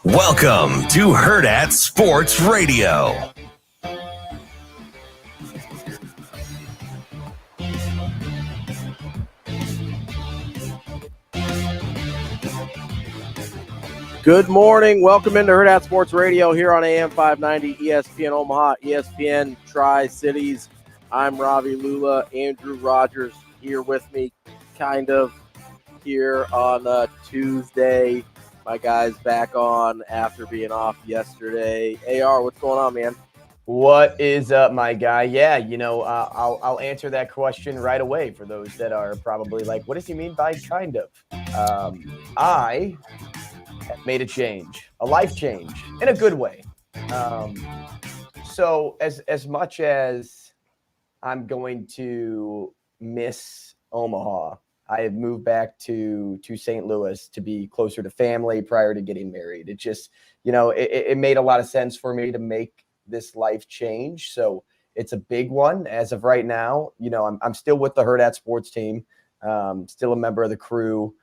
Welcome to Hurrdat Sports Radio. Good morning. Welcome into Hurrdat Sports Radio here on AM 590, ESPN Omaha, ESPN Tri-Cities. I'm Ravi, Lulla, Andrew Rogers here with me, kind of here on Tuesday. My guy's back on after being off yesterday. AR, what's going on, man? What is up, my guy? Yeah, I'll answer that question right away for those that are probably like, what does he mean by kind of? I have made a change, a life change, in a good way. So as much as I'm going to miss Omaha, I have moved back to St. Louis to be closer to family prior to getting married. It just, it made a lot of sense for me to make this life change. So it's a big one as of right now. I'm still with the Hurrdat Sports team, still a member of the crew.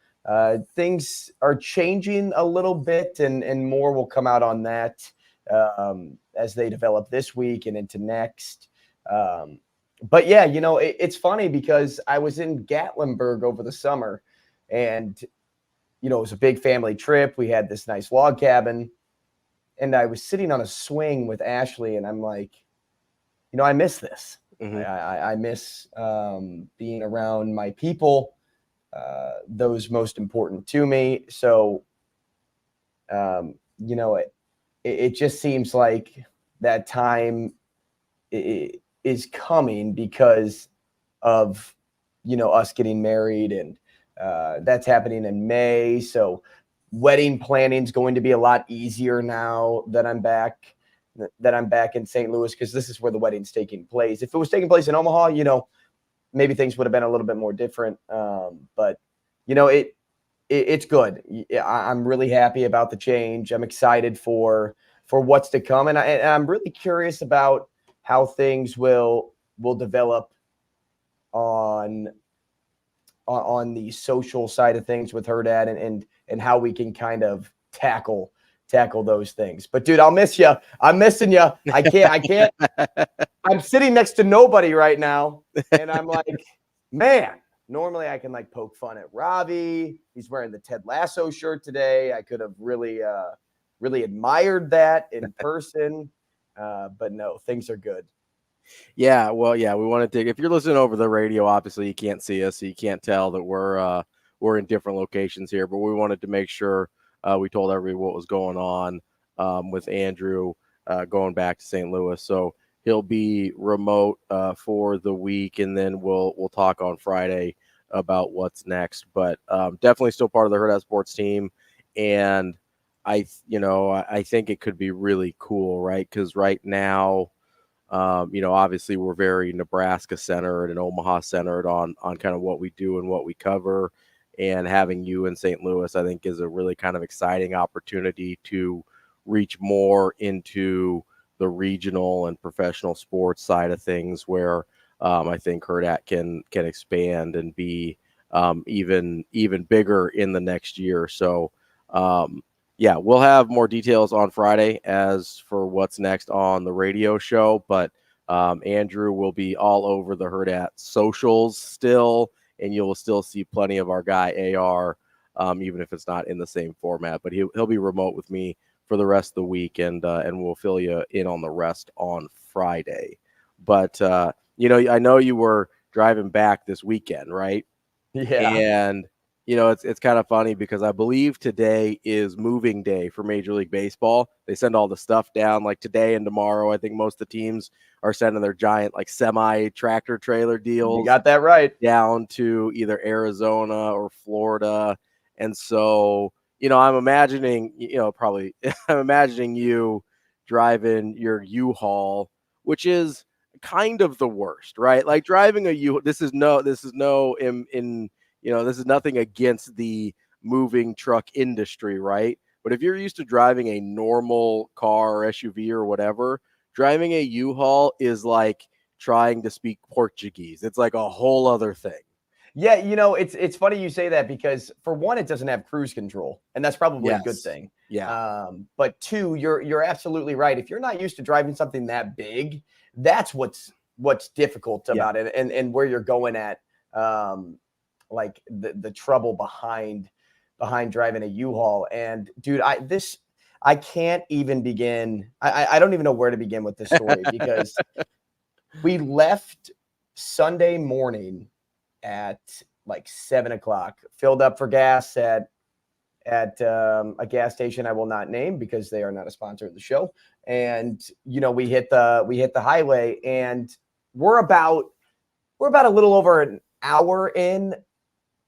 Things are changing a little bit and more will come out on that as they develop this week and into next. But yeah, it's funny because I was in Gatlinburg over the summer and, it was a big family trip. We had this nice log cabin and I was sitting on a swing with Ashley and I'm like, I miss this. Mm-hmm. I miss being around my people, those most important to me. So, it just seems like that time is coming because of, us getting married and that's happening in May. So wedding planning is going to be a lot easier now that I'm back in St. Louis, because this is where the wedding's taking place. If it was taking place in Omaha, maybe things would have been a little bit more different. But it's good. I'm really happy about the change. I'm excited for what's to come. And I'm really curious about how things will develop on the social side of things with Hurrdat and how we can kind of tackle those things. But dude, I'll miss you. I'm missing you. I can't. I'm sitting next to nobody right now. And I'm like, man, normally I can like poke fun at Ravi. He's wearing the Ted Lasso shirt today. I could have really admired that in person. But no, things are good. Yeah, well, yeah, we want to if you're listening over the radio, obviously you can't see us, so you can't tell that we're in different locations here, but we wanted to make sure we told everybody what was going on with Andrew going back to St. Louis. So he'll be remote for the week, and then we'll talk on Friday about what's next. But definitely still part of the Hurrdat Sports team, and I think it could be really cool, right? Because right now, obviously we're very Nebraska centered and Omaha centered on kind of what we do and what we cover, and having you in St. Louis, I think, is a really kind of exciting opportunity to reach more into the regional and professional sports side of things, where I think Hurrdat can expand and be even bigger in the next year. So, yeah, we'll have more details on Friday as for what's next on the radio show, but Andrew will be all over the Hurrdat socials still, and you'll still see plenty of our guy AR, even if it's not in the same format. But he'll be remote with me for the rest of the week, and we'll fill you in on the rest on Friday. But I know you were driving back this weekend, right? Yeah. And it's kind of funny because I believe today is moving day for Major League Baseball. They send all the stuff down like today and tomorrow. I think most of the teams are sending their giant like semi tractor trailer deals. You got that right. Down to either Arizona or Florida. And so, I'm imagining, I'm imagining you driving your U-Haul, which is kind of the worst, right? Like driving a U, this is nothing against the moving truck industry, right? But if you're used to driving a normal car or SUV or whatever, driving a U-Haul is like trying to speak Portuguese. It's like a whole other thing. Yeah, it's funny you say that because for one, it doesn't have cruise control, and that's probably a good thing. Yeah. But two, you're absolutely right. If you're not used to driving something that big, that's what's difficult about it, and where you're going at, like the trouble behind driving a U-Haul. And dude, I can't even begin. I don't even know where to begin with this story because we left Sunday morning at like 7:00, filled up for gas at a gas station I will not name because they are not a sponsor of the show. And we hit the highway, and we're about a little over an hour in,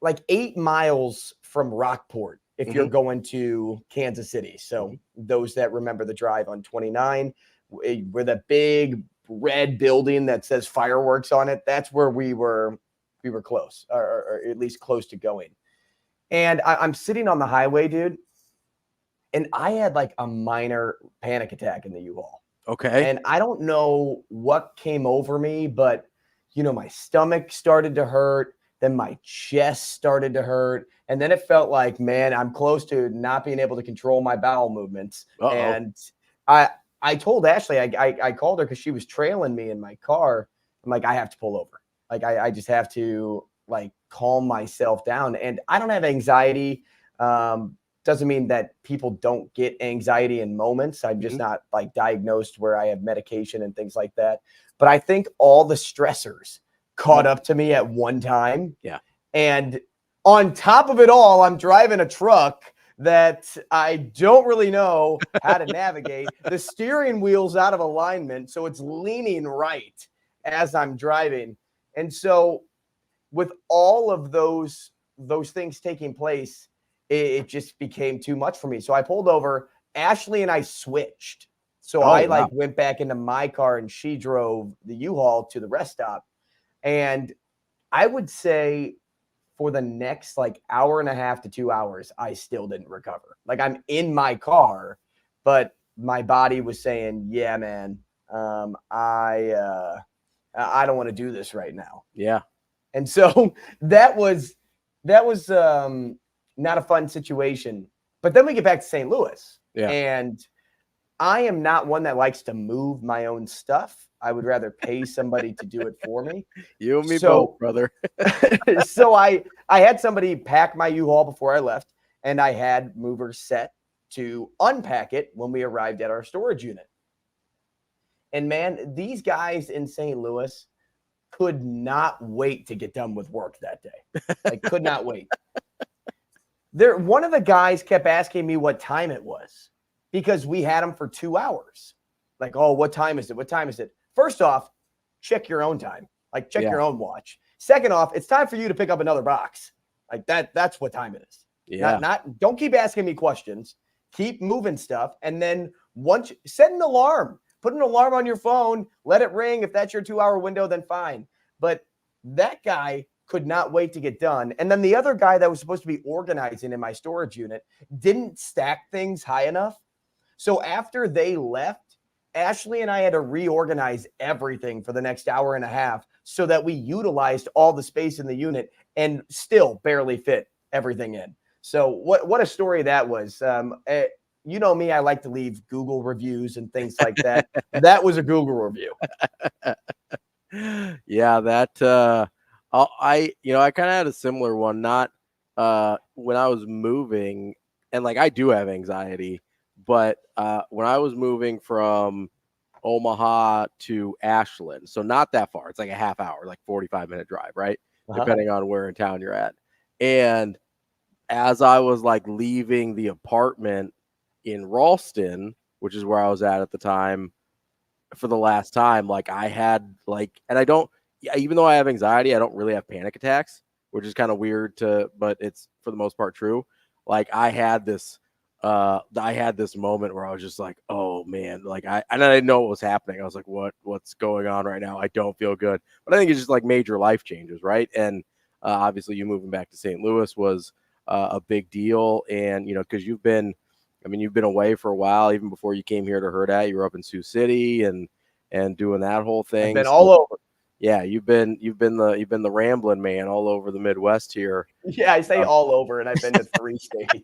like 8 miles from Rockport if you're going to Kansas City. So those that remember the drive on 29, where the big red building that says fireworks on it, that's where we were close, or at least close to going. And I'm sitting on the highway, dude, and I had like a minor panic attack in the U-Haul. Okay. And I don't know what came over me, but my stomach started to hurt. Then my chest started to hurt. And then it felt like, man, I'm close to not being able to control my bowel movements. Uh-oh. And I told Ashley, I called her because she was trailing me in my car. I'm like, I have to pull over. Like, I just have to like calm myself down. And I don't have anxiety. Doesn't mean that people don't get anxiety in moments. I'm just not like diagnosed where I have medication and things like that. But I think all the stressors caught up to me at one time. Yeah. And on top of it all, I'm driving a truck that I don't really know how to navigate. The steering wheel's out of alignment, so it's leaning right as I'm driving. And so with all of those things taking place, it just became too much for me. So I pulled over. Ashley and I switched. So I went back into my car and she drove the U-Haul to the rest stop. And I would say for the next like hour and a half to 2 hours, I still didn't recover. Like, I'm in my car, but my body was saying, yeah, man, I don't want to do this right now. Yeah. And so that was not a fun situation. But then we get back to St. Louis. Yeah. And I am not one that likes to move my own stuff. I would rather pay somebody to do it for me. You and me both, brother. So I had somebody pack my U-Haul before I left, and I had movers set to unpack it when we arrived at our storage unit. And man, these guys in St. Louis could not wait to get done with work that day. Like, could not wait. One of the guys kept asking me what time it was because we had them for 2 hours. Like, oh, what time is it? What time is it? First off, check your own time. Like, check your own watch. Second off, it's time for you to pick up another box. Like, that's what time it is. Yeah. Don't keep asking me questions. Keep moving stuff. And then once set an alarm. Put an alarm on your phone. Let it ring. If that's your 2 hour window, then fine. But that guy could not wait to get done. And then the other guy that was supposed to be organizing in my storage unit didn't stack things high enough. So after they left, Ashley and I had to reorganize everything for the next hour and a half so that we utilized all the space in the unit and still barely fit everything in. So what a story that was. You know me, I like to leave Google reviews and things like that. That was a Google review. Yeah, that I kind of had a similar one, not when I was moving, and like I do have anxiety, but when I was moving from Omaha to Ashland, so not that far, it's like a half hour, like 45-minute drive, right? Depending on where in town you're at. And as I was like leaving the apartment in Ralston, which is where I was at the time, for the last time, like I had like, and I don't, even though I have anxiety, I don't really have panic attacks, which is kind of weird but it's for the most part true. Like I had this moment where I was just like, oh man, like I didn't know what was happening. I was like, what's going on right now? I don't feel good. But I think it's just like major life changes, right? And obviously you moving back to St. Louis was a big deal. And, because you've been away for a while, even before you came here to Hurrdat. You were up in Sioux City and doing that whole thing. I've been all over. Yeah, you've been the rambling man all over the Midwest here. Yeah, I say all over, and I've been to 3 states.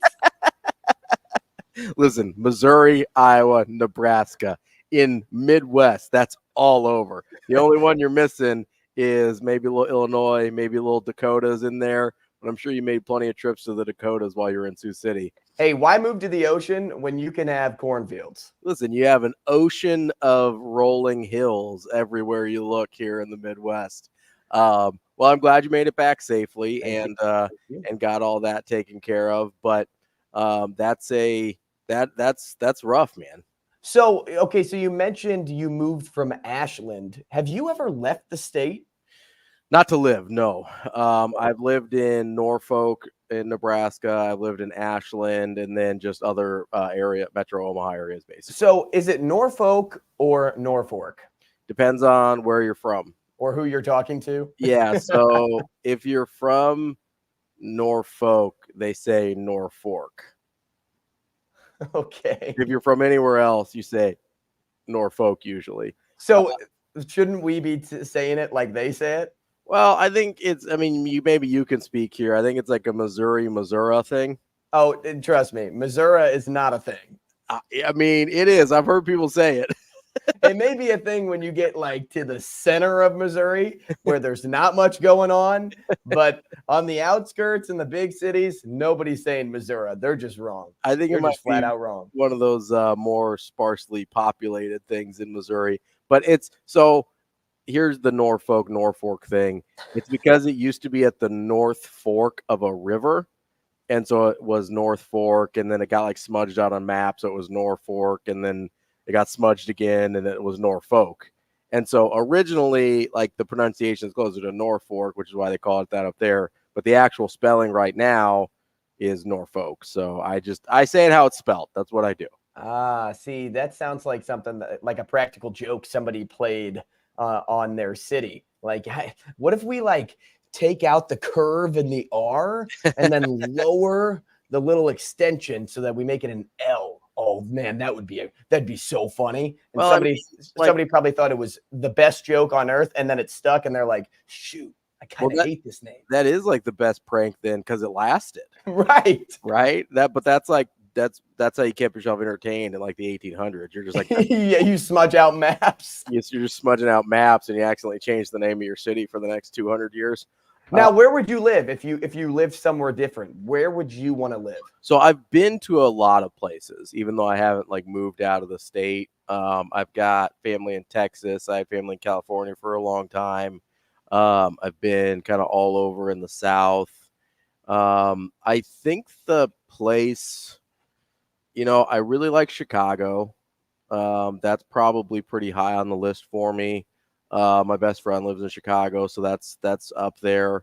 Listen, Missouri, Iowa, Nebraska, in Midwest, that's all over. The only one you're missing is maybe a little Illinois, maybe a little Dakotas in there, but I'm sure you made plenty of trips to the Dakotas while you were in Sioux City. Hey, why move to the ocean when you can have cornfields? Listen, you have an ocean of rolling hills everywhere you look here in the Midwest. Well, I'm glad you made it back safely and got all that taken care of. But that's rough, man. So, okay, so you mentioned you moved from Ashland. Have you ever left the state? Not to live, no. I've lived in Norfolk, in Nebraska. I've lived in Ashland, and then just other Metro Omaha areas, basically. So, is it Norfolk or Norfolk? Depends on where you're from or who you're talking to. Yeah. So if you're from Norfolk, they say Norfolk. Okay. If you're from anywhere else, you say Norfolk usually. So shouldn't we be saying it like they say it? Well, I think maybe you can speak here. I think it's like a Missouri thing. Oh, trust me, Missouri is not a thing. I mean, it is. I've heard people say it. It may be a thing when you get like to the center of Missouri where there's not much going on, but on the outskirts in the big cities, nobody's saying Missouri. They're just wrong. I think they're it might just flat be out wrong. One of those more sparsely populated things in Missouri. But it's so here's the Norfolk thing. It's because it used to be at the North Fork of a river. And so it was North Fork, and then it got like smudged out on maps. So it was Norfolk, and then it got smudged again, and it was Norfolk. And so originally, like the pronunciation is closer to Norfolk, which is why they call it that up there. But the actual spelling right now is Norfolk. So I say it how it's spelled. That's what I do. See, that sounds like something like a practical joke somebody played on their city. Like, what if we like take out the curve in the R and then lower the little extension so that we make it an L? Oh man, that'd be so funny. And well, somebody probably thought it was the best joke on earth, and then it stuck, and they're like, shoot, I kind of hate this name. That is like the best prank then, because it lasted. Right. That's how you kept yourself entertained in like the 1800s. You're just like, yeah, you smudge out maps. Yes, you're just smudging out maps, and you accidentally change the name of your city for the next 200 years. Now, where would you live if you lived somewhere different? Where would you want to live? So I've been to a lot of places, even though I haven't like moved out of the state. I've got family in Texas. I had family in California for a long time. I've been kind of all over in the South. I think the place, I really like Chicago. That's probably pretty high on the list for me. My best friend lives in Chicago, so that's up there.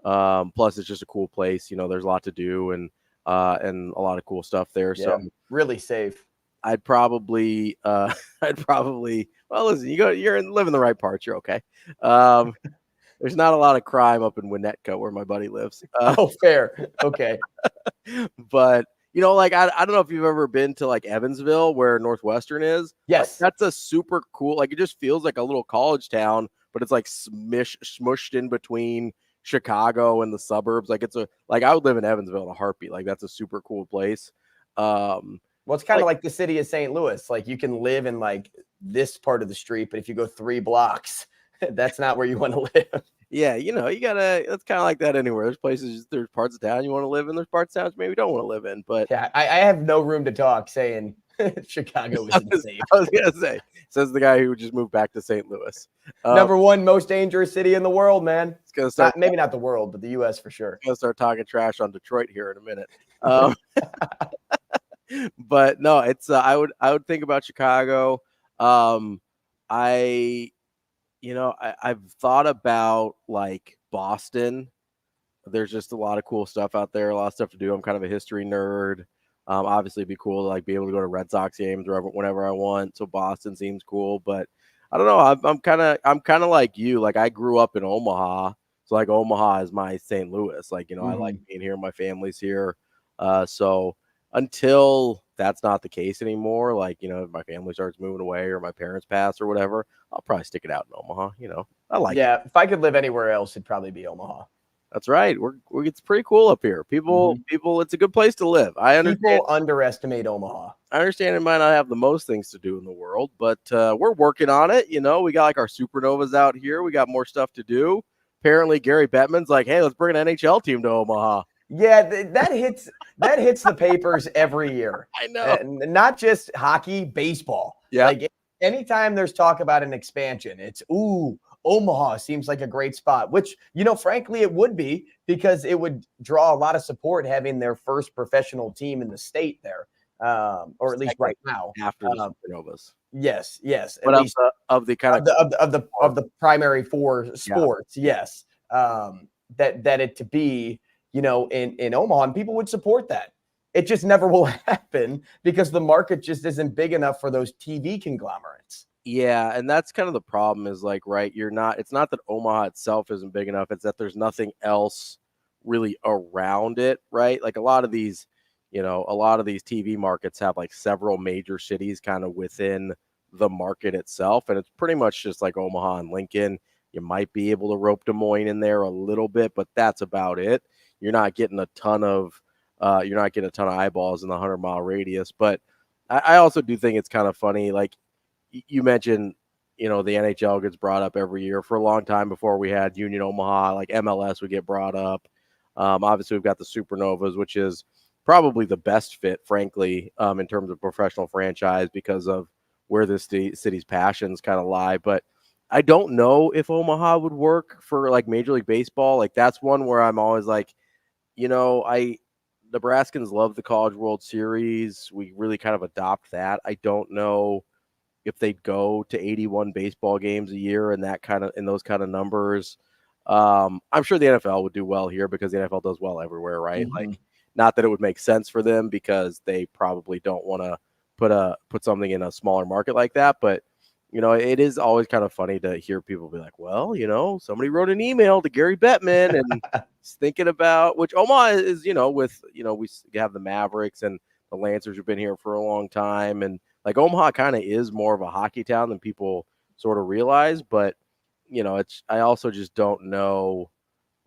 Plus it's just a cool place. There's a lot to do and a lot of cool stuff there. Yeah, so really safe. I'd probably well, listen, you're living the right parts. You're okay. There's not a lot of crime up in Winnetka where my buddy lives. Oh, fair. Okay. But like I don't know if you've ever been to like Evansville where Northwestern is. Yes. Like, that's a super cool, like it just feels like a little college town, but it's like smushed in between Chicago and the suburbs. Like I would live in Evansville in a heartbeat. Like that's a super cool place. Well, it's kind of like the city of St. Louis. Like you can live in like this part of the street, but if you go 3 blocks, that's not where you want to live. Yeah, you gotta. It's kind of like that anywhere. There's parts of town you want to live in. There's parts of town you maybe don't want to live in. But yeah, I have no room to talk saying Chicago isn't safe. I was gonna say, says the guy who just moved back to St. Louis. Number 1 most dangerous city in the world, man. It's gonna start. Maybe not the world, but the U.S. for sure. Gonna start talking trash on Detroit here in a minute. But no, it's I would think about Chicago. I've thought about like Boston. There's just a lot of cool stuff out there, a lot of stuff to do. I'm kind of a history nerd. Obviously it'd be cool to like be able to go to Red Sox games whenever I want. So Boston seems cool, but I don't know. I'm kind of like you. Like I grew up in Omaha. So like Omaha is my St. Louis. Like, I like being here. My family's here. So until that's not the case anymore, like, if my family starts moving away or my parents pass or whatever, I'll probably stick it out in Omaha. I like it. Yeah, if I could live anywhere else, it'd probably be Omaha. That's right. It's pretty cool up here. People, it's a good place to live. I understand. People underestimate Omaha. I understand it might not have the most things to do in the world, but we're working on it. We got like our supernovas out here. We got more stuff to do. Apparently, Gary Bettman's like, hey, let's bring an NHL team to Omaha. Yeah, that hits the papers every year. I know. Not just hockey, baseball. Yeah. Like anytime there's talk about an expansion, it's Omaha seems like a great spot, which, frankly, it would be because it would draw a lot of support having their first professional team in the state there, or at least right now. After the Supernovas. Yes. But at least of the kind of the primary four sports, yes. That it to be, in Omaha, and people would support that. It just never will happen because the market just isn't big enough for those TV conglomerates. Yeah, and that's kind of the problem is like, right, it's not that Omaha itself isn't big enough, it's that there's nothing else really around it, right? Like a lot of these TV markets have like several major cities kind of within the market itself, and it's pretty much just like Omaha and Lincoln. You might be able to rope Des Moines in there a little bit, but that's about it. You're not getting a ton of eyeballs in the 100-mile radius. But I also do think it's kind of funny, like you mentioned, the NHL gets brought up every year for a long time before we had Union Omaha, like MLS would get brought up. Obviously, we've got the Supernovas, which is probably the best fit, frankly, in terms of professional franchise because of where this city's passions kind of lie. But I don't know if Omaha would work for like Major League Baseball. Like that's one where I'm always like, Nebraskans love the College World Series. We really kind of adopt that. I don't know if they'd go to 81 baseball games a year and in those kind of numbers. I'm sure the NFL would do well here because the NFL does well everywhere, right? Mm-hmm. Like, not that it would make sense for them because they probably don't want to put something in a smaller market like that. But, it is always kind of funny to hear people be like, well, somebody wrote an email to Gary Bettman and is thinking about, which Omaha is, we have the Mavericks and the Lancers have been here for a long time. And like Omaha kind of is more of a hockey town than people sort of realize. But, I also just don't know,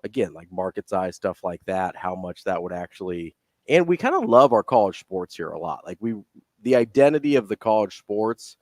again, like market size, stuff like that, how much that would actually, and we kind of love our college sports here a lot. Like the identity of the college sports,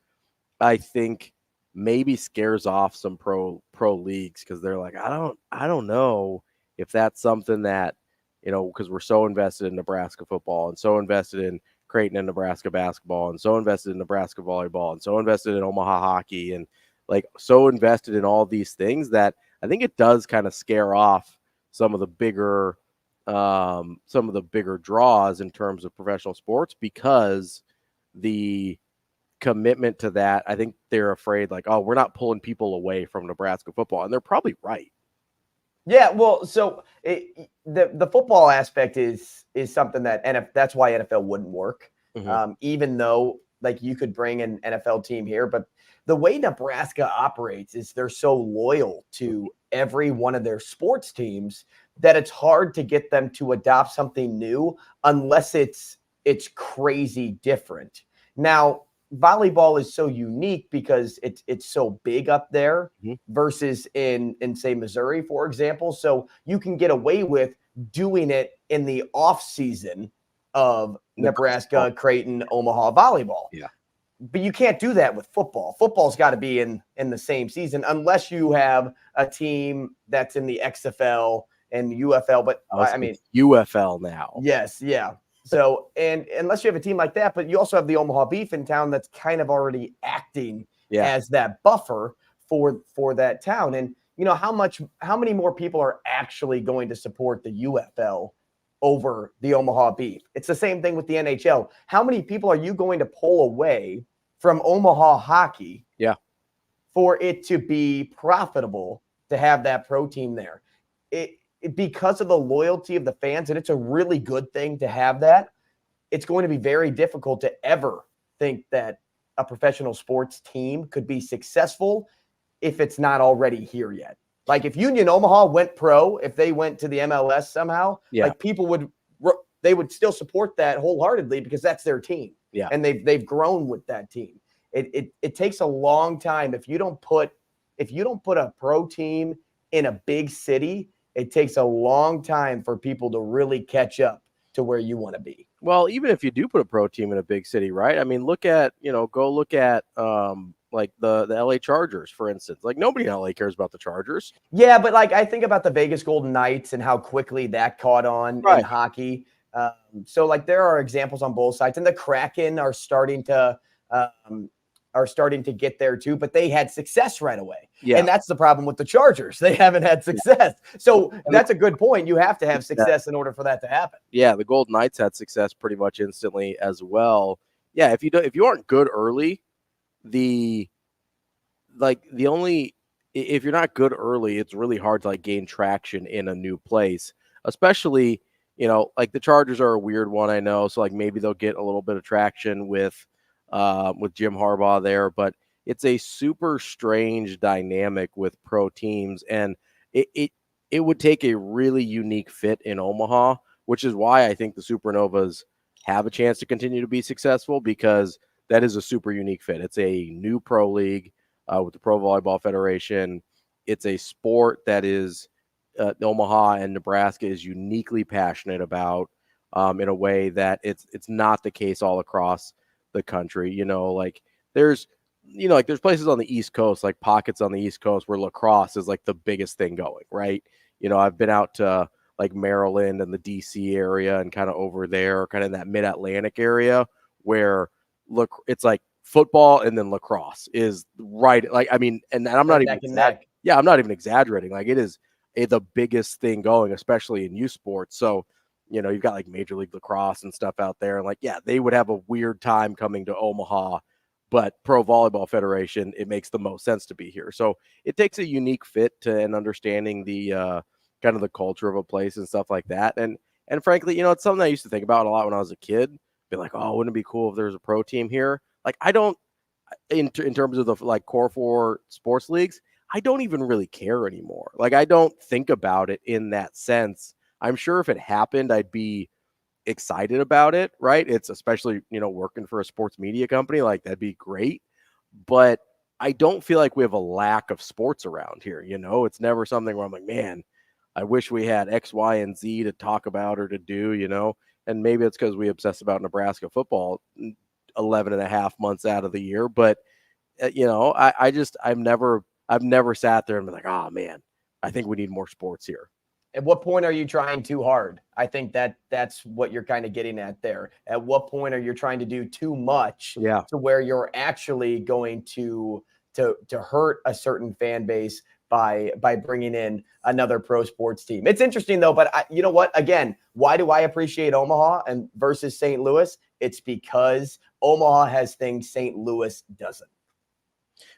I think maybe scares off some pro leagues because they're like, I don't know if that's something that, because we're so invested in Nebraska football and so invested in Creighton and Nebraska basketball and so invested in Nebraska volleyball and so invested in Omaha hockey and like so invested in all these things that I think it does kind of scare off some of the bigger draws in terms of professional sports because the commitment to that, I think they're afraid like, oh, we're not pulling people away from Nebraska football. And they're probably right. Yeah, well, so the football aspect is something that that's why NFL wouldn't work, even though like you could bring an NFL team here. But the way Nebraska operates is they're so loyal to every one of their sports teams that it's hard to get them to adopt something new unless it's crazy different. Now, volleyball is so unique because it's so big up there versus in say Missouri, for example. So you can get away with doing it in the off season of Nebraska, Creighton, Omaha volleyball. Yeah. But you can't do that with football. Football's got to be in the same season unless you have a team that's in the XFL and UFL. But I mean UFL now. Yes, yeah. So, and unless you have a team like that, but you also have the Omaha Beef in town that's kind of already acting as that buffer for that town. And how many more people are actually going to support the UFL over the Omaha Beef? It's the same thing with the NHL. How many people are you going to pull away from Omaha hockey for it to be profitable to have that pro team there? Because of the loyalty of the fans, and it's a really good thing to have that, it's going to be very difficult to ever think that a professional sports team could be successful if it's not already here yet. Like if Union Omaha went pro, if they went to the MLS somehow, like people would still support that wholeheartedly because that's their team. Yeah. And they've grown with that team. It takes a long time. If you don't put a pro team in a big city, it takes a long time for people to really catch up to where you want to be. Well, even if you do put a pro team in a big city, right? I mean, go look at like the LA Chargers, for instance. Like, nobody in LA cares about the Chargers. Yeah, but like I think about the Vegas Golden Knights and how quickly that caught on in hockey. So like there are examples on both sides, and the Kraken are starting to get there too, but they had success right away. Yeah. And that's the problem with the Chargers. They haven't had success. So that's a good point. You have to have success in order for that to happen. Yeah, the Golden Knights had success pretty much instantly as well. Yeah, if you aren't good early, if you're not good early, it's really hard to like gain traction in a new place, especially, like the Chargers are a weird one, I know. So like maybe they'll get a little bit of traction with Jim Harbaugh there, but it's a super strange dynamic with pro teams, and it would take a really unique fit in Omaha, which is why I think the Supernovas have a chance to continue to be successful, because that is a super unique fit. It's a new pro league with the Pro Volleyball Federation. It's a sport that is Omaha and Nebraska is uniquely passionate about in a way that it's not the case all across the country. Like there's places on the East Coast, like pockets on the East Coast where lacrosse is like the biggest thing going, right? I've been out to like Maryland and the DC area and kind of over there, kind of in that mid-Atlantic area where it's like football and then lacrosse is right. Like, I mean, and I'm not even I'm not even exaggerating. Like it is the biggest thing going, especially in youth sports. So, you've got like Major League Lacrosse and stuff out there. And like, yeah, they would have a weird time coming to Omaha, but Pro Volleyball Federation, it makes the most sense to be here. So it takes a unique fit to and understanding the kind of the culture of a place and stuff like that. And frankly, it's something I used to think about a lot when I was a kid. Be like, oh, wouldn't it be cool if there's a pro team here? Like, I don't, in terms of the like core 4 sports leagues, I don't even really care anymore. Like, I don't think about it in that sense. I'm sure if it happened, I'd be excited about it, right? It's especially, working for a sports media company, like that'd be great. But I don't feel like we have a lack of sports around here. It's never something where I'm like, man, I wish we had X, Y, and Z to talk about or to do, and maybe it's because we obsess about Nebraska football 11 and a half months out of the year. But, I've never sat there and been like, oh man, I think we need more sports here. At what point are you trying too hard? I think that's what you're kind of getting at there. At what point are you trying to do too much to where you're actually going to hurt a certain fan base by bringing in another pro sports team? It's interesting though, but you know what? Again, why do I appreciate Omaha and versus St. Louis? It's because Omaha has things St. Louis doesn't.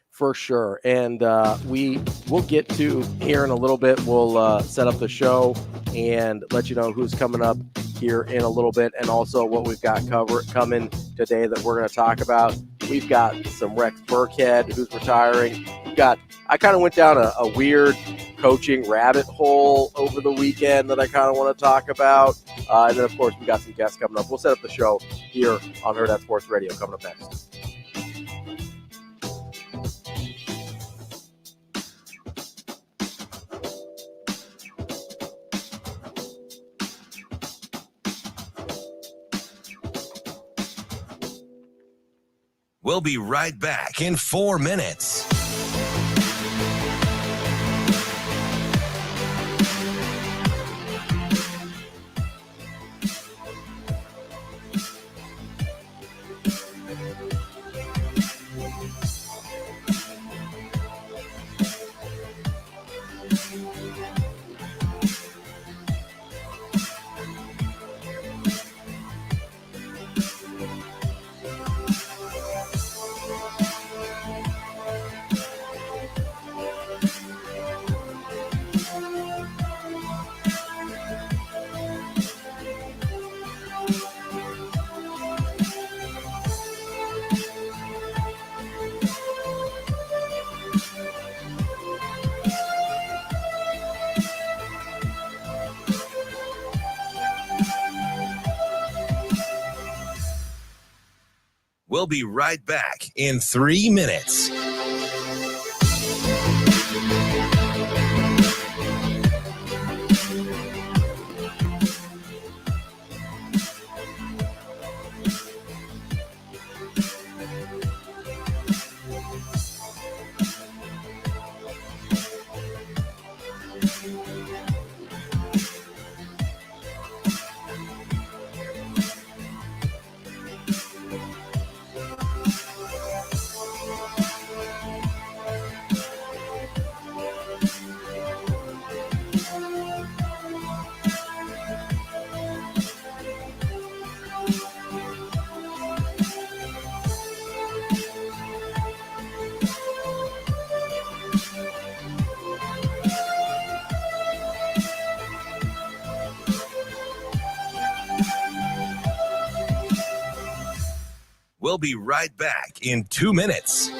For sure. And we'll get to here in a little bit. We'll set up the show and let you know who's coming up here in a little bit, and also what we've got coming today that we're going to talk about. We've got some Rex Burkhead who's retiring. I kind of went down a weird coaching rabbit hole over the weekend that I kind of want to talk about. And then, of course, we got some guests coming up. We'll set up the show here on Hurrdat Sports Radio coming up next. We'll be right back in 4 minutes. We'll be right back in 3 minutes. We'll be right back in 2 minutes.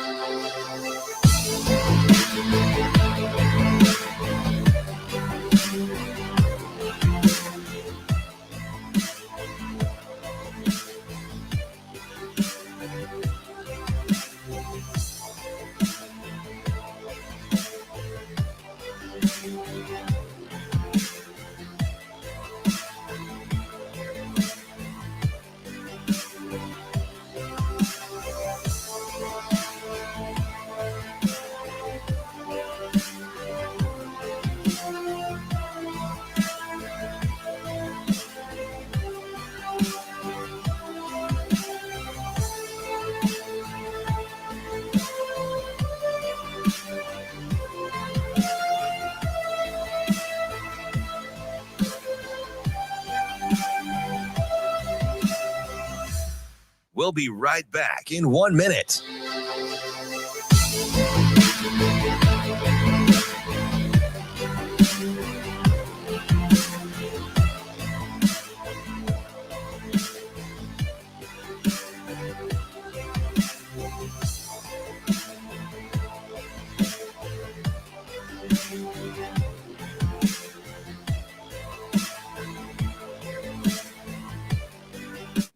We'll be right back in 1 minute.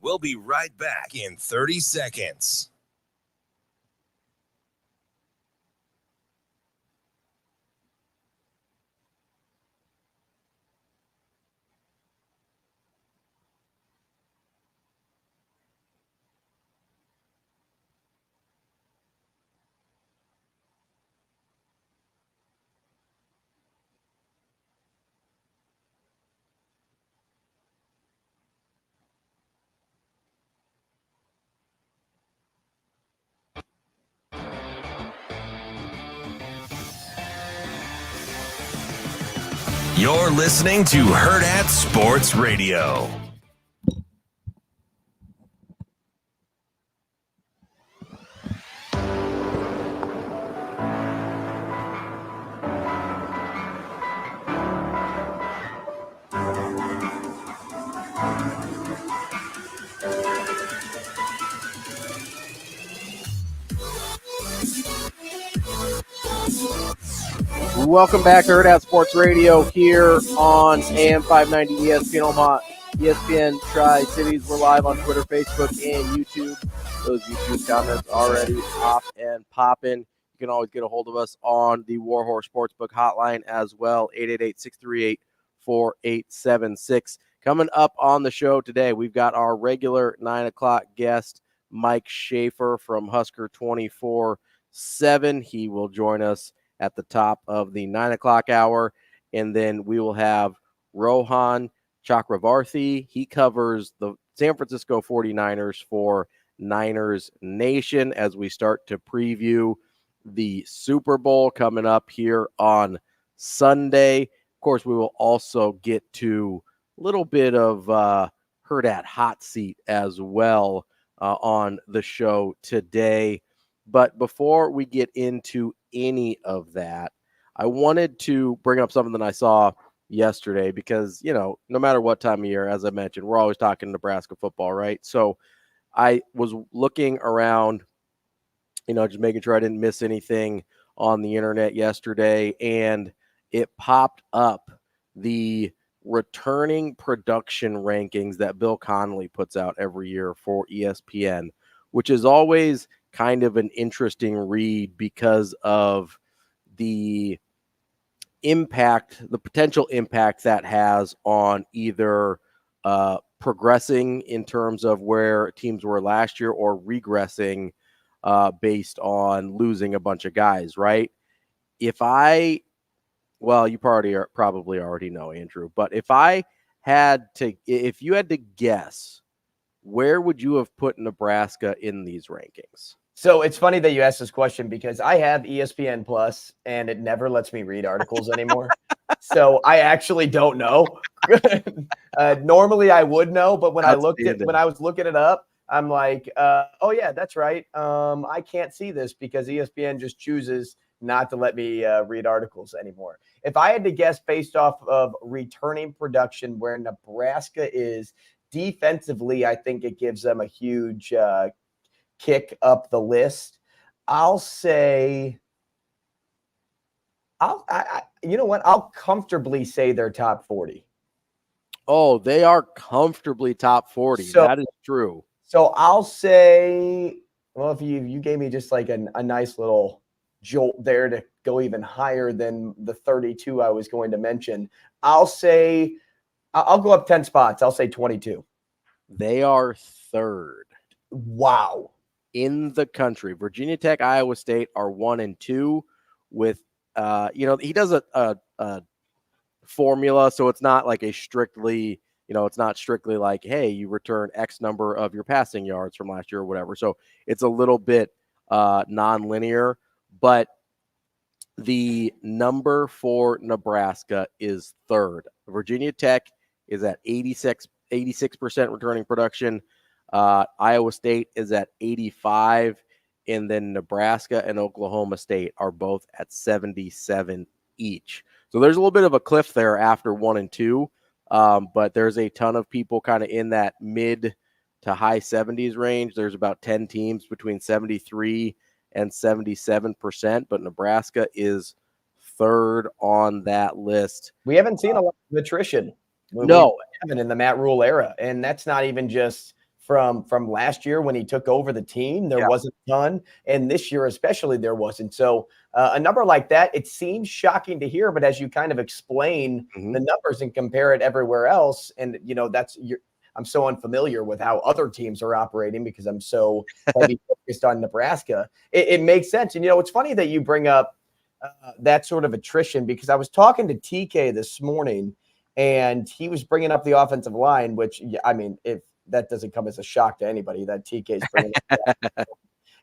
We'll be right back in 30 seconds. You're listening to Hurrdat Sports Radio. Welcome back to Hurrdat Sports Radio here on AM 590 ESPN Omaha, ESPN Tri-Cities. We're live on Twitter, Facebook, and YouTube. Those YouTube comments already pop and popping. You can always get a hold of us on the Warhorse Sportsbook hotline as well, 888-638-4876. Coming up on the show today, we've got our regular 9 o'clock guest, Mike Schaefer from Husker 24/7. He will join us at the top of the 9 o'clock hour. And then we will have Rohan Chakravarthi. He covers the San Francisco 49ers for Niners Nation as we start to preview the Super Bowl coming up here on Sunday. Of course, we will also get to a little bit of Hurrdat Hot Seat as well on the show today. But before we get into any of that, I wanted to bring up something that I saw yesterday because, you know, no matter what time of year, as I mentioned, we're always talking Nebraska football, right? So I was looking around, you know, just making sure I didn't miss anything on the internet yesterday, and it popped up the returning production rankings that Bill Connolly puts out every year for ESPN which is always kind of an interesting read because of the potential impact that has on either progressing in terms of where teams were last year or regressing based on losing a bunch of guys, right? You probably already know, Andrew, but if you had to guess, where would you have put Nebraska in these rankings? So it's funny that you asked this question because I have ESPN Plus and it never lets me read articles anymore. So I actually don't know. Normally I would know, but when I was looking it up, I'm like, oh yeah, that's right. I can't see this because ESPN just chooses not to let me read articles anymore. If I had to guess based off of returning production where Nebraska is defensively, I think it gives them a huge kick up the list. I'll say, you know what? I'll comfortably say they're top 40. Oh, they are comfortably top 40. So, that is true. So I'll say, well, if you gave me just like a nice little jolt there to go even higher than the 32 I was going to mention, I'll say I'll go up 10 spots. I'll say 22. They are third. Wow. In the country. Virginia Tech, Iowa State are 1 and 2 with, he does a formula. So it's not like it's not strictly like, hey, you return X number of your passing yards from last year or whatever. So it's a little bit non-linear, but the number for Nebraska is third. Virginia Tech is at 86% returning production. Iowa State is at 85, and then Nebraska and Oklahoma State are both at 77 each. So there's a little bit of a cliff there after 1 and 2, but there's a ton of people kind of in that mid to high 70s range. There's about 10 teams between 73 and 77%, but Nebraska is third on that list. We haven't seen a lot of attrition. No, in the Matt Rule era, and that's not even just from last year when he took over the team. There wasn't a ton, and this year especially there wasn't. So a number like that, it seems shocking to hear, but as you kind of explain the numbers and compare it everywhere else, and I'm so unfamiliar with how other teams are operating because I'm so heavy focused on Nebraska. It makes sense. And it's funny that you bring up that sort of attrition because I was talking to TK this morning, and he was bringing up the offensive line, which, I mean, if that doesn't come as a shock to anybody that TK's bringing up.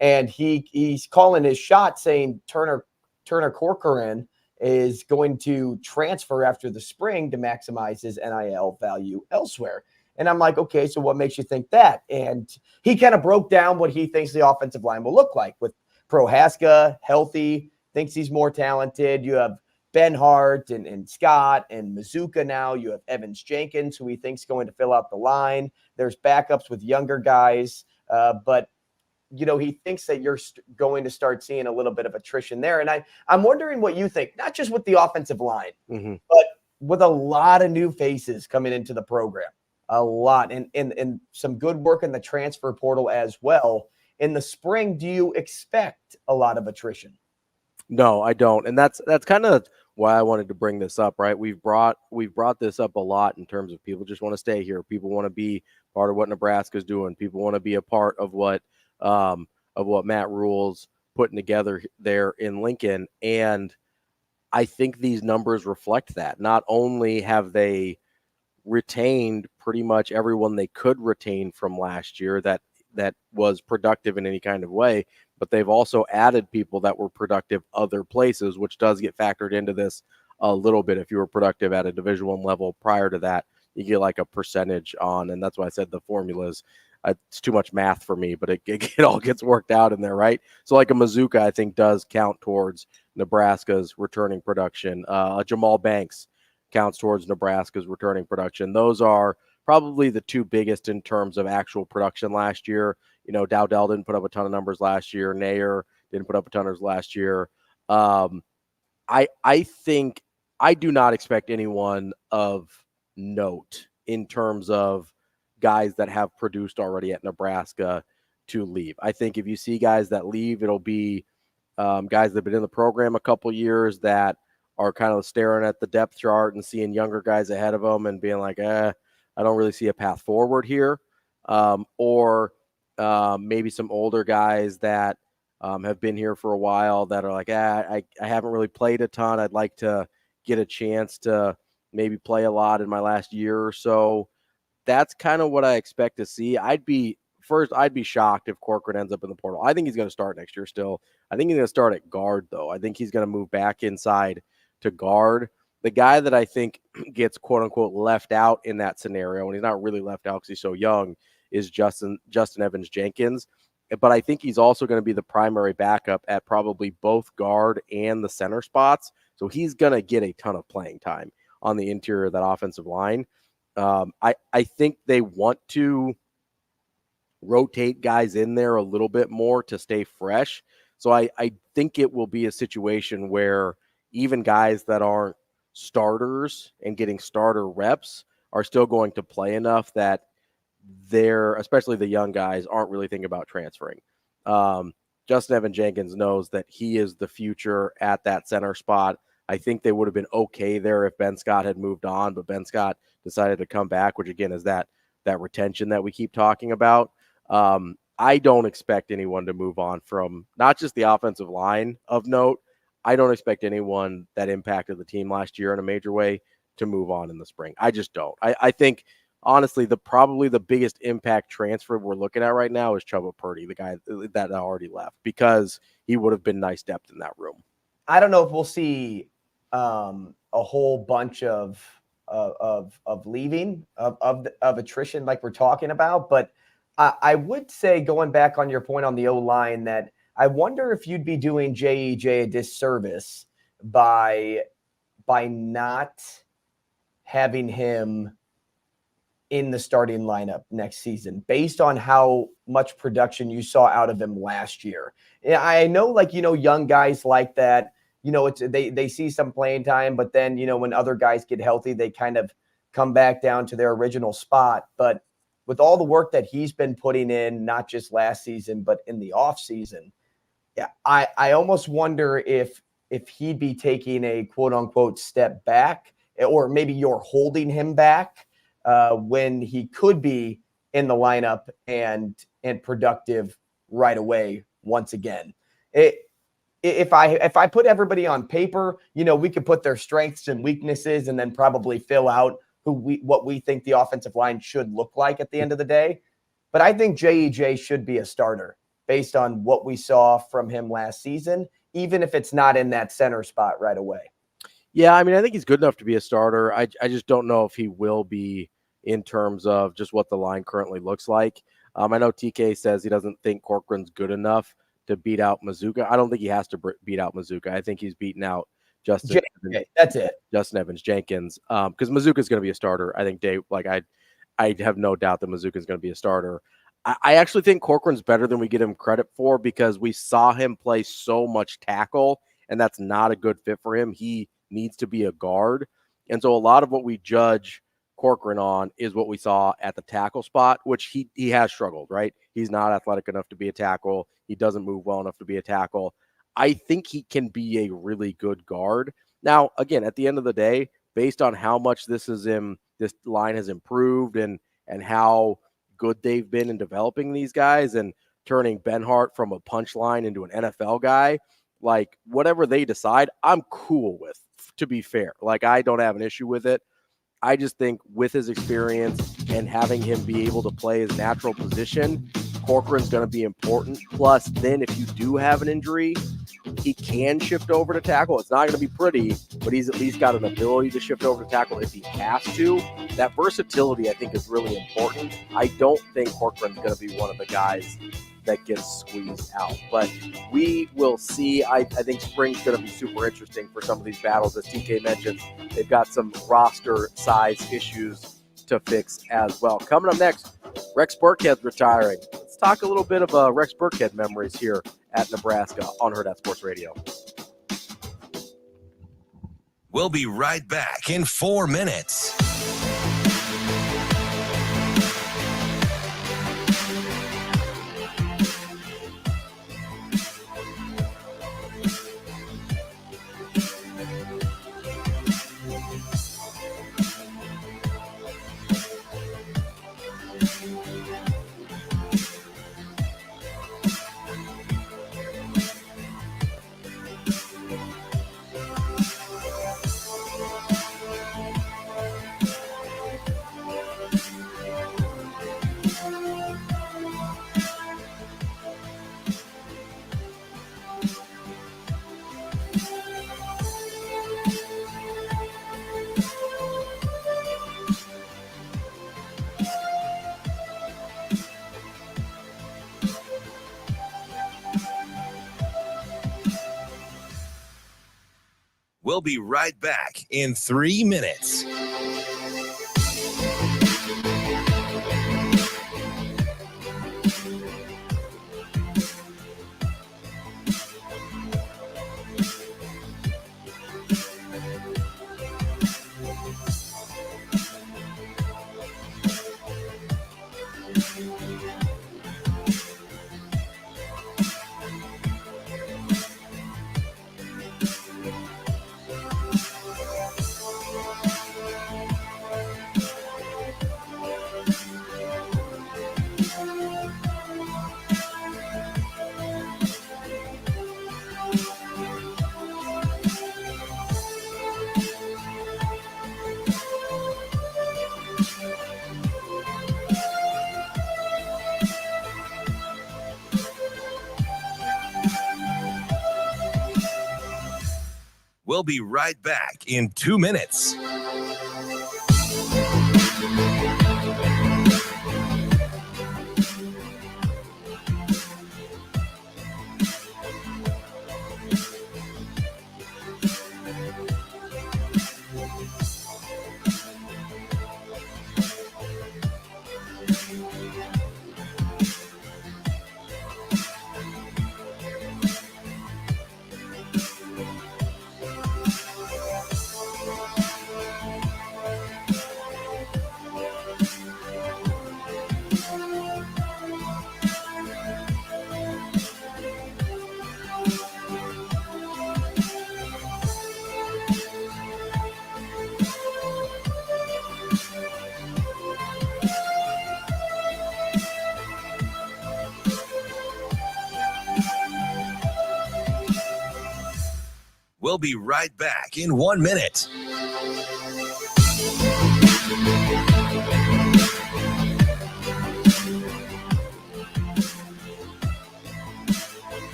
And he's calling his shot saying Turner Corcoran is going to transfer after the spring to maximize his NIL value elsewhere. And I'm like, okay, so what makes you think that? And he kind of broke down what he thinks the offensive line will look like with Prohaska healthy, thinks he's more talented. You have Ben Hart and Scott and Mazuka now. You have Evans Jenkins, who he thinks is going to fill out the line. There's backups with younger guys. But, he thinks that you're going to start seeing a little bit of attrition there. And I'm wondering what you think, not just with the offensive line, but with a lot of new faces coming into the program. A lot. And some good work in the transfer portal as well. In the spring, do you expect a lot of attrition? No, I don't. And that's kind of why I wanted to bring this up, right? We've brought this up a lot in terms of people just want to stay here. People want to be part of what Nebraska's doing. People want to be a part of what Matt Rule's putting together there in Lincoln. And I think these numbers reflect that. Not only have they retained pretty much everyone they could retain from last year that was productive in any kind of way, but they've also added people that were productive other places, which does get factored into this a little bit. If you were productive at a Division I level prior to that, you get like a percentage on, and that's why I said the formulas. It's too much math for me, but it all gets worked out in there, right? So like a Mazuka, I think, does count towards Nebraska's returning production. Jamal Banks counts towards Nebraska's returning production. Those are probably the two biggest in terms of actual production last year. Dowdell didn't put up a ton of numbers last year. Nair didn't put up a ton of numbers last year. I think I do not expect anyone of note in terms of guys that have produced already at Nebraska to leave. I think if you see guys that leave, it'll be guys that have been in the program a couple years that are kind of staring at the depth chart and seeing younger guys ahead of them and being like, I don't really see a path forward here. Or maybe some older guys that have been here for a while that are like, I haven't really played a ton. I'd like to get a chance to maybe play a lot in my last year or so. That's kind of what I expect to see. I'd be shocked if Corcoran ends up in the portal. I think he's going to start next year still. I think he's going to start at guard, though. I think he's going to move back inside to guard. The guy that I think gets quote-unquote left out in that scenario, and he's not really left out because he's so young, is Justin Evans-Jenkins. But I think he's also going to be the primary backup at probably both guard and the center spots. So he's going to get a ton of playing time on the interior of that offensive line. I think they want to rotate guys in there a little bit more to stay fresh. So I think it will be a situation where even guys that aren't starters and getting starter reps are still going to play enough that they're, especially the young guys, aren't really thinking about transferring. Justin Evans-Jenkins knows that he is the future at that center spot. I think they would have been okay there if Ben Scott had moved on, but Ben Scott decided to come back, which again is that retention that we keep talking about. I don't expect anyone to move on from not just the offensive line of note. I don't expect anyone that impacted the team last year in a major way to move on in the spring. I just don't. I think, honestly, probably the biggest impact transfer we're looking at right now is Chubba Purdy, the guy that already left, because he would have been nice depth in that room. I don't know if we'll see a whole bunch of leaving of attrition like we're talking about, but I would say, going back on your point on the O-line, that I wonder if you'd be doing JEJ a disservice by not having him in the starting lineup next season, based on how much production you saw out of him last year. I know, young guys like that, they see some playing time, but then, when other guys get healthy, they kind of come back down to their original spot. But with all the work that he's been putting in, not just last season, but in the off season, yeah, I almost wonder if he'd be taking a quote unquote step back, or maybe you're holding him back when he could be in the lineup and productive right away once again. If I put everybody on paper, we could put their strengths and weaknesses and then probably fill out what we think the offensive line should look like at the end of the day. But I think JEJ should be a starter based on what we saw from him last season, even if it's not in that center spot right away. Yeah, I mean, I think he's good enough to be a starter. I just don't know if he will be in terms of just what the line currently looks like. I know TK says he doesn't think Corcoran's good enough to beat out Mazuka. I don't think he has to beat out Mazuka. I think he's beaten out Justin. That's it. Justin Evans-Jenkins. Because Mazuka's going to be a starter. I think I have no doubt that Mazuka's going to be a starter. I actually think Corcoran's better than we get him credit for, because we saw him play so much tackle, and that's not a good fit for him. He needs to be a guard. And so a lot of what we judge Corcoran on is what we saw at the tackle spot, which he has struggled, right? He's not athletic enough to be a tackle. He doesn't move well enough to be a tackle. I think he can be a really good guard. Now, again, at the end of the day, based on how much this line has improved and how good they've been in developing these guys and turning Benhart from a punchline into an NFL guy, like, whatever they decide, I'm cool with, to be fair. Like, I don't have an issue with it. I just think with his experience and having him be able to play his natural position, Corcoran's going to be important. Plus, then if you do have an injury, he can shift over to tackle. It's not going to be pretty, but he's at least got an ability to shift over to tackle if he has to. That versatility, I think, is really important. I don't think Corcoran's going to be one of the guys that gets squeezed out, but we will see. I think spring's going to be super interesting for some of these battles. As TK mentioned, they've got some roster size issues to fix as well. Coming up next, Rex Burkhead's retiring. Let's talk a little bit of Rex Burkhead memories here at Nebraska on Hurrdat Sports Radio. We'll be right back in 4 minutes. We'll be right back in 3 minutes. We'll be right back in 2 minutes. We'll be right back in 1 minute.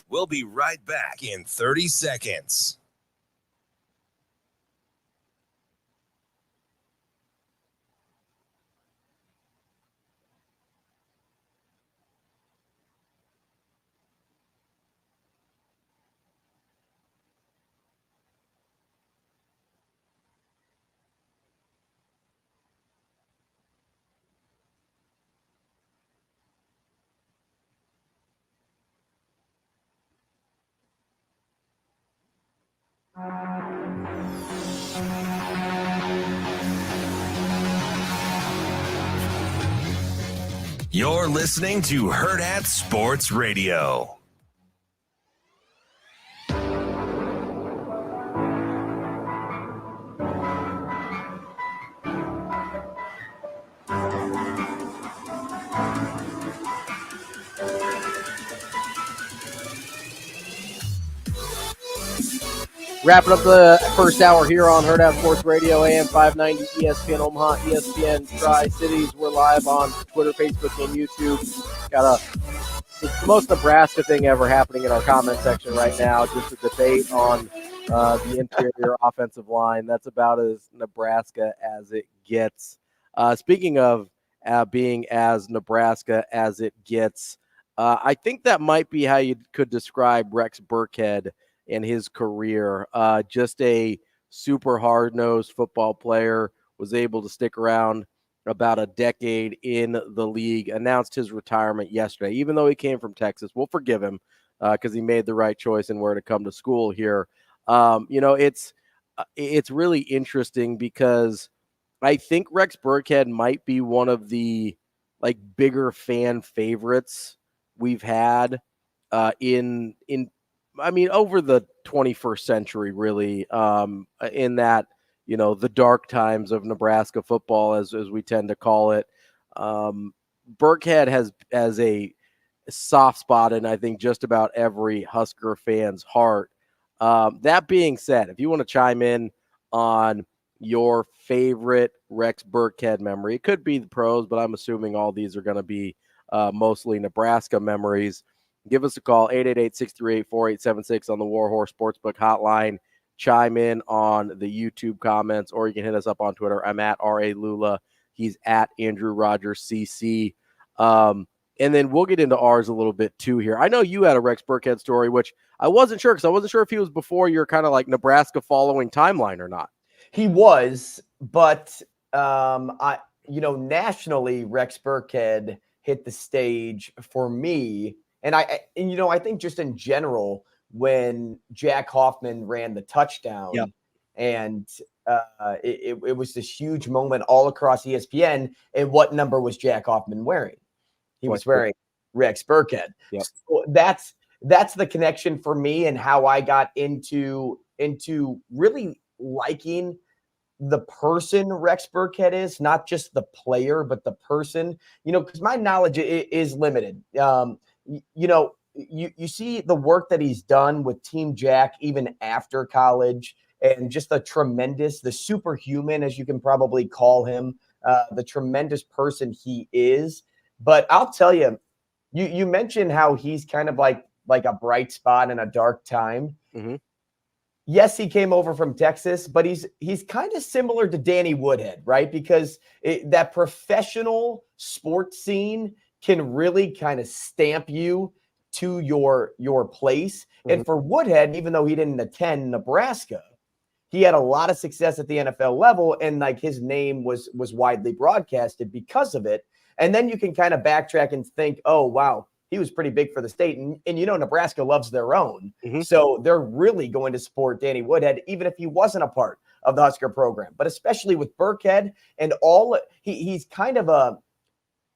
We'll be right back in 30 seconds. You're listening to Hurrdat Sports Radio. Wrapping up the first hour here on Hurrdat Sports Radio, AM 590, ESPN Omaha, ESPN Tri-Cities. We're live on Twitter, Facebook, and YouTube. It's the most Nebraska thing ever happening in our comment section right now. Just a debate on the interior offensive line. That's about as Nebraska as it gets. Speaking of being as Nebraska as it gets, I think that might be how you could describe Rex Burkhead in his career. Just a super hard-nosed football player, was able to stick around about a decade in the league, announced his retirement yesterday, even though he came from Texas. We'll forgive him because he made the right choice in where to come to school here. It's really interesting because I think Rex Burkhead might be one of the bigger fan favorites we've had over the 21st century, really, in that, the dark times of Nebraska football, as we tend to call it. Burkhead has a soft spot in, I think, just about every Husker fan's heart. That being said, if you want to chime in on your favorite Rex Burkhead memory, it could be the pros, but I'm assuming all these are going to be mostly Nebraska memories. give us a call, 888-638-4876 on the Warhorse Sportsbook hotline. Chime in on the YouTube comments, or you can hit us up on Twitter. I'm at R.A. Lulla. He's at Andrew Rogers CC. And then we'll get into ours a little bit too here. I know you had a Rex Burkhead story, which I wasn't sure, because I wasn't sure if he was before your kind of like Nebraska following timeline or not. He was, but nationally, Rex Burkhead hit the stage for me. And I think just in general, when Jack Hoffman ran the touchdown, yep. and it was this huge moment all across ESPN. And what number was Jack Hoffman wearing? He was wearing Rex Burkhead. Yep. So that's the connection for me, and how I got into really liking the person Rex Burkhead is, not just the player, but the person, because my knowledge is limited. You see the work that he's done with Team Jack, even after college, and just the superhuman, as you can probably call him, the tremendous person he is. But I'll tell you, you mentioned how he's kind of like a bright spot in a dark time. Mm-hmm. Yes, he came over from Texas, but he's kind of similar to Danny Woodhead, right? Because that professional sports scene can really kind of stamp you to your place. Mm-hmm. And for Woodhead, even though he didn't attend Nebraska, he had a lot of success at the NFL level, and like his name was widely broadcasted because of it. And then you can kind of backtrack and think, oh, wow, he was pretty big for the state. And Nebraska loves their own. Mm-hmm. So they're really going to support Danny Woodhead, even if he wasn't a part of the Husker program. But especially with Burkhead and all, he's kind of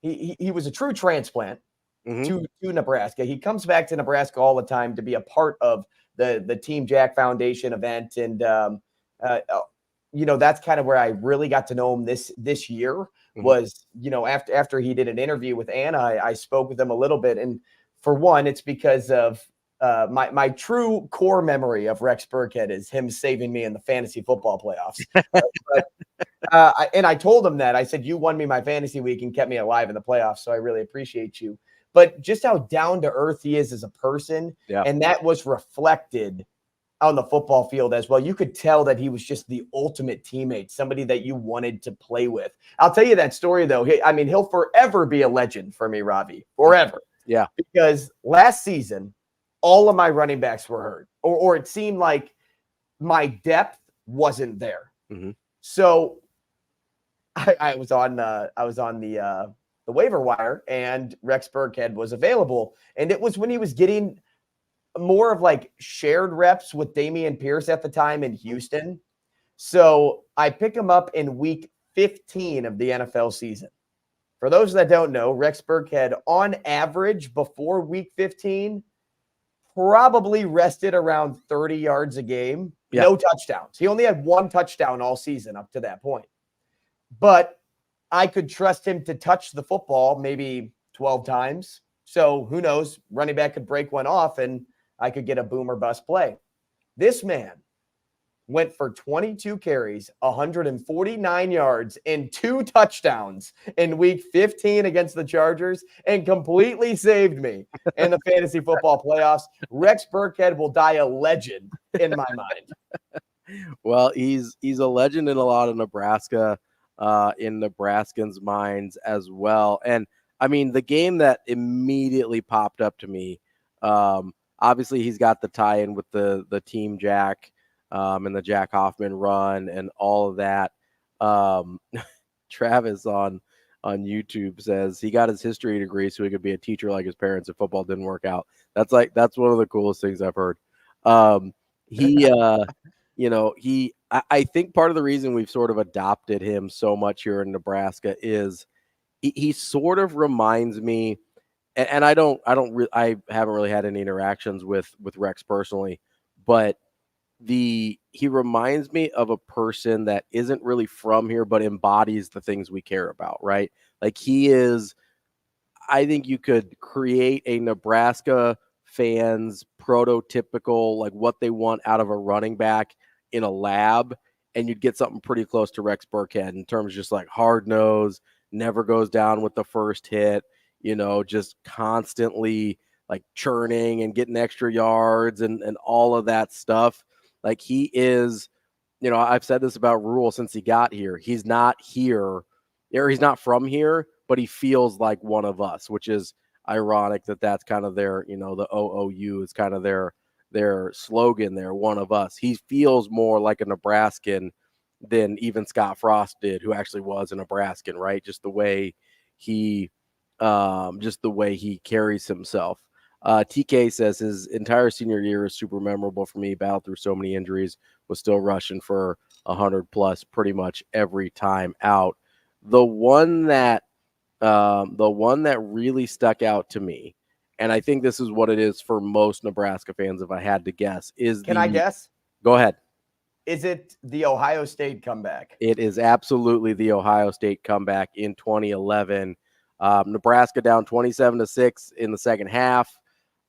he was a true transplant to Nebraska. He comes back to Nebraska all the time to be a part of the Team Jack Foundation event. And, that's kind of where I really got to know him this year. Was, after he did an interview with Anna, I spoke with him a little bit. And for one, it's because of my true core memory of Rex Burkhead is him saving me in the fantasy football playoffs. And I told him that. I said, you won me my fantasy week and kept me alive in the playoffs, so I really appreciate you. But just how down to earth he is as a person, and that was reflected on the football field as well. You could tell that he was just the ultimate teammate, somebody that you wanted to play with. I'll tell you that story, though. He'll forever be a legend for me, Ravi, forever. Yeah. Because last season, all of my running backs were hurt, or it seemed like my depth wasn't there. Mm-hmm. So I was on the waiver wire, and Rex Burkhead was available. And it was when he was getting more of like shared reps with Dameon Pierce at the time in Houston. So I pick him up in week 15 of the NFL season. For those that don't know, Rex Burkhead on average before week 15 probably rested around 30 yards a game. Yeah. No touchdowns. He only had one touchdown all season up to that point. But I could trust him to touch the football maybe 12 times. So who knows? Running back could break one off and I could get a boom or bust play. This man went for 22 carries, 149 yards, and 2 touchdowns in week 15 against the Chargers, and completely saved me in the fantasy football playoffs. Rex Burkhead will die a legend in my mind. Well, he's a legend in a lot of Nebraska, in Nebraskans' minds as well. And I mean, the game that immediately popped up to me, obviously he's got the tie-in with the Team Jack, and the Jack Hoffman run and all of that. Travis on YouTube says he got his history degree so he could be a teacher like his parents if football didn't work out. That's one of the coolest things I've heard. I think part of the reason we've sort of adopted him so much here in Nebraska is he sort of reminds me, and I haven't really had any interactions with Rex personally, but he reminds me of a person that isn't really from here, but embodies the things we care about, right? Like I think you could create a Nebraska fans prototypical, like what they want out of a running back in a lab, and you'd get something pretty close to Rex Burkhead in terms of just like hard nose, never goes down with the first hit, just constantly like churning and getting extra yards and all of that stuff. Like he is, I've said this about Rule since he got here. He's not here, or he's not from here, but he feels like one of us, which is ironic that's kind of their, the OOU is kind of their slogan there, one of us. He feels more like a Nebraskan than even Scott Frost did, who actually was a Nebraskan, right? Just the way he carries himself. TK says his entire senior year is super memorable for me. Battled through so many injuries, was still rushing for 100 plus pretty much every time out. The one that really stuck out to me, and I think this is what it is for most Nebraska fans, if I had to guess, is Can I guess? Go ahead. Is it the Ohio State comeback? It is absolutely the Ohio State comeback in 2011. Nebraska down 27-6 in the second half,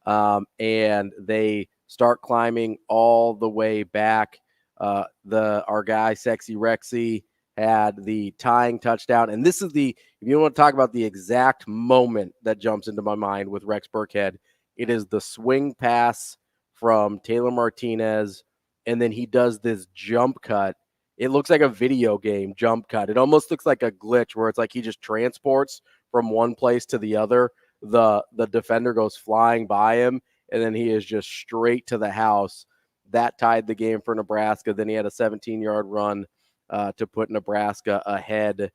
and they start climbing all the way back. Our guy, Sexy Rexy, had the tying touchdown. And this is if you want to talk about the exact moment that jumps into my mind with Rex Burkhead, it is the swing pass from Taylor Martinez. And then he does this jump cut. It looks like a video game jump cut. It almost looks like a glitch where it's like he just transports from one place to the other. The defender goes flying by him, and then he is just straight to the house. That tied the game for Nebraska. Then he had a 17-yard run to put Nebraska ahead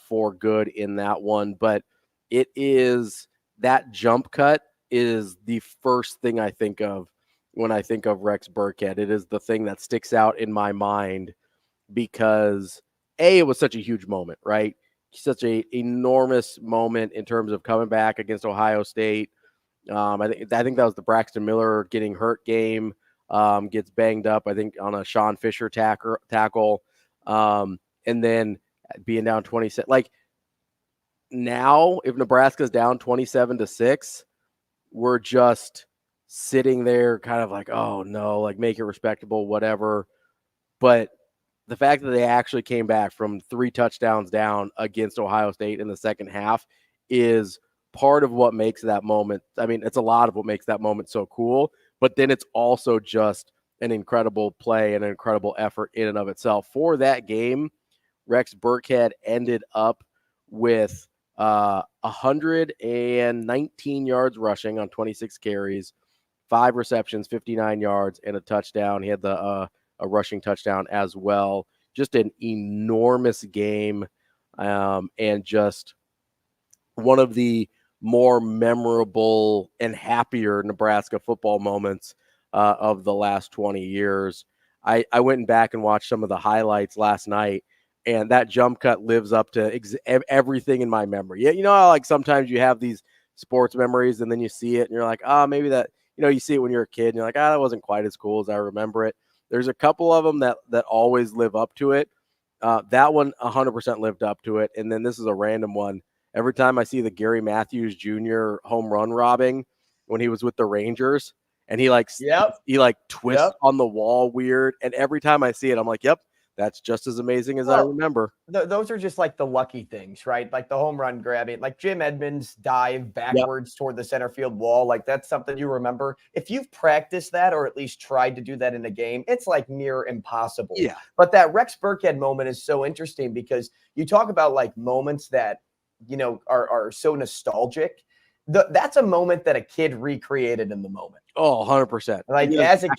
for good in that one. But it is that jump cut is the first thing I think of when I think of Rex Burkhead. It is the thing that sticks out in my mind because it was such a huge moment, right? Such a enormous moment in terms of coming back against Ohio State. I think that was the Braxton Miller getting hurt game. Gets banged up, I think, on a Sean Fisher tackle. And then being down 27. Like now, if Nebraska's down 27-6, we're just sitting there kind of like, oh no, like make it respectable, whatever. But the fact that they actually came back from 3 touchdowns down against Ohio State in the second half is part of what makes that moment. I mean, it's a lot of what makes that moment so cool, but then it's also just an incredible play and an incredible effort in and of itself. For that game, Rex Burkhead ended up with 119 yards rushing on 26 carries, 5 receptions, 59 yards, and a touchdown. He had a rushing touchdown as well. Just an enormous game, and just one of the more memorable and happier Nebraska football moments of the last 20 years. I went back and watched some of the highlights last night, and that jump cut lives up to everything in my memory. Yeah, you know how like sometimes you have these sports memories and then you see it and you're like, maybe that, you see it when you're a kid and you're like, that wasn't quite as cool as I remember it. There's a couple of them that always live up to it. That one 100% lived up to it. And then this is a random one. Every time I see the Gary Matthews Jr. home run robbing when he was with the Rangers, and he twists on the wall weird. And every time I see it, I'm like, yep, that's just as amazing as I remember. Those are just like the lucky things, right? Like the home run grabbing, like Jim Edmonds dive backwards toward the center field wall. Like that's something you remember. If you've practiced that or at least tried to do that in a game, it's like near impossible. Yeah. But that Rex Burkhead moment is so interesting because you talk about like moments that, are so nostalgic. That's a moment that a kid recreated in the moment. Oh, 100%. Like as a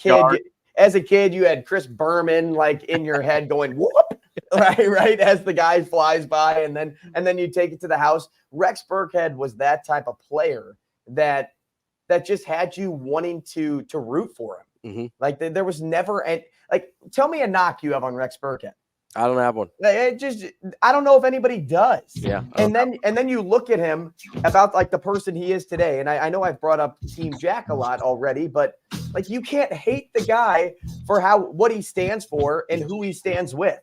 kid, you had Chris Berman like in your head going whoop, right, as the guy flies by, and then you take it to the house. Rex Burkhead was that type of player that just had you wanting to root for him. Mm-hmm. Like there was never tell me a knock you have on Rex Burkhead. I don't have one. I don't know if anybody does. Yeah. And then you look at him about like the person he is today. And I know I've brought up Team Jack a lot already, but like you can't hate the guy for what he stands for and who he stands with.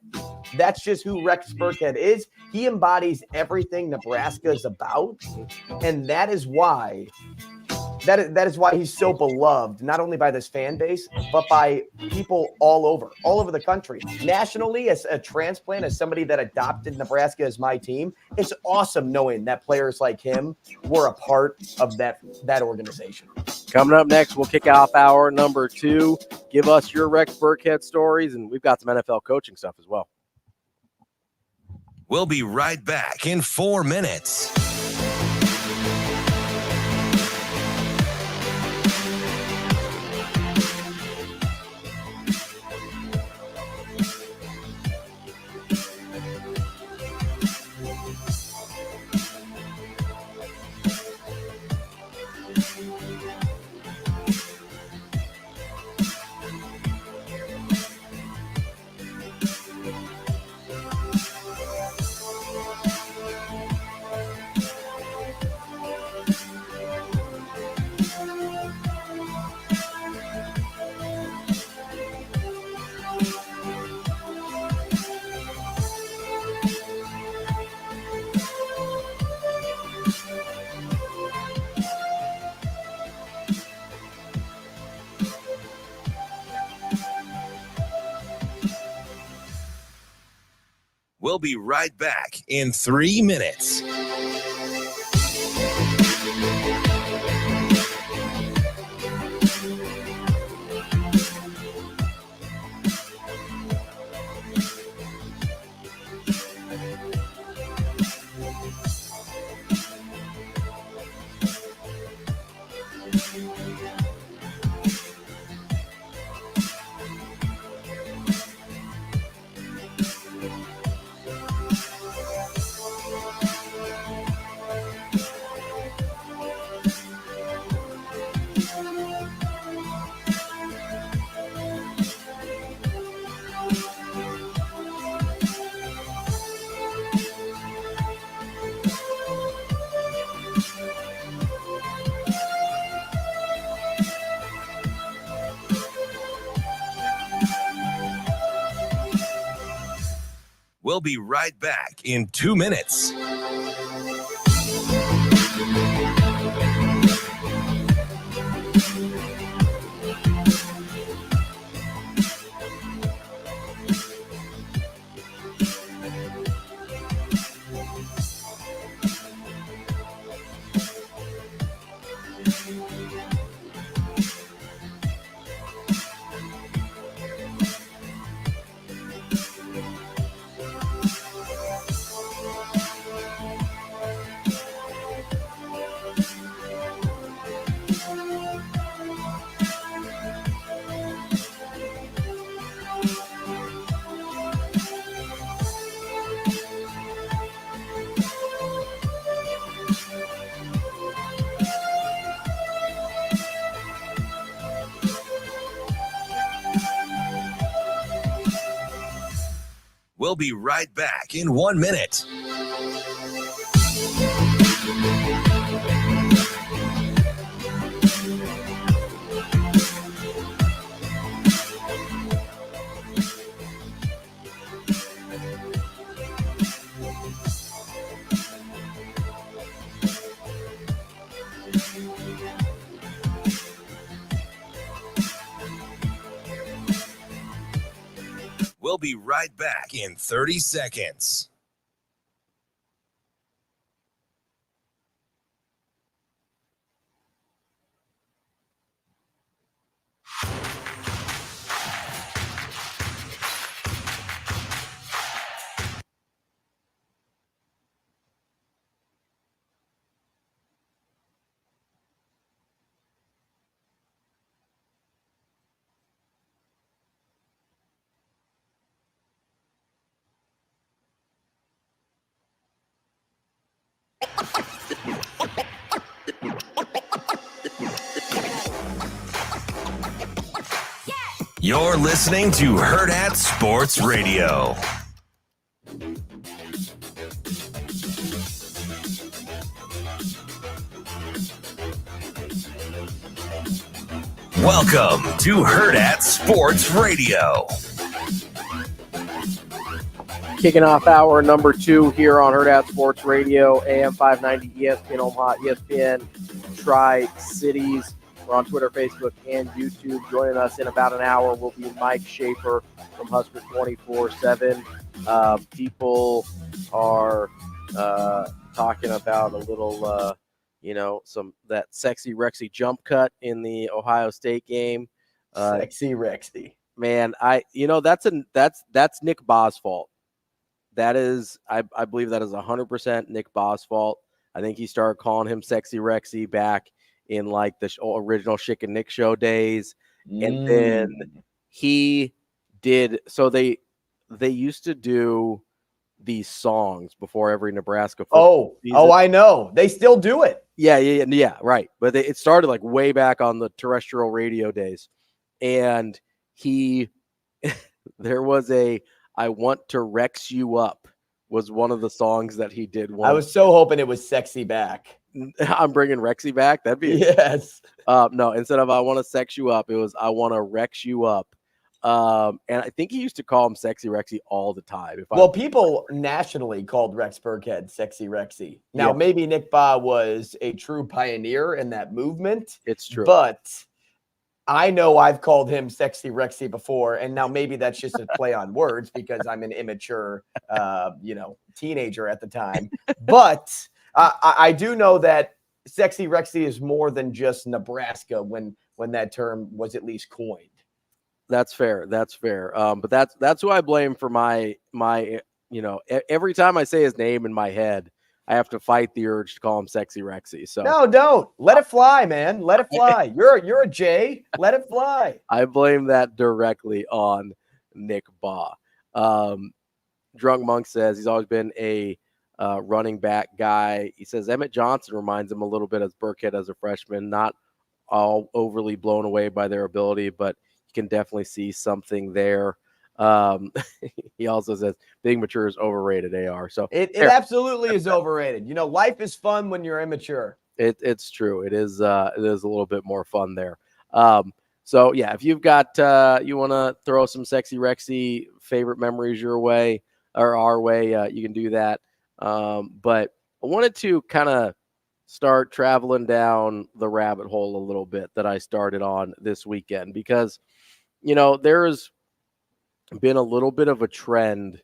That's just who Rex Burkhead is. He embodies everything Nebraska is about. And that is why that is why he's so beloved, not only by this fan base, but by people all over the country. Nationally, as a transplant, as somebody that adopted Nebraska as my team, it's awesome knowing that players like him were a part of that organization. Coming up next, we'll kick off hour number 2. Give us your Rex Burkhead stories, and we've got some NFL coaching stuff as well. We'll be right back in 4 minutes. We'll be right back in 3 minutes. We'll be right back in 2 minutes. We'll be right back in 1 minute. We'll be right back in 30 seconds. You're listening to Hurrdat Sports Radio. Welcome to Hurrdat Sports Radio. Kicking off hour number 2 here on Hurrdat Sports Radio, AM 590, ESPN Omaha, ESPN Tri-Cities. We're on Twitter, Facebook, and YouTube. Joining us in about an hour will be Mike Schaefer from Huskers 24/7. People are talking about a little, that sexy Rexy jump cut in the Ohio State game. Sexy Rexy. Man, that's Nick Ba's fault. That is, I believe that is 100% Nick Ba's fault. I think he started calling him Sexy Rexy back in like the original Schick and Nick show days. And then he did, so they used to do these songs before every Nebraska football season. Oh, I know. They still do it. Yeah, right. But it started like way back on the terrestrial radio days. And there was I Want to Rex You Up was one of the songs that he did. I was so hoping it was Sexy Back. I'm bringing Rexy back. That'd be yes. No, instead of I Want to Sex You Up, it was I Want to Rex You Up. And I think he used to call him Sexy Rexy all the time. People nationally called Rex Burkhead Sexy Rexy. Now, maybe Nick Ba was a true pioneer in that movement. It's true. But I know I've called him Sexy Rexy before, and now maybe that's just a play on words because I'm an immature, teenager at the time. But I do know that Sexy Rexy is more than just Nebraska when that term was at least coined. That's fair. But that's who I blame for my every time I say his name in my head, I have to fight the urge to call him Sexy Rexy. So no, don't let it fly, man. Let it fly. You're a J. Let it fly. I blame that directly on Nick Ba. Drunk Monk says he's always been a running back guy. He says Emmett Johnson reminds him a little bit as Burkhead as a freshman, not all overly blown away by their ability, but you can definitely see something there. He also says being mature is overrated, AR. So it absolutely is overrated. Life is fun when you're immature. It's true. It is a little bit more fun there. So yeah, if you've got you want to throw some Sexy Rexy favorite memories your way or our way, you can do that. But I wanted to kind of start traveling down the rabbit hole a little bit that I started on this weekend because there's been a little bit of a trend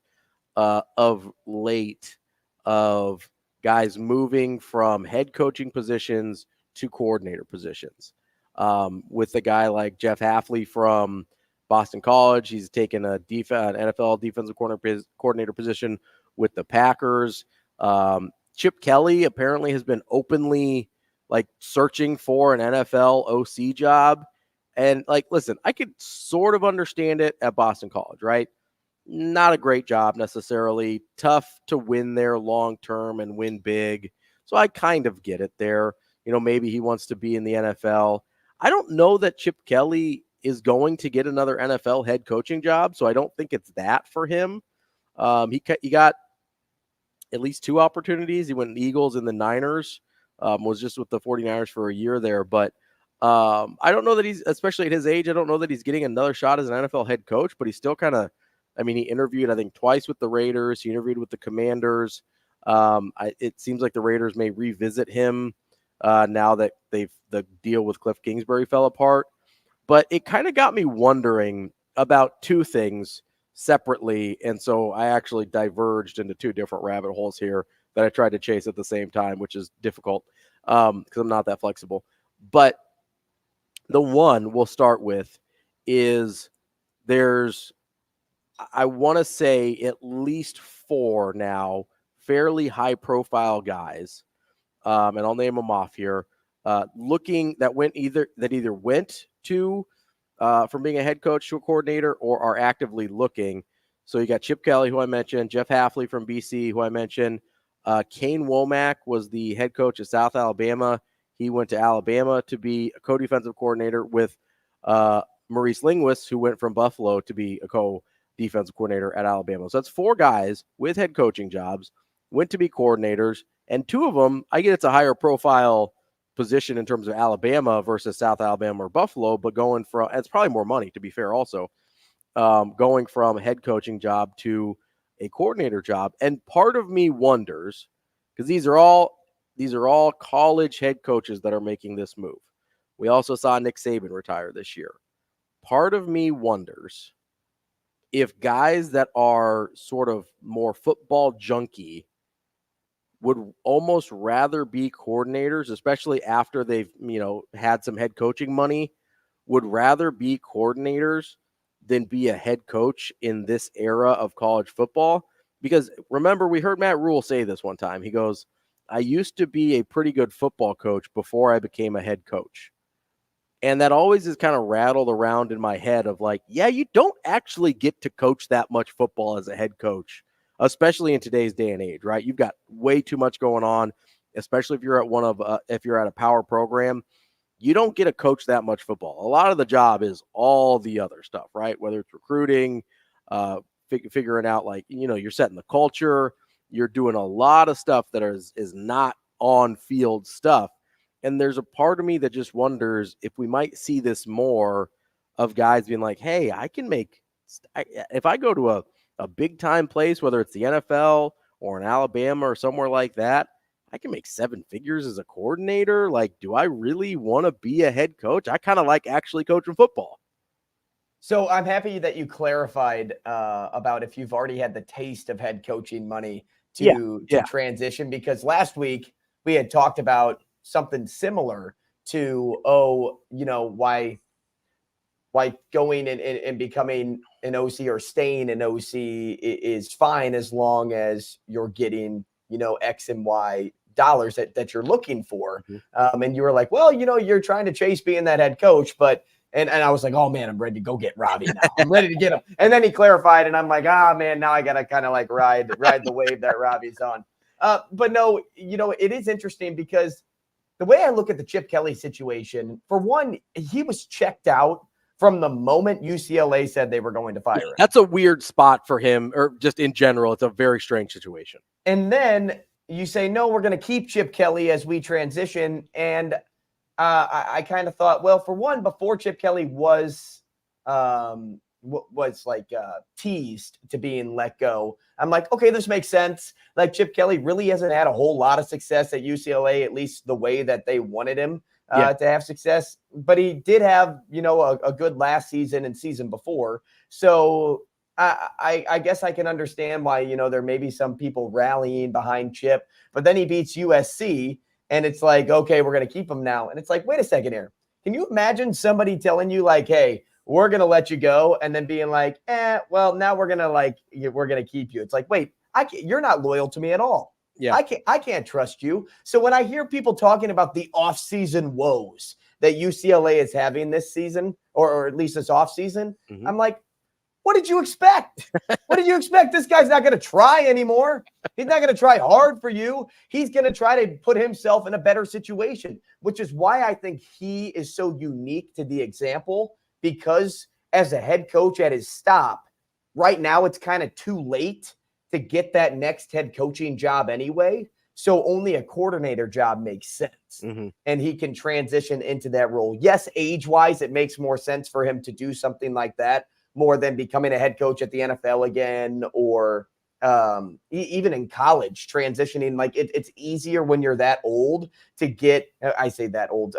of late of guys moving from head coaching positions to coordinator positions. With a guy like Jeff Hafley from Boston College, he's taken an NFL defensive coordinator position with the Packers. Chip Kelly apparently has been openly searching for an NFL OC job. And listen, I could sort of understand it at Boston College, right? Not a great job necessarily. Tough to win there long term and win big. So I kind of get it there. Maybe he wants to be in the NFL. I don't know that Chip Kelly is going to get another NFL head coaching job, so I don't think it's that for him. He got at least 2 opportunities. He went Eagles and the Niners, was just with the 49ers for a year there, but I don't know that he's, especially at his age, I don't know that he's getting another shot as an NFL head coach, but he's still kind of, he interviewed, I think, twice with the Raiders. He interviewed with the Commanders. It seems like the Raiders may revisit him now that the deal with Cliff Kingsbury fell apart. But it kind of got me wondering about 2 things separately. And so I actually diverged into 2 different rabbit holes here that I tried to chase at the same time, which is difficult because I'm not that flexible. But the one we'll start with is I want to say at least 4 now fairly high profile guys. And I'll name them off here. Looking that either went to from being a head coach to a coordinator or are actively looking. So you got Chip Kelly, who I mentioned, Jeff Hafley from BC, who I mentioned. Kane Womack was the head coach at South Alabama. He went to Alabama to be a co-defensive coordinator with Maurice Linguist, who went from Buffalo to be a co-defensive coordinator at Alabama. So that's 4 guys with head coaching jobs, went to be coordinators, and 2 of them, I get it's a higher profile position in terms of Alabama versus South Alabama or Buffalo, but going from, it's probably more money to be fair also, going from a head coaching job to a coordinator job. And part of me wonders, because these are all These are all college head coaches that are making this move. We also saw Nick Saban retire this year. Part of me wonders if guys that are sort of more football junkie would almost rather be coordinators, especially after they've, had some head coaching money, would rather be coordinators than be a head coach in this era of college football. Because remember, we heard Matt Rule say this one time. He goes, I used to be a pretty good football coach before I became a head coach. And that always is kind of rattled around in my head of like, yeah, you don't actually get to coach that much football as a head coach, especially in today's day and age, right? You've got way too much going on, especially if you're at if you're at a power program. You don't get to coach that much football. A lot of the job is all the other stuff, right? Whether it's recruiting, figuring out you're setting the culture, you're doing a lot of stuff that is not on field stuff. And there's a part of me that just wonders if we might see this more of guys being like, hey, if I go to a big time place, whether it's the NFL or in Alabama or somewhere like that, I can make 7 figures as a coordinator. Like, do I really want to be a head coach? I kind of like actually coaching football. So I'm happy that you clarified about if you've already had the taste of head coaching money to transition, because last week we had talked about something similar to, why going and becoming an OC or staying an OC is fine as long as you're getting, X and Y dollars that you're looking for. Mm-hmm. And you were like, well, you're trying to chase being that head coach, but and I was like, oh man, I'm ready to go get Ravi now. I'm ready to get him. And then he clarified, and I'm like, man, now I gotta kind of like ride the wave that Ravi's on. But no, it is interesting because the way I look at the Chip Kelly situation, for one, he was checked out from the moment UCLA said they were going to fire him. That's a weird spot for him, or just in general, it's a very strange situation. And then you say, no, we're going to keep Chip Kelly as we transition. And I kind of thought, well, for one, before Chip Kelly was teased to being let go, I'm like, okay, this makes sense. Like, Chip Kelly really hasn't had a whole lot of success at UCLA, at least the way that they wanted him to have success. But he did have, a good last season and season before. So I guess I can understand why, there may be some people rallying behind Chip, but then he beats USC and it's like, okay, we're going to keep him now. And it's like, wait a second here. Can you imagine somebody telling you like, hey, we're going to let you go, and then being like, well, now we're going to keep you. It's like, wait, you're not loyal to me at all. Yeah. I can't trust you. So when I hear people talking about the offseason woes that UCLA is having this season, or at least this offseason, mm-hmm. I'm like, what did you expect? What did you expect? This guy's not going to try anymore. He's not going to try hard for you. He's going to try to put himself in a better situation, which is why I think he is so unique to the example, because as a head coach at his stop, right now it's kind of too late to get that next head coaching job anyway. So only a coordinator job makes sense. Mm-hmm. And he can transition into that role. Yes, age-wise, it makes more sense for him to do something like that more than becoming a head coach at the NFL again, or even in college, transitioning. Like it's easier when you're that old to get, I say that old,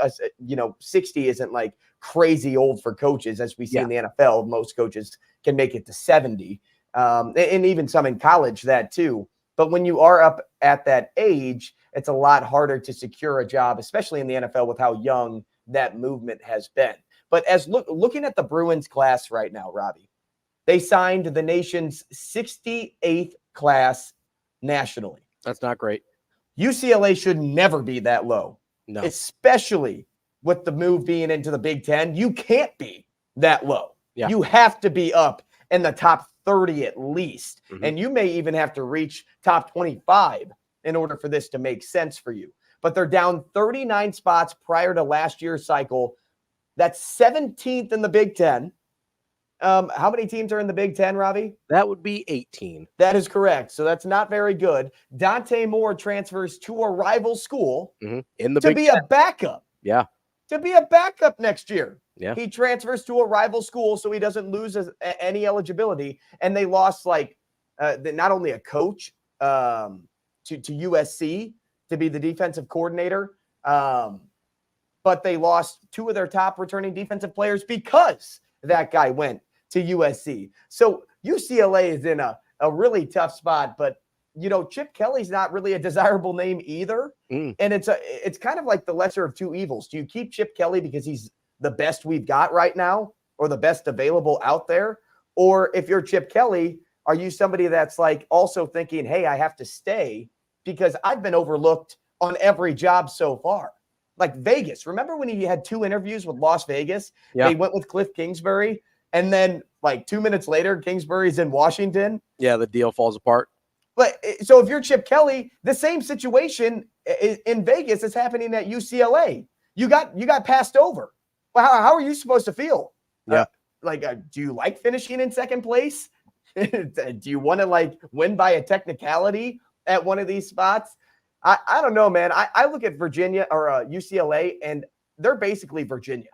60 isn't like crazy old for coaches, as we see in the NFL. Most coaches can make it to 70. And even some in college, that too. But when you are up at that age, it's a lot harder to secure a job, especially in the NFL with how young that movement has been. But as looking at the Bruins class right now, Ravi, they signed the nation's 68th class nationally. That's not great. UCLA should never be that low. No. Especially with the move being into the Big Ten. You can't be that low. Yeah. You have to be up in the top 30 at least. Mm-hmm. And you may even have to reach top 25 in order for this to make sense for you. But they're down 39 spots prior to last year's cycle. That's 17th in the Big Ten. How many teams are in the Big Ten, Ravi? That would be 18. That is correct. So that's not very good. Dante Moore transfers to a rival school in the to Big be Ten. a backup. Yeah. To be a backup next year. Yeah. He transfers to a rival school so he doesn't lose any eligibility. And they lost not only a coach to USC to be the defensive coordinator. But they lost 2 of their top returning defensive players because that guy went to USC. So UCLA is in a really tough spot, but Chip Kelly's not really a desirable name either. And it's kind of like the lesser of two evils. Do you keep Chip Kelly because he's the best we've got right now or the best available out there? Or if you're Chip Kelly, are you somebody that's like also thinking, hey, I have to stay because I've been overlooked on every job so far? Like Vegas. Remember when he had 2 interviews with Las Vegas? Yeah. They went with Cliff Kingsbury, and then like 2 minutes later, Kingsbury's in Washington. Yeah, the deal falls apart. But so if you're Chip Kelly, the same situation in Vegas is happening at UCLA. You got passed over. Well, how are you supposed to feel? Yeah. Do you like finishing in second place? Do you want to win by a technicality at one of these spots? I don't know, man. I look at Virginia or UCLA, and they're basically Virginia.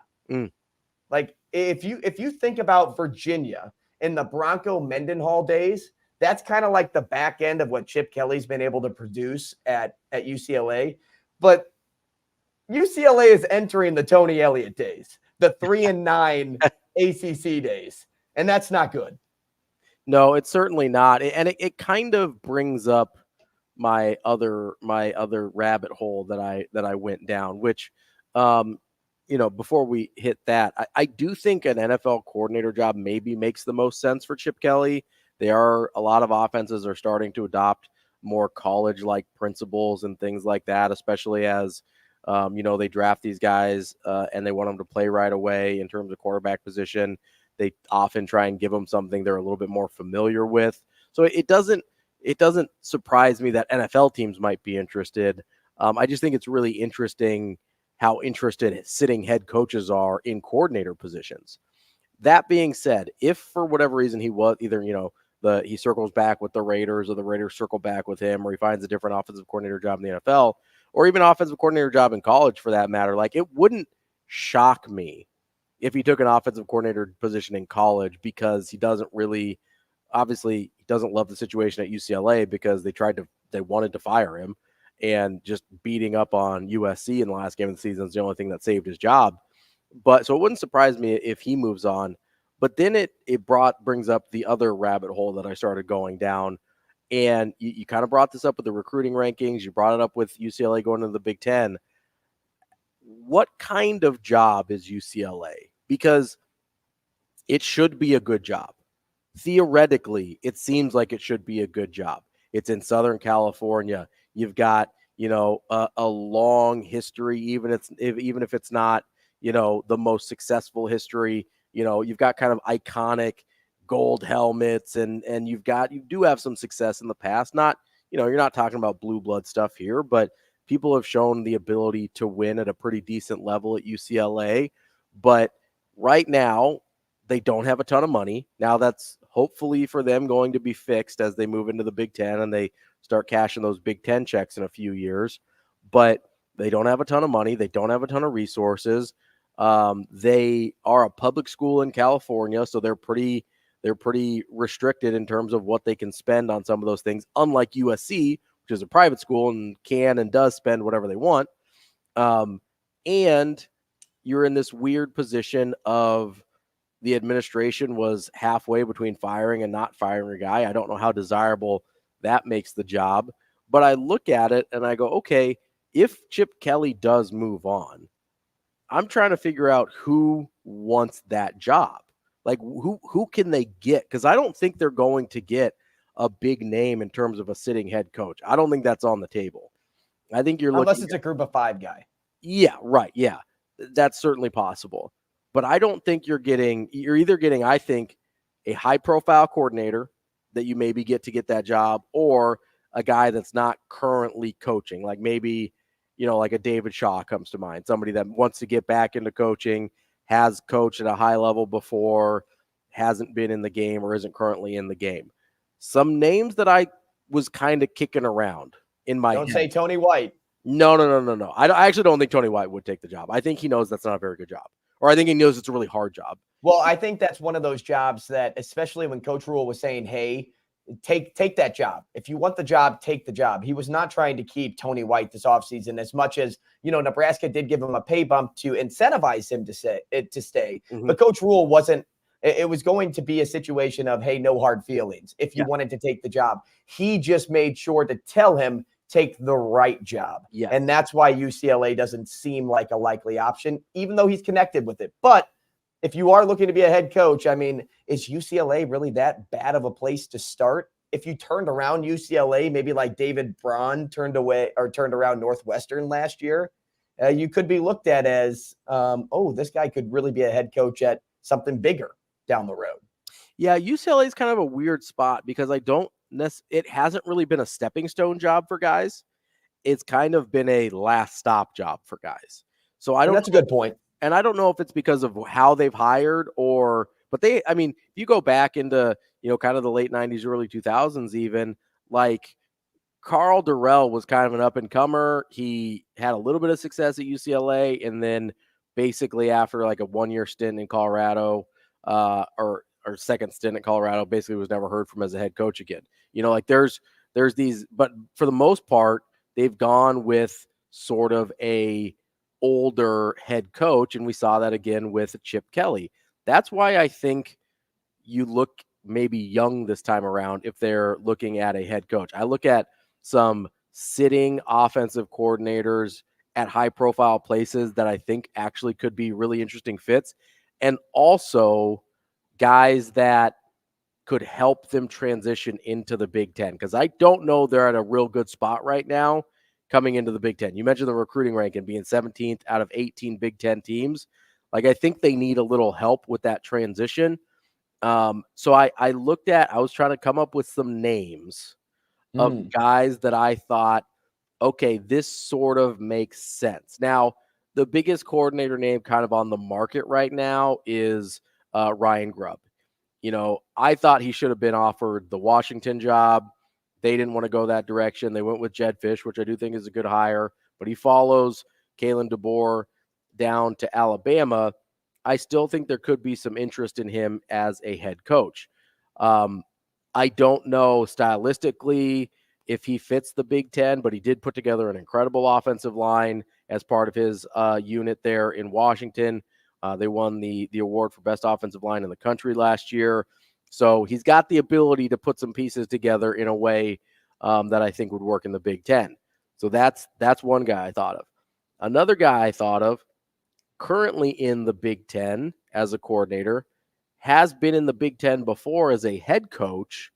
Like if you think about Virginia in the Bronco Mendenhall days, that's kind of like the back end of what Chip Kelly's been able to produce at UCLA. But UCLA is entering the Tony Elliott days, the 3-9 ACC days, and that's not good. No, it's certainly not. And it kind of brings up my other rabbit hole that I went down, which, before we hit that, I do think an NFL coordinator job maybe makes the most sense for Chip Kelly. A lot of offenses are starting to adopt more college-like principles and things like that, especially as, they draft these guys and they want them to play right away in terms of quarterback position. They often try and give them something they're a little bit more familiar with. So it doesn't surprise me that NFL teams might be interested. I just think it's really interesting how interested sitting head coaches are in coordinator positions. That being said, if for whatever reason he was either, he circles back with the Raiders or the Raiders circle back with him, or he finds a different offensive coordinator job in the NFL, or even offensive coordinator job in college for that matter, it wouldn't shock me if he took an offensive coordinator position in college, because he doesn't love the situation at UCLA because they wanted to fire him, and just beating up on USC in the last game of the season is the only thing that saved his job. But so it wouldn't surprise me if he moves on. But then it brings up the other rabbit hole that I started going down. And you kind of brought this up with the recruiting rankings. You brought it up with UCLA going to the Big Ten. What kind of job is UCLA? Because it should be a good job. Theoretically, it seems like it should be a good job. It's in Southern California. You've got, a long history, even if it's not, the most successful history. You've got kind of iconic gold helmets, and you do have some success in the past. Not, you're not talking about blue blood stuff here, but people have shown the ability to win at a pretty decent level at UCLA. But right now, they don't have a ton of money. Now that's hopefully for them going to be fixed as they move into the Big Ten and they start cashing those Big Ten checks in a few years. But they don't have a ton of money. They don't have a ton of resources. They are a public school in California, so they're pretty restricted in terms of what they can spend on some of those things, unlike USC, which is a private school and can and does spend whatever they want. And you're in this weird position of the administration was halfway between firing and not firing a guy. I don't know how desirable that makes the job, but I look at it and I go, okay, if Chip Kelly does move on, I'm trying to figure out who wants that job. Like who can they get? Because I don't think they're going to get a big name in terms of a sitting head coach. I don't think that's on the table. I think you're unless it's a group of 5 guy. Yeah, right. Yeah, that's certainly possible. But I don't think you're either getting, I think, a high profile coordinator that you maybe get to get that job, or a guy that's not currently coaching. Like maybe, like a David Shaw comes to mind, somebody that wants to get back into coaching, has coached at a high level before, hasn't been in the game or isn't currently in the game. Some names that I was kind of kicking around in my head. Don't say Tony White. No. I actually don't think Tony White would take the job. I think he knows that's not a very good job. Or I think he knows it's a really hard job. Well, I think that's one of those jobs that, especially when Coach Rule was saying, hey, take that job. If you want the job, take the job. He was not trying to keep Tony White this offseason as much as, Nebraska did give him a pay bump to incentivize him to stay. Mm-hmm. But Coach Rule wasn't. It was going to be a situation of, hey, no hard feelings if you wanted to take the job. He just made sure to tell him, take the right job. Yes. And that's why UCLA doesn't seem like a likely option, even though he's connected with it. But if you are looking to be a head coach, I mean, is UCLA really that bad of a place to start? If you turned around UCLA, maybe like David Braun turned around Northwestern last year, you could be looked at as, this guy could really be a head coach at something bigger down the road. Yeah, UCLA is kind of a weird spot because it hasn't really been a stepping stone job for guys. It's kind of been a last stop job for guys. So that's a good point. And I don't know if it's because of how they've hired but if you go back into, kind of the late 90s, early 2000s, even like Carl Durrell was kind of an up and comer. He had a little bit of success at UCLA. And then basically after like a 1-year stint in Colorado, or second stint at Colorado, basically was never heard from as a head coach again. There's these, but for the most part, they've gone with sort of a older head coach. And we saw that again with Chip Kelly. That's why I think you look maybe young this time around if they're looking at a head coach. I look at some sitting offensive coordinators at high profile places that I think actually could be really interesting fits. And also guys that could help them transition into the Big Ten. Because I don't know they're at a real good spot right now coming into the Big Ten. You mentioned the recruiting ranking being 17th out of 18 Big Ten teams. Like, I think they need a little help with that transition. So I was trying to come up with some names of guys that I thought, okay, this sort of makes sense. Now, the biggest coordinator name kind of on the market right now is Ryan Grubb. I thought he should have been offered the Washington job. They didn't want to go that direction. They went with Jed Fish, which I do think is a good hire, but he follows Kalen DeBoer down to Alabama. I still think there could be some interest in him as a head coach. I don't know stylistically if he fits the Big Ten, but he did put together an incredible offensive line as part of his unit there in Washington. They won the award for best offensive line in the country last year. So he's got the ability to put some pieces together in a way that I think would work in the Big Ten. So that's one guy I thought of. Another guy I thought of, currently in the Big Ten as a coordinator, has been in the Big Ten before as a head coach,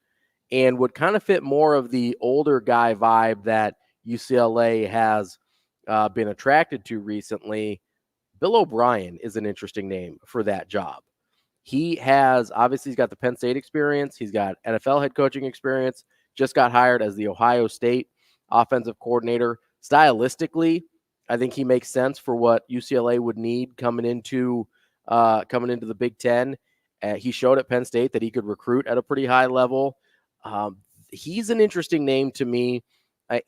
and would kind of fit more of the older guy vibe that UCLA has been attracted to recently. Bill O'Brien is an interesting name for that job. He's got the Penn State experience. He's got NFL head coaching experience, just got hired as the Ohio State offensive coordinator. Stylistically, I think he makes sense for what UCLA would need coming into the Big Ten. He showed at Penn State that he could recruit at a pretty high level. He's an interesting name to me,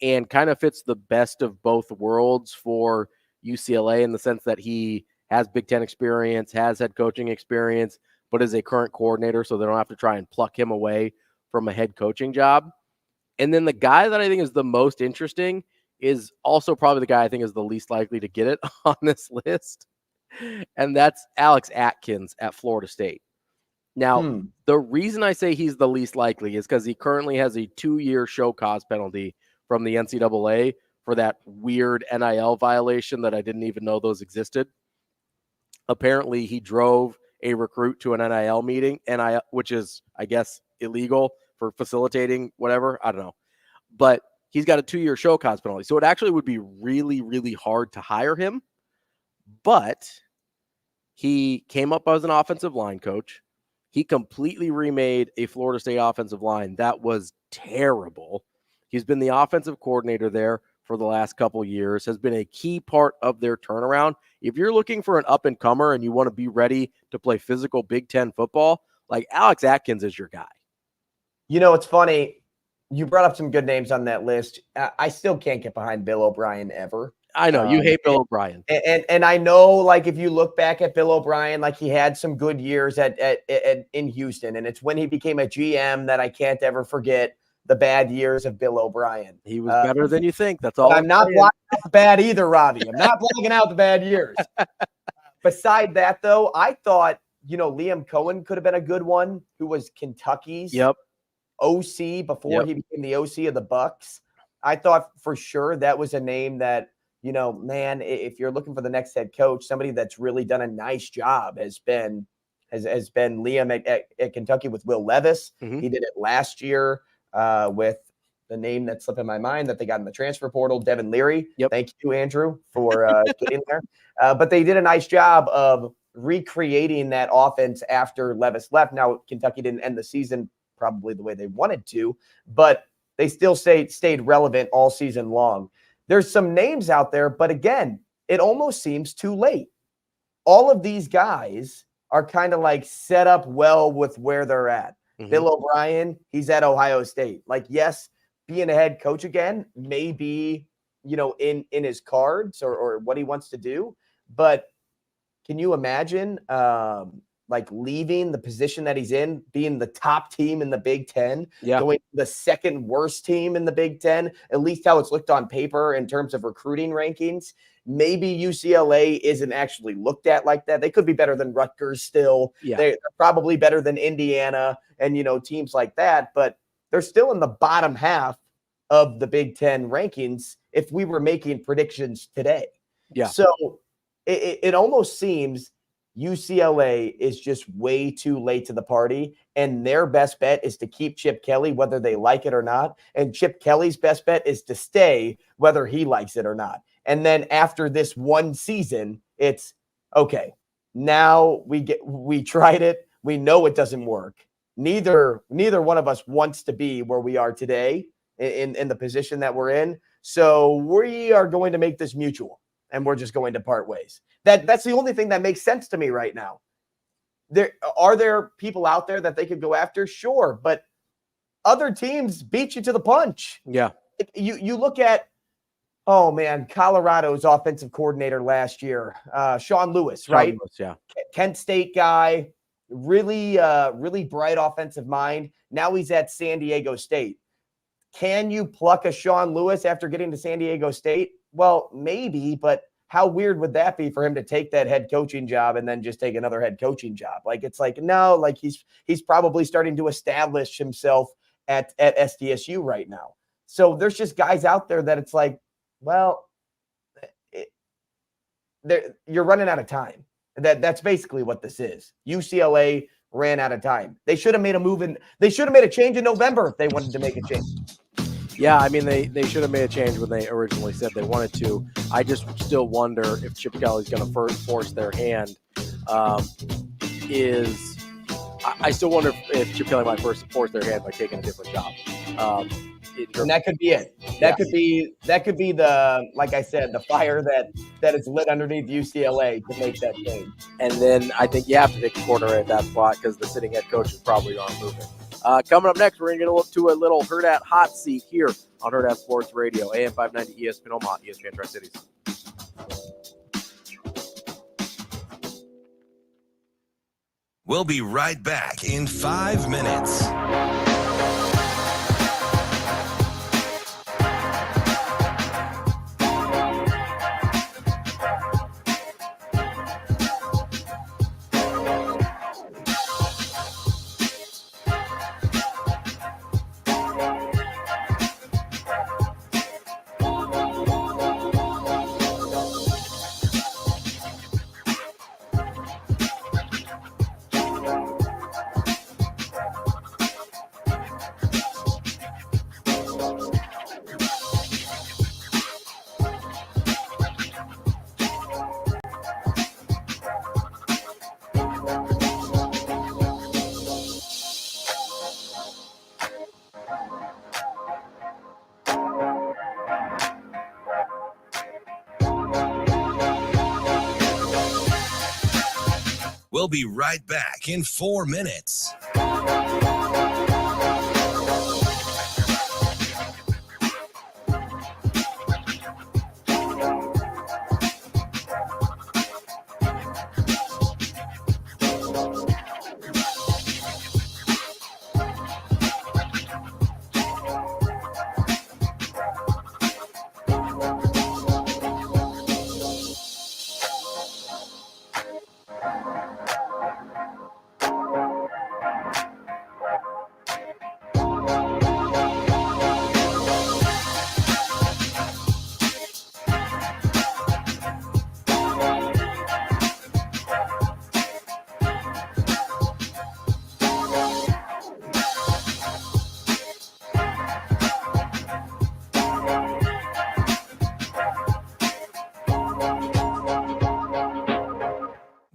and kind of fits the best of both worlds for UCLA in the sense that he has Big Ten experience, has head coaching experience, but is a current coordinator, so they don't have to try and pluck him away from a head coaching job. And then the guy that I think is the most interesting is also probably the guy I think is the least likely to get it on this list, and that's Alex Atkins at Florida State. Now, the reason I say he's the least likely is because he currently has a 2-year show cause penalty from the NCAA for that weird NIL violation that I didn't even know those existed. Apparently, he drove a recruit to an NIL meeting, which is, I guess, illegal for facilitating whatever. I don't know. But he's got a 2-year show cause penalty. So it actually would be really, really hard to hire him. But he came up as an offensive line coach. He completely remade a Florida State offensive line that was terrible. He's been the offensive coordinator there for the last couple years, has been a key part of their turnaround. If you're looking for an up-and-comer and you want to be ready to play physical Big Ten football, like Alex Atkins is your guy. It's funny. You brought up some good names on that list. I still can't get behind Bill O'Brien ever. I know you hate Bill O'Brien, and I know, like, if you look back at Bill O'Brien, like, he had some good years in Houston, and it's when he became a GM that I can't ever forget the bad years of Bill O'Brien. He was better than you think. That's all. I'm not blocking out the bad either, Ravi. I'm not blocking out the bad years. Beside that, though, I thought, Liam Cohen could have been a good one, who was Kentucky's OC before he became the OC of the Bucks. I thought for sure that was a name that, man, if you're looking for the next head coach, somebody that's really done a nice job has been Liam at Kentucky with Will Levis. Mm-hmm. He did it last year with the name that's slipping my mind that they got in the transfer portal, Devin Leary. Yep. Thank you, Andrew, for getting there. But they did a nice job of recreating that offense after Levis left. Now, Kentucky didn't end the season probably the way they wanted to, but they still stayed relevant all season long. There's some names out there, but again, it almost seems too late. All of these guys are kind of like set up well with where they're at. Mm-hmm. Bill O'Brien, he's at Ohio State. Like, yes, being a head coach again may be, in his cards or what he wants to do. But can you imagine like leaving the position that he's in, being the top team in the Big Ten, going to the second worst team in the Big Ten, at least how it's looked on paper in terms of recruiting rankings? Maybe UCLA isn't actually looked at like that. They could be better than Rutgers still. Yeah. They're probably better than Indiana and, teams like that, but they're still in the bottom half of the Big Ten rankings if we were making predictions today. Yeah. So it almost seems UCLA is just way too late to the party, and their best bet is to keep Chip Kelly, whether they like it or not. And Chip Kelly's best bet is to stay, whether he likes it or not. And then after this one season, it's okay. Now we tried it. We know it doesn't work. Neither one of us wants to be where we are today in the position that we're in. So we are going to make this mutual, and we're just going to part ways. That's the only thing that makes sense to me right now. Are there people out there that they could go after? Sure, but other teams beat you to the punch. Yeah. You look at, oh man, Colorado's offensive coordinator last year, Sean Lewis, right? Lewis, yeah. Kent State guy, really bright offensive mind. Now he's at San Diego State. Can you pluck a Sean Lewis after getting to San Diego State? Well, maybe, but how weird would that be for him to take that head coaching job and then just take another head coaching job? Like, it's like, no, like he's probably starting to establish himself at SDSU right now. So there's just guys out there that it's like, well, you're running out of time. That's basically what this is. UCLA ran out of time. They should have made a move they should have made a change in November if they wanted to make a change. Yeah, I mean, they should have made a change when they originally said they wanted to. I just still wonder if Chip Kelly's going to force their hand. I still wonder if Chip Kelly might first force their hand by taking a different job. And that could be it. That could be the, like I said, the fire that is lit underneath UCLA to make that change. And then I think you have to take a corner at that spot because the sitting head coaches probably aren't moving. Coming up next, we're going to look to a little Hurrdat hot seat here on Hurrdat Sports Radio, AM 590 ESPN Omaha, ESPN Tri-Cities. We'll be right back in 5 minutes. We'll be right back in 4 minutes.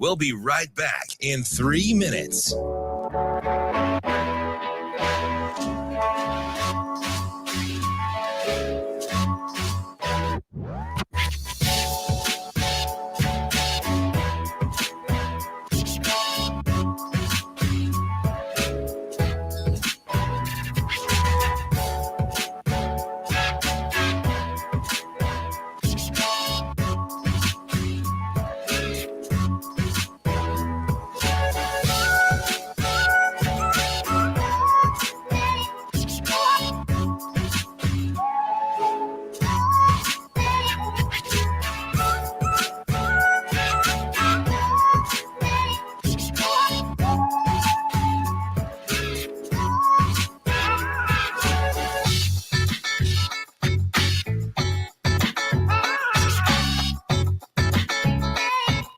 We'll be right back in 3 minutes.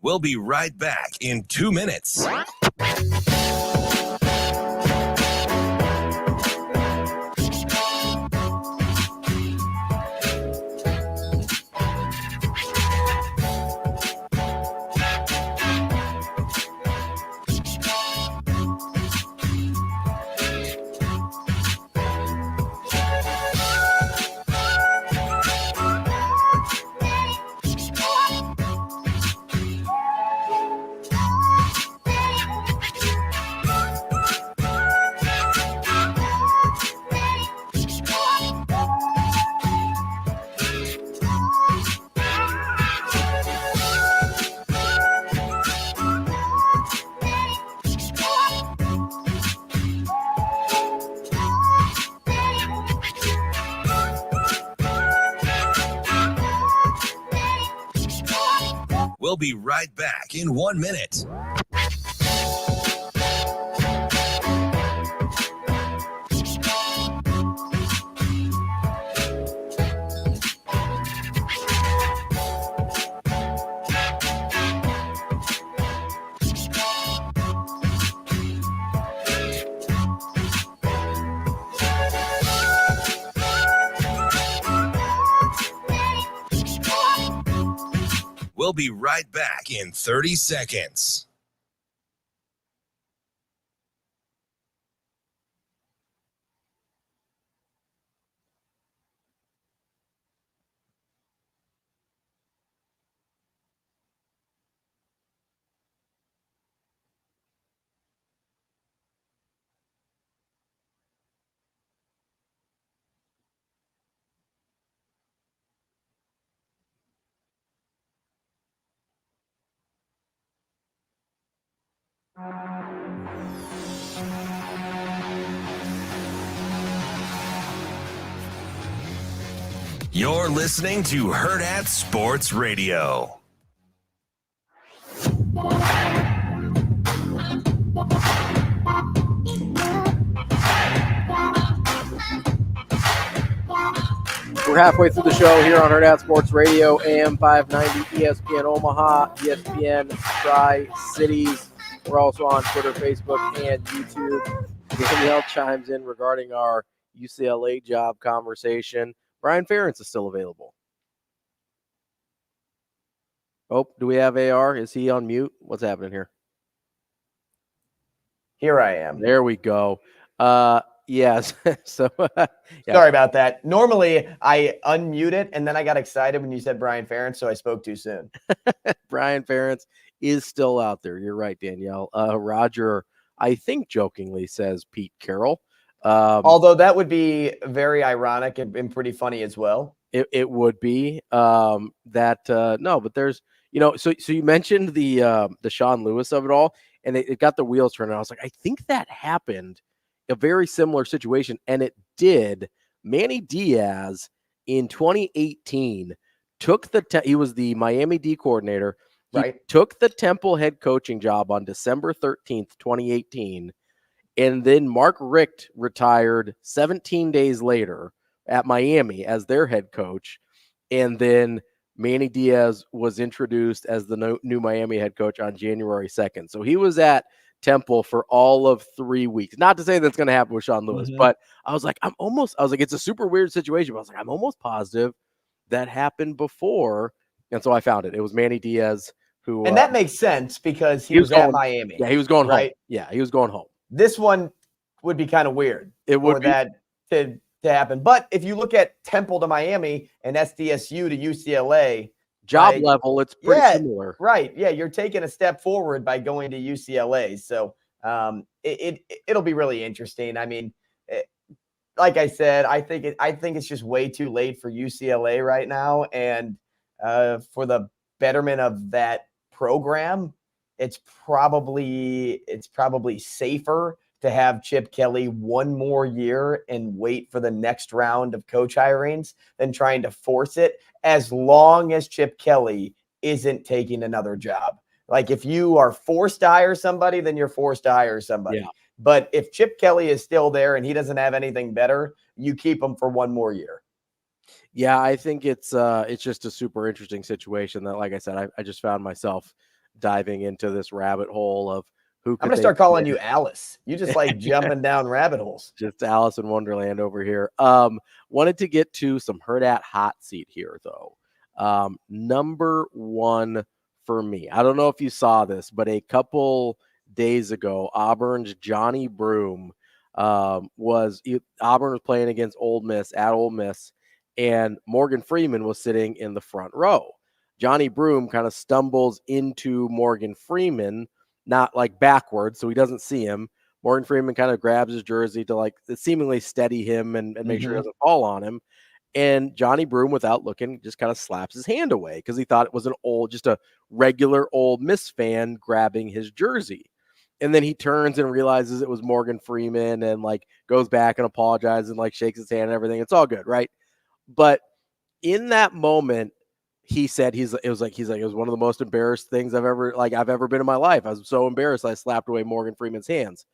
We'll be right back in 2 minutes. We'll be right back in 1 minute. We'll be right back in 30 seconds. You're listening to Hurrdat Sports Radio. We're halfway through the show here on Hurrdat Sports Radio, AM 590, ESPN Omaha, ESPN Tri-Cities. We're also on Twitter, Facebook, and YouTube. Danielle chimes in regarding our UCLA job conversation. Brian Ferentz is still available. Oh, do we have AR? Is he on mute? What's happening here? Here I am. There we go. Yes. So yeah. Sorry about that. Normally I unmute it and then I got excited when you said Brian Ferentz, so I spoke too soon. Brian Ferentz is still out there. You're right, Danielle. Roger, I think jokingly says Pete Carroll. Although that would be very ironic and pretty funny as well. It would be no, but there's, so you mentioned the Sean Lewis of it all, and it got the wheels turning. I was like, I think that happened, a very similar situation, and it did. Manny Diaz in 2018 took he was the Miami D coordinator. He took the Temple head coaching job on December 13th, 2018. And then Mark Richt retired 17 days later at Miami as their head coach. And then Manny Diaz was introduced as the new Miami head coach on January 2nd. So he was at Temple for all of 3 weeks. Not to say that's going to happen with Sean Lewis, but I was like, it's a super weird situation. But I was like, I'm almost positive that happened before. And so I found it. It was Manny Diaz who And that makes sense because he was at Miami. Yeah, he was going right? home. Yeah, he was going home. This one would be kind of weird for that to happen. But if you look at Temple to Miami and SDSU to UCLA, job level, it's pretty similar. Right. Yeah, you're taking a step forward by going to UCLA. So it'll be really interesting. I mean, like I said, I think it's just way too late for UCLA right now, and for the betterment of that program, it's probably safer to have Chip Kelly one more year and wait for the next round of coach hirings than trying to force it, as long as Chip Kelly isn't taking another job. Like, if you are forced to hire somebody, then you're forced to hire somebody. Yeah. But if Chip Kelly is still there and he doesn't have anything better, you keep him for one more year. Yeah, I think it's just a super interesting situation that, like I said, I just found myself diving into this rabbit hole of who could. I'm gonna start calling you Alice. You just like jumping down rabbit holes. Just Alice in Wonderland over here. Wanted to get to some Hurrdat hot seat here though. Number one for me. I don't know if you saw this, but a couple days ago, Auburn's Johnny Broome Auburn was playing against Ole Miss at Ole Miss, and Morgan Freeman was sitting in the front row. Johnny Broome kind of stumbles into Morgan Freeman, not like backwards, so he doesn't see him. Morgan Freeman kind of grabs his jersey to like seemingly steady him and make sure he doesn't fall on him. And Johnny Broome, without looking, just kind of slaps his hand away because he thought it was just a regular Ole Miss fan grabbing his jersey. And then he turns and realizes it was Morgan Freeman and like goes back and apologizes and like shakes his hand and everything. It's all good, right? But in that moment, he said it was one of the most embarrassed things I've ever been in my life. I was so embarrassed I slapped away Morgan Freeman's hands.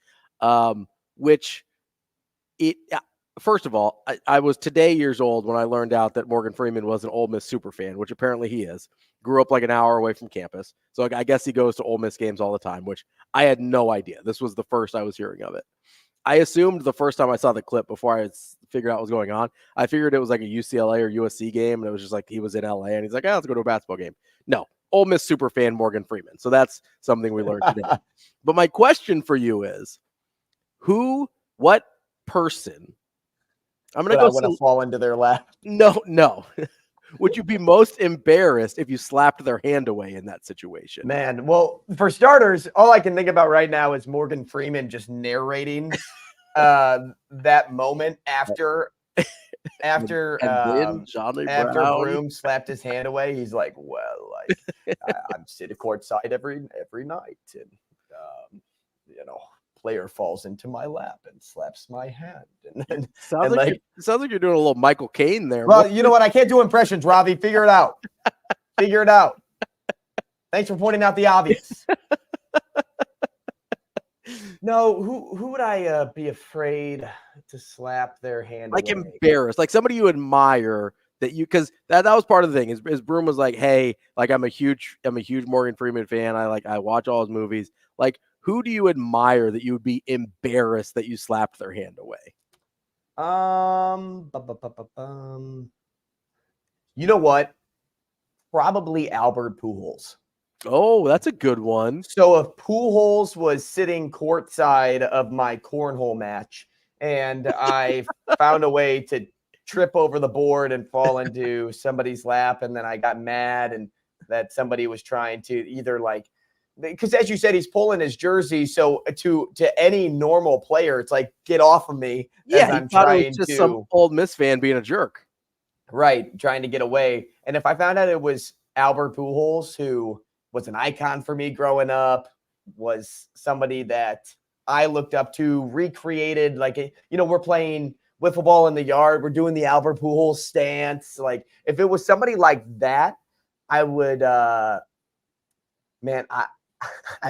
First of all, I was today years old when I learned out that Morgan Freeman was an Ole Miss super fan, which apparently he is. Grew up like an hour away from campus. So I guess he goes to Ole Miss games all the time, which I had no idea. This was the first I was hearing of it. I assumed the first time I saw the clip before I figured out what was going on, I figured it was like a UCLA or USC game, and it was just like he was in LA, and he's like, let's go to a basketball game. No, Ole Miss super fan Morgan Freeman. So that's something we learned today. But my question for you is, what person? I'm going to go fall into their lap. No. Would you be most embarrassed if you slapped their hand away in that situation? Man, well, for starters, all I can think about right now is Morgan Freeman just narrating that moment after Broome slapped his hand away. He's like, well, I'm sitting courtside every night, and player falls into my lap and slaps my hand. And sounds like you're doing a little Michael Caine there. Well, you know what? I can't do impressions, Ravi. Figure it out. Thanks for pointing out the obvious. No, who would I be afraid to slap their hand like away? Embarrassed, like somebody you admire because that was part of the thing. Is Broome was like, hey, like I'm a huge Morgan Freeman fan. I watch all his movies. Like, who do you admire that you would be embarrassed that you slapped their hand away? You know what? Probably Albert Pujols. Oh, that's a good one. So if Pujols was sitting courtside of my cornhole match and I found a way to trip over the board and fall into somebody's lap, and then I got mad and that somebody was trying to either because as you said, he's pulling his jersey. So to any normal player, it's like, get off of me. Yeah, I'm trying to some Ole Miss fan being a jerk. Right, trying to get away. And if I found out it was Albert Pujols, who was an icon for me growing up, was somebody that I looked up to, recreated, we're playing wiffle ball in the yard. We're doing the Albert Pujols stance. Like, if it was somebody like that, I would, I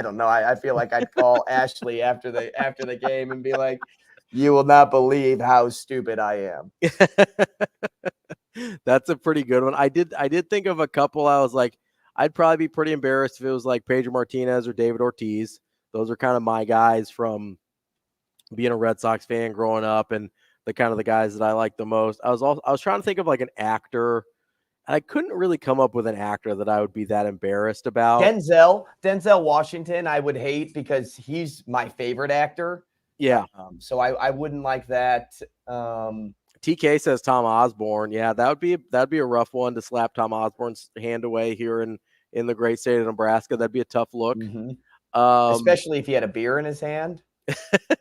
don't know. I feel like I'd call Ashley after the game and be like, you will not believe how stupid I am. That's a pretty good one. I did think of a couple. I was like, I'd probably be pretty embarrassed if it was like Pedro Martinez or David Ortiz. Those are kind of my guys from being a Red Sox fan growing up, and the kind of the guys that I like the most. I was trying to think of like an actor. I couldn't really come up with an actor that I would be that embarrassed about. Denzel Washington, I would hate because he's my favorite actor. Yeah. So I wouldn't like that. TK says Tom Osborne. Yeah, that'd be a rough one to slap Tom Osborne's hand away here in the great state of Nebraska. That'd be a tough look. Especially if he had a beer in his hand.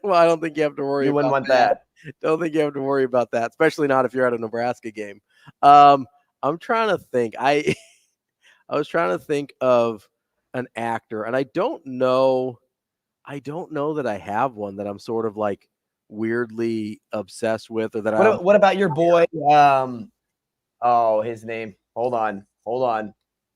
Well, I don't think you have to worry. You wouldn't want that. Don't think you have to worry about that, especially not if you're at a Nebraska game. I'm trying to think. I was trying to think of an actor, and I don't know that I have one that I'm sort of like weirdly obsessed with, or that what about your boy? His name. Hold on.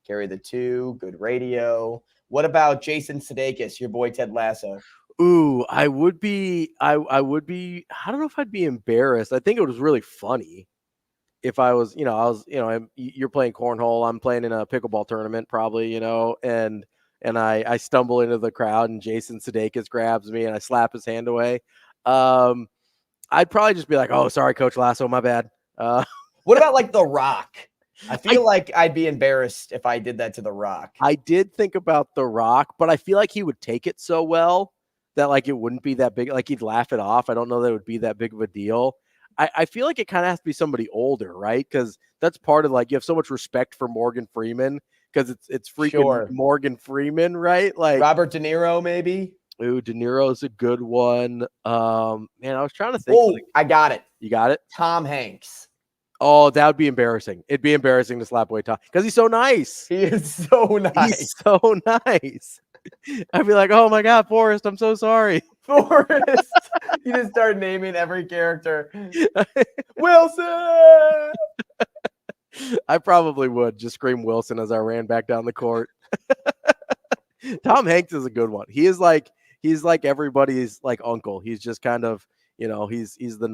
Carry the two. Good radio. What about Jason Sudeikis, your boy Ted Lasso? Ooh, I would be. I would be. I don't know if I'd be embarrassed. I think it was really funny if I was. You're playing cornhole. I'm playing in a pickleball tournament, probably. And I stumble into the crowd, and Jason Sudeikis grabs me, and I slap his hand away. I'd probably just be like, "Oh, sorry, Coach Lasso, my bad." What about like The Rock? I feel like I'd be embarrassed if I did that to The Rock. I did think about The Rock, but I feel like he would take it so well that like it wouldn't be that big. Like he'd laugh it off. I don't know that it would be that big of a deal. I feel like it kind of has to be somebody older, right? Because that's part of like you have so much respect for Morgan Freeman because it's freaking Morgan Freeman, right? Like Robert De Niro, maybe. Ooh, De Niro's a good one. Man, I was trying to think. Oh, I got it. You got it? Tom Hanks. Oh, that would be embarrassing. It'd be embarrassing to slap away Tom because he's so nice. He is so nice. He's so nice. I'd be like, oh my God, Forrest, I'm so sorry. Forrest. You just start naming every character. Wilson. I probably would just scream Wilson as I ran back down the court. Tom Hanks is a good one. He's like everybody's like uncle. He's just kind of, he's the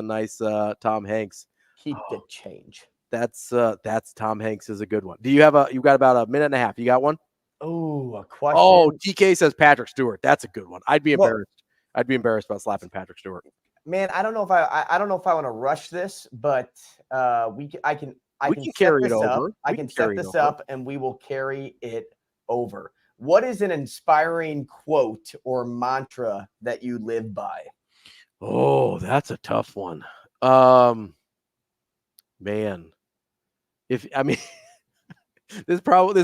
nice Tom Hanks. Keep the change. That's Tom Hanks is a good one. You got about a minute and a half. You got one? Oh, a question. Oh, TK says Patrick Stewart. That's a good one. I'd be embarrassed. I'd be embarrassed about slapping Patrick Stewart. Man, I don't know if I want to rush this, but I can carry it over. I can set this up and we will carry it over. What is an inspiring quote or mantra that you live by? Oh, that's a tough one. Man, this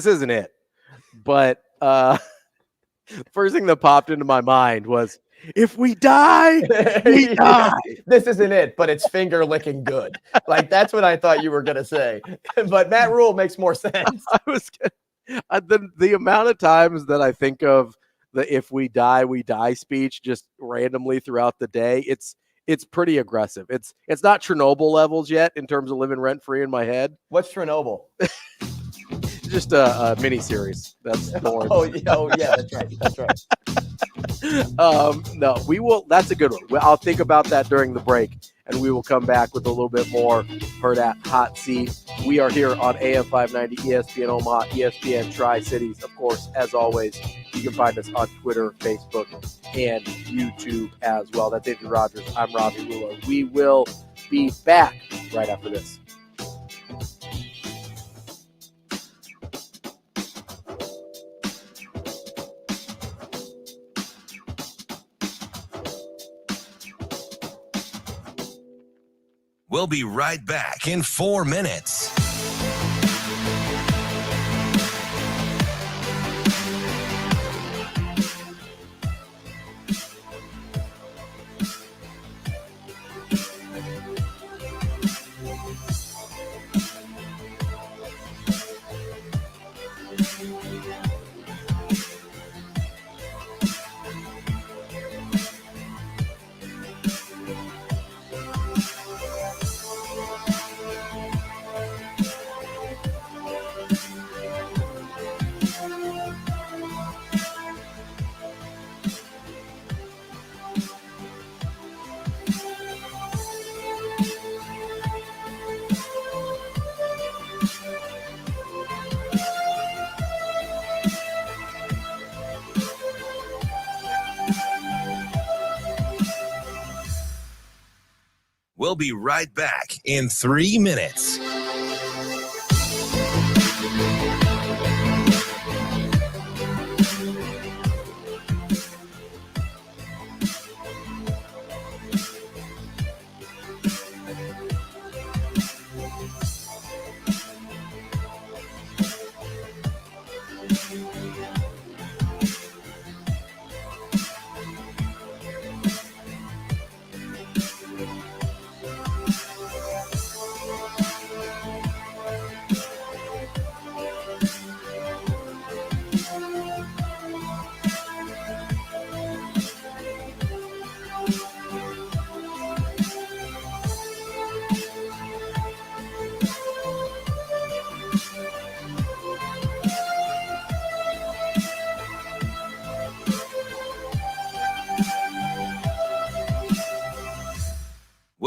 isn't it. But first thing that popped into my mind was, if we die, we die. This isn't it, but it's finger licking good. Like that's what I thought you were gonna say. But Matt Rule makes more sense. The amount of times that I think of the "if we die, we die" speech just randomly throughout the day, it's pretty aggressive. It's not Chernobyl levels yet in terms of living rent free in my head. What's Chernobyl? Just a mini series. That's more. Yeah, that's right. No, we will. That's a good one. I'll think about that during the break, and we will come back with a little bit more Hurrdat Hot Seat. We are here on AM 590 ESPN Omaha, ESPN Tri-Cities. Of course, as always, you can find us on Twitter, Facebook, and YouTube as well. That's Andrew Rogers. I'm Ravi Lulla. We will be back right after this. We'll be right back in 4 minutes. We'll be right back in 3 minutes.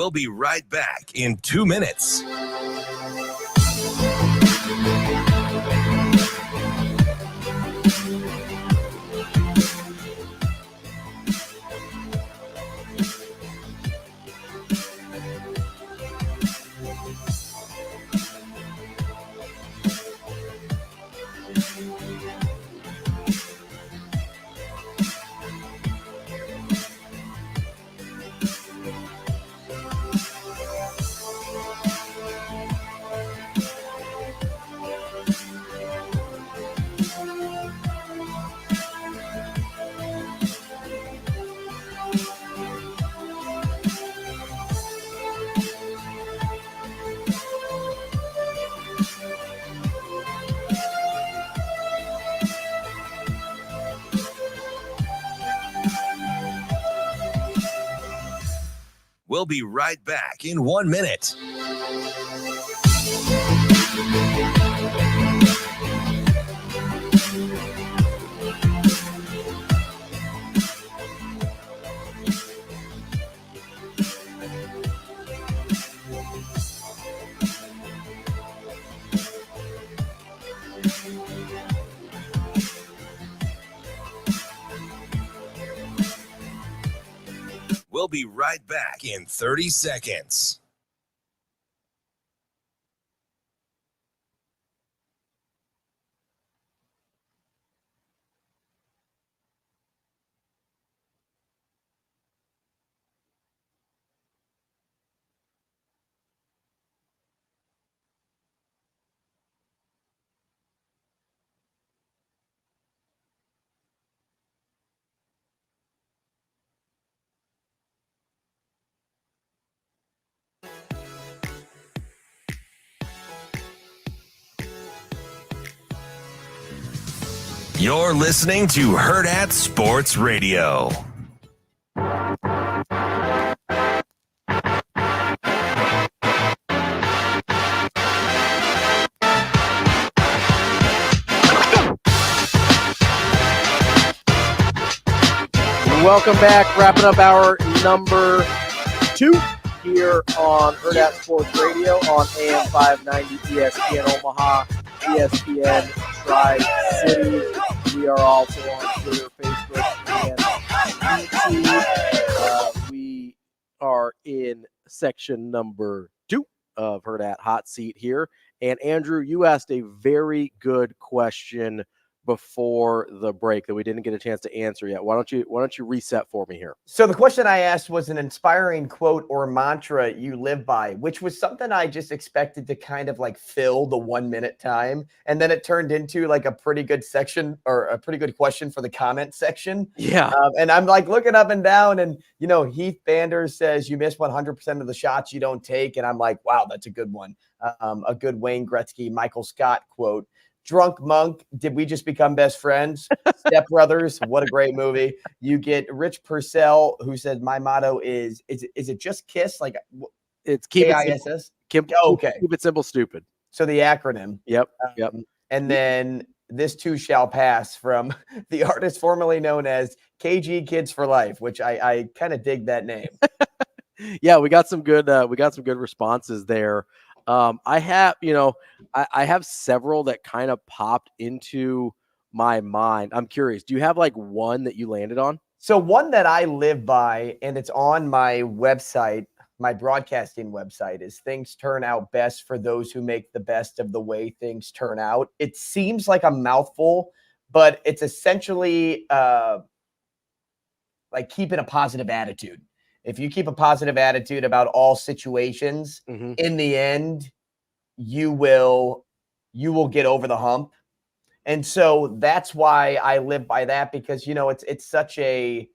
We'll be right back in 2 minutes. We'll be right back in 1 minute. We'll be right back in 30 seconds. You're listening to Hurrdat Sports Radio. Welcome back. Wrapping up our number 2 here on Hurrdat Sports Radio on AM 590 ESPN Omaha, ESPN Tri-Cities. We are also on Twitter, Facebook, and YouTube. We are in section number 2 of Hurrdat Hot Seat here. And Andrew, you asked a very good question before the break that we didn't get a chance to answer yet. Why don't you reset for me here? So the question I asked was an inspiring quote or mantra you live by, which was something I just expected to kind of like fill the 1 minute time. And then it turned into like a pretty good section or a pretty good question for the comment section. Yeah. And I'm like looking up and down and, Heath Banders says you miss 100% of the shots you don't take. And I'm like, wow, that's a good one. A good Wayne Gretzky, Michael Scott quote. Drunk Monk, did we just become best friends? Step Brothers, what a great movie. You get Rich Purcell, who said, my motto is it just KISS? Like, it's keep K-I-S-S? Keep it simple, stupid. So the acronym. Yep. And then This Too Shall Pass from the artist formerly known as KG Kids for Life, which I kind of dig that name. Yeah, we got some good responses there. I have several that kind of popped into my mind. I'm curious, do you have like one that you landed on? So one that I live by, and it's on my website, my broadcasting website, is things turn out best for those who make the best of the way things turn out. It seems like a mouthful, but it's essentially like keeping a positive attitude. If you keep a positive attitude about all situations, in the end, you will get over the hump. And so that's why I live by that, because it's such a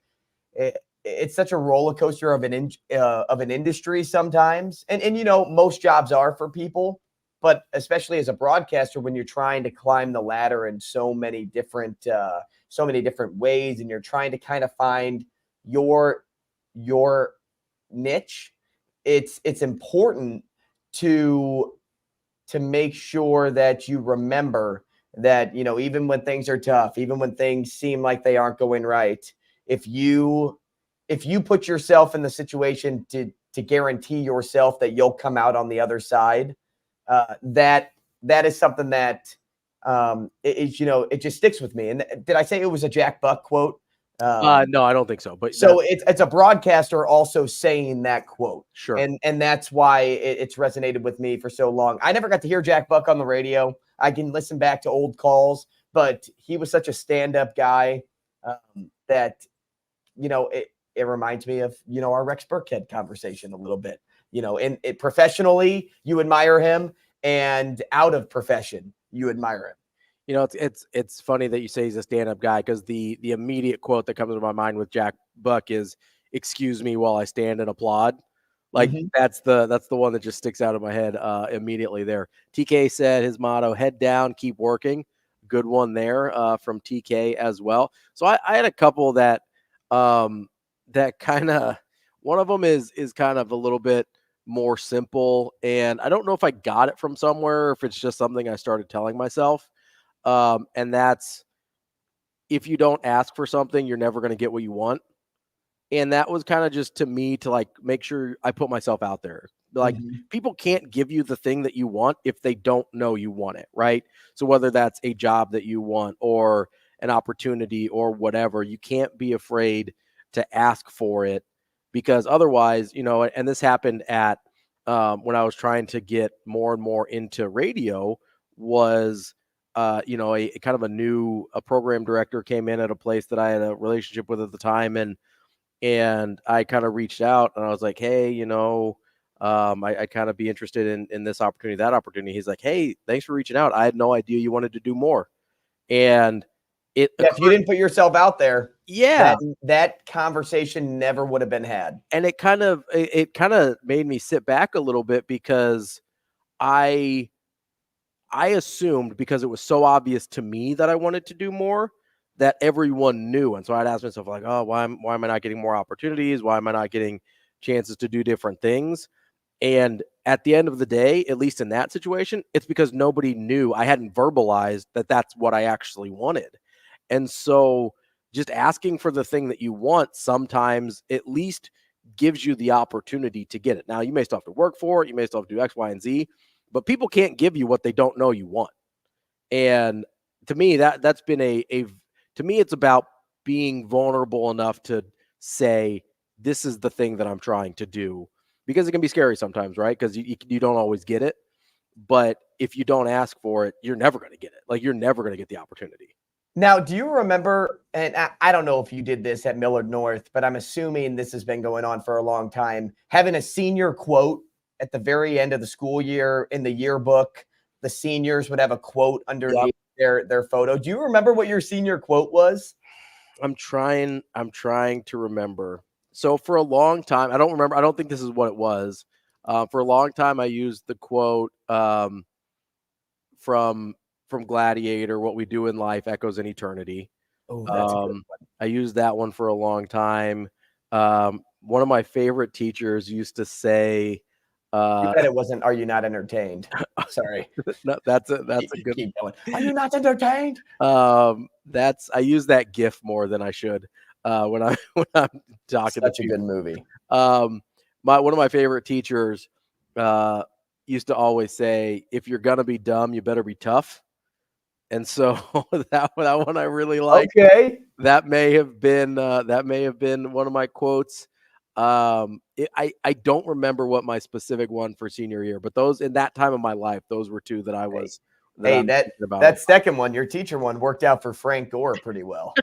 roller coaster of an industry sometimes. And most jobs are for people, but especially as a broadcaster, when you're trying to climb the ladder in so many different ways, and you're trying to kind of find your niche, it's important to make sure that you remember that, even when things are tough, even when things seem like they aren't going right, if you put yourself in the situation to to guarantee yourself that you'll come out on the other side. That is something that it just sticks with me. And did I say it was a Jack Buck quote? No, I don't think so. But so it's a broadcaster also saying that quote. Sure. And that's why it's resonated with me for so long. I never got to hear Jack Buck on the radio. I can listen back to old calls, but he was such a stand-up guy that, it reminds me of, our Rex Burkhead conversation a little bit. And professionally, you admire him, and out of profession, you admire him. It's funny that you say he's a stand-up guy, because the immediate quote that comes to my mind with Jack Buck is, "Excuse me while I stand and applaud." Like that's the one that just sticks out of my head immediately there. TK said his motto, "Head down, keep working." Good one there from TK as well. So I had a couple that that kind of, one of them is kind of a little bit more simple, and I don't know if I got it from somewhere or if it's just something I started telling myself. And that's, if you don't ask for something, you're never going to get what you want. And that was kind of just to me to like make sure I put myself out there. Like people can't give you the thing that you want if they don't know you want it, right? So whether that's a job that you want or an opportunity or whatever, you can't be afraid to ask for it, because otherwise, and this happened at when I was trying to get more and more into radio, was a kind of a program director came in at a place that I had a relationship with at the time. And I kind of reached out and I was like, hey, I kind of be interested in this opportunity, that opportunity. He's like, hey, thanks for reaching out. I had no idea you wanted to do more. And if you didn't put yourself out there, yeah, that conversation never would have been had. And it kind of made me sit back a little bit, because I assumed, because it was so obvious to me that I wanted to do more, that everyone knew. And so I'd ask myself like, oh, why am I not getting more opportunities? Why am I not getting chances to do different things? And at the end of the day, at least in that situation, it's because nobody knew. I hadn't verbalized that that's what I actually wanted. And so just asking for the thing that you want sometimes at least gives you the opportunity to get it. Now, you may still have to work for it. You may still have to do X, Y, and Z, but people can't give you what they don't know you want. And to me, that's been to me, it's about being vulnerable enough to say, this is the thing that I'm trying to do, because it can be scary sometimes, right? Because you don't always get it. But if you don't ask for it, you're never going to get it. Like, you're never going to get the opportunity. Now, do you remember, and I don't know if you did this at Millard North, but I'm assuming this has been going on for a long time, having a senior quote at the very end of the school year in the yearbook. The seniors would have a quote underneath their photo. Do you remember what your senior quote was? I'm trying to remember. So for a long time, I don't remember. I don't think this is what it was. For a long time, I used the quote from Gladiator, "What we do in life echoes in eternity." Oh, that's a good one. I used that one for a long time. One of my favorite teachers used to say, you bet it wasn't, "Are you not entertained?" Sorry. No, that's a good. Keep going. "Are you not entertained?" I use that GIF more than I should when I'm talking. Such a good movie. One of my favorite teachers used to always say, "If you're gonna be dumb, you better be tough." And so that one I really like. Okay. That may have been one of my quotes. I don't remember what my specific one for senior year, but those in that time of my life, those were two that I was. That second one, your teacher one, worked out for Frank Gore pretty well.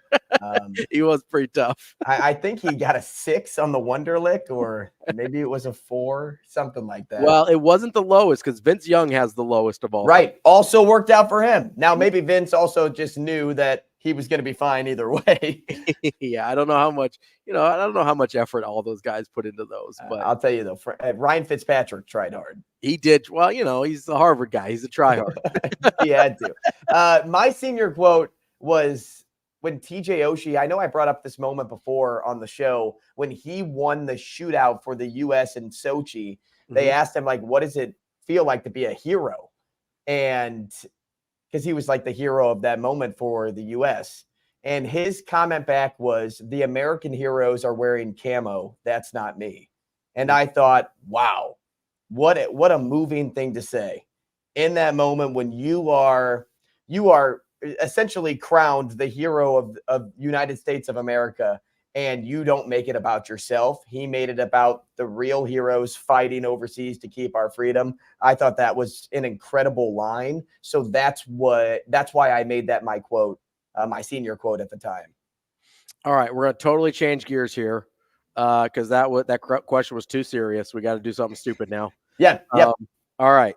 He was pretty tough. I think he got a 6 on the Wonderlic, or maybe it was a 4, something like that. Well, it wasn't the lowest, because Vince Young has the lowest of all. Right. Also worked out for him. Now, maybe Vince also just knew that he was going to be fine either way. Yeah, I don't know how much, I don't know how much effort all those guys put into those. But I'll tell you though, Ryan Fitzpatrick tried hard. He did. Well, he's the Harvard guy. He's a tryhard. He had to. My senior quote was when TJ Oshie, I know I brought up this moment before on the show, when he won the shootout for the U.S. in Sochi, they asked him, like, what does it feel like to be a hero? And because he was like the hero of that moment for the U.S. And his comment back was, the American heroes are wearing camo. That's not me. And I thought, wow, what a moving thing to say in that moment when you are essentially crowned the hero of United States of America, and you don't make it about yourself. He made it about the real heroes fighting overseas to keep our freedom. I thought that was an incredible line. So that's why I made that my quote, my senior quote at the time. All right, we're going to totally change gears here because that question was too serious. We got to do something stupid now. Yeah. Yep. All right.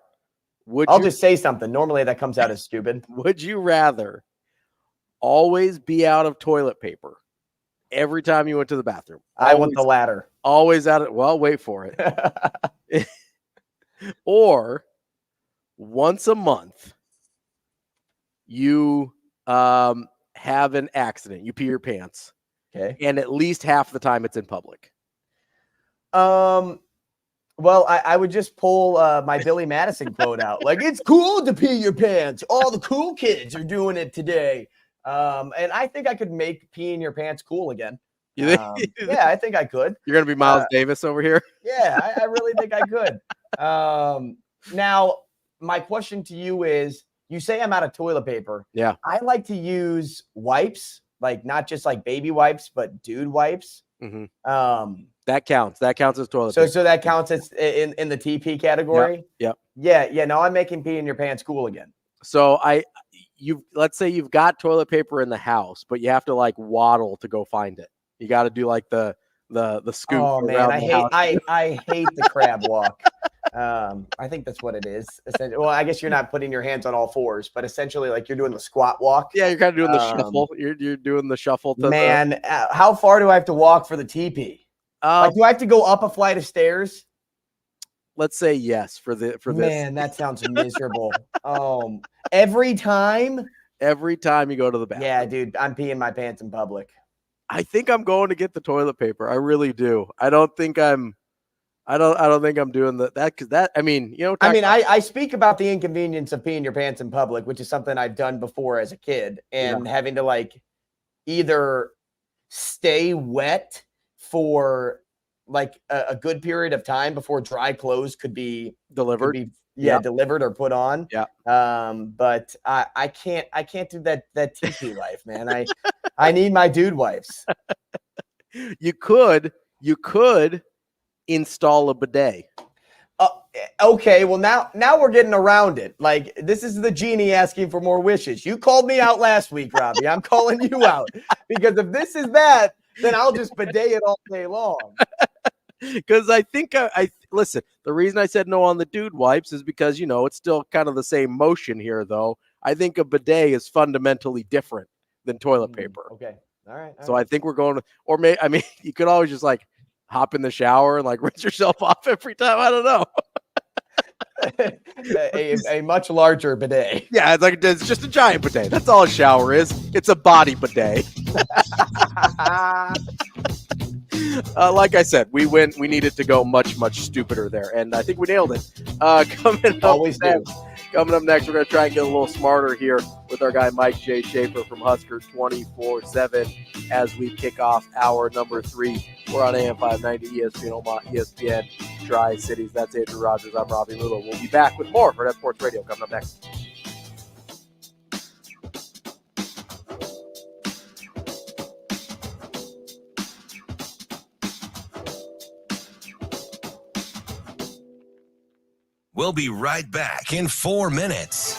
I'll just say something. Normally that comes out as stupid. Would you rather always be out of toilet paper every time you went to the bathroom? I want the latter. Always out of, well, wait for it. Or once a month, you have an accident. You pee your pants. Okay. And at least half the time it's in public. Well, I would just pull my Billy Madison quote out. Like, it's cool to pee your pants. All the cool kids are doing it today. And I think I could make peeing your pants cool again. Yeah, I think I could. You're going to be Miles Davis over here? Yeah, I really think I could. Now, my question to you is, you say I'm out of toilet paper. Yeah. I like to use wipes, like not just like baby wipes, but dude wipes. Mm-hmm. That counts. That counts as toilet paper. So that counts as in the TP category? Yep. Yeah. No, I'm making pee in your pants cool again. So let's say you've got toilet paper in the house, but you have to like waddle to go find it. You got to do like the scoop. Oh man, I hate the crab walk. I think that's what it is. Well, I guess you're not putting your hands on all fours, but essentially like you're doing the squat walk. Yeah, you're kind of doing the shuffle. You're doing the shuffle. How far do I have to walk for the TP? Like, do I have to go up a flight of stairs? Let's say yes for this. Man, that sounds miserable. Every time you go to the bathroom. Yeah, dude, I'm peeing my pants in public. I think I'm going to get the toilet paper. I really do. I don't think I'm doing that because that. I mean, I speak about the inconvenience of peeing your pants in public, which is something I've done before as a kid, and having to like either stay wet for like a good period of time before dry clothes could be delivered. Delivered or put on. Yeah. But I can't do that TP life, man. I need my dude wipes. You could install a bidet. Okay, well now we're getting around it. Like, this is the genie asking for more wishes. You called me out last week, Ravi. I'm calling you out because if this is that, then I'll just bidet it all day long. Because I think I listen. The reason I said no on the dude wipes is because it's still kind of the same motion here, though. I think a bidet is fundamentally different than toilet paper. Okay, all right. I think we're going to, you could always just like hop in the shower and like rinse yourself off every time. I don't know. a much larger bidet. Yeah, it's just a giant bidet. That's all a shower is. It's a body bidet. Like I said, we needed to go much, much stupider there, and I think we nailed it. Coming up next, we're going to try and get a little smarter here with our guy Mike J. Schaefer from Huskers 24/7 as we kick off hour number 3. We're on AM 590, ESPN Omaha, ESPN Tri-Cities. That's Andrew Rogers. I'm Ravi. We'll be back with more Hurrdat Sports Radio coming up next. We'll be right back in 4 minutes.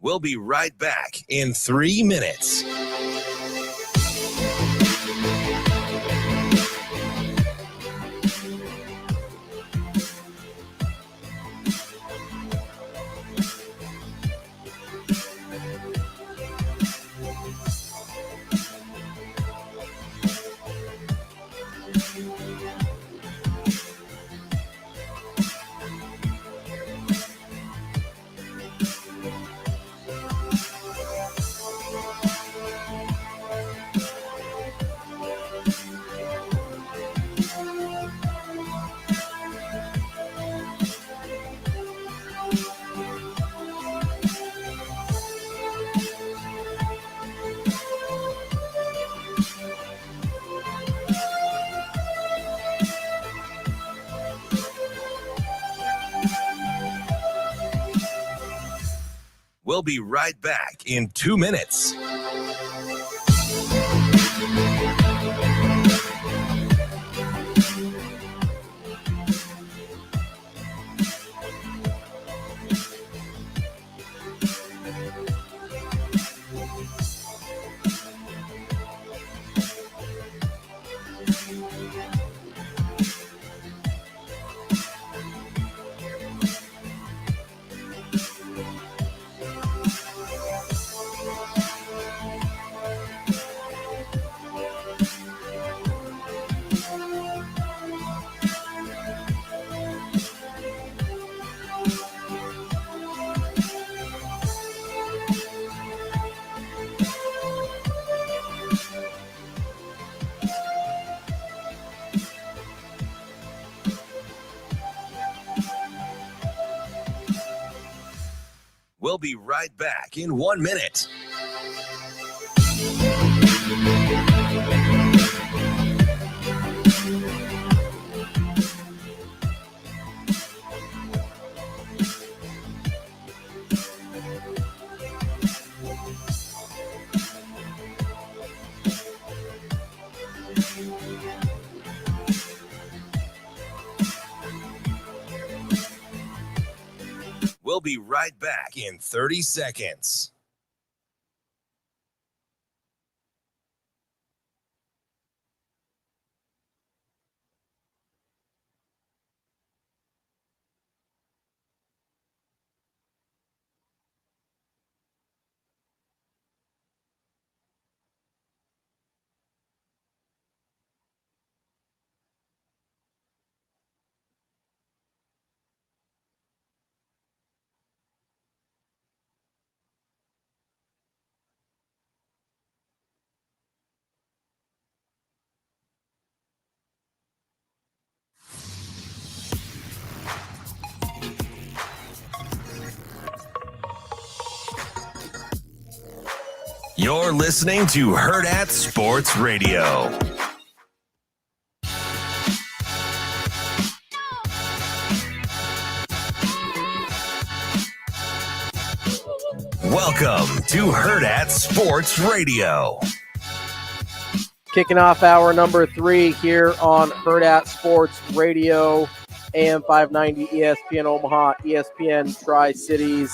We'll be right back in 3 minutes. We'll be right back in 2 minutes. We'll be right back in 1 minute. We'll be right back in 30 seconds. You're listening to Hurrdat Sports Radio. Welcome to Hurrdat Sports Radio. Kicking off hour number 3 here on Hurrdat Sports Radio, AM 590, ESPN Omaha, ESPN Tri-Cities,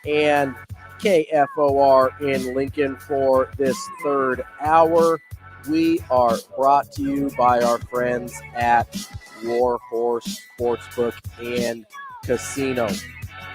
and KFOR in Lincoln for this third hour. We are brought to you by our friends at Warhorse Sportsbook and Casino.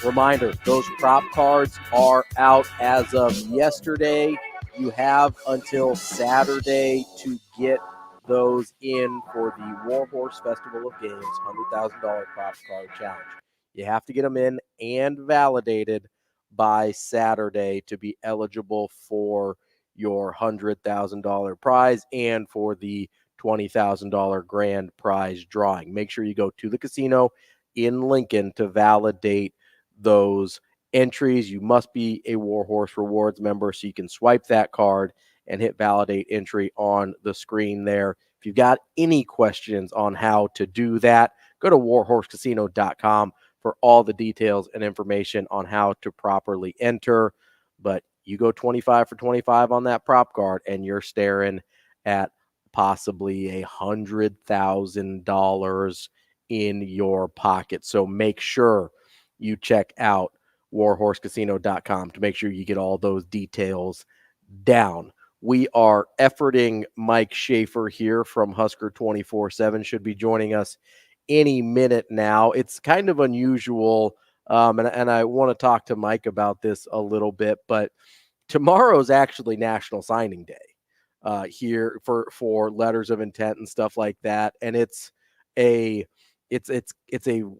Reminder, those prop cards are out as of yesterday. You have until Saturday to get those in for the Warhorse Festival of Games $100,000 prop card challenge. You have to get them in and validated by Saturday to be eligible for your $100,000 prize and for the $20,000 grand prize drawing. Make sure you go to the casino in Lincoln to validate those entries. You must be a Warhorse Rewards member so you can swipe that card and hit validate entry on the screen there. If you've got any questions on how to do that, go to warhorsecasino.com for all the details and information on how to properly enter. But you go 25 for 25 on that prop card and you're staring at possibly $100,000 in your pocket. So make sure you check out warhorsecasino.com to make sure you get all those details down. We are efforting Mike Schaefer here from Husker 24/7, should be joining us any minute now. It's kind of unusual, and I want to talk to Mike about this a little bit, but tomorrow's actually National Signing Day here for letters of intent and stuff like that, and it's a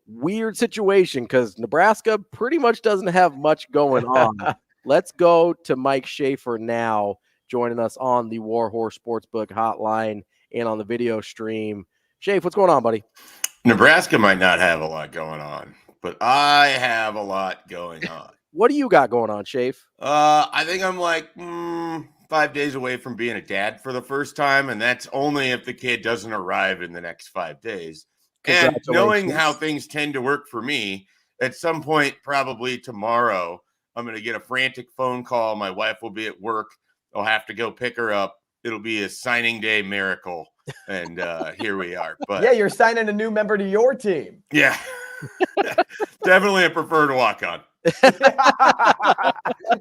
weird situation because Nebraska pretty much doesn't have much going on. Let's go to Mike Schaefer now, joining us on the Warhorse Sportsbook hotline and on the video stream. Schaefer, what's going on, buddy? Nebraska might not have a lot going on, but I have a lot going on. What do you got going on, Schaefer? I think I'm like 5 days away from being a dad for the first time, and that's only if the kid doesn't arrive in the next 5 days. And knowing how things tend to work for me, at some point, probably tomorrow, I'm going to get a frantic phone call. My wife will be at work. I'll have to go pick her up. It'll be a signing day miracle. And here we are. But yeah, you're signing a new member to your team. Yeah. Definitely a preferred walk-on.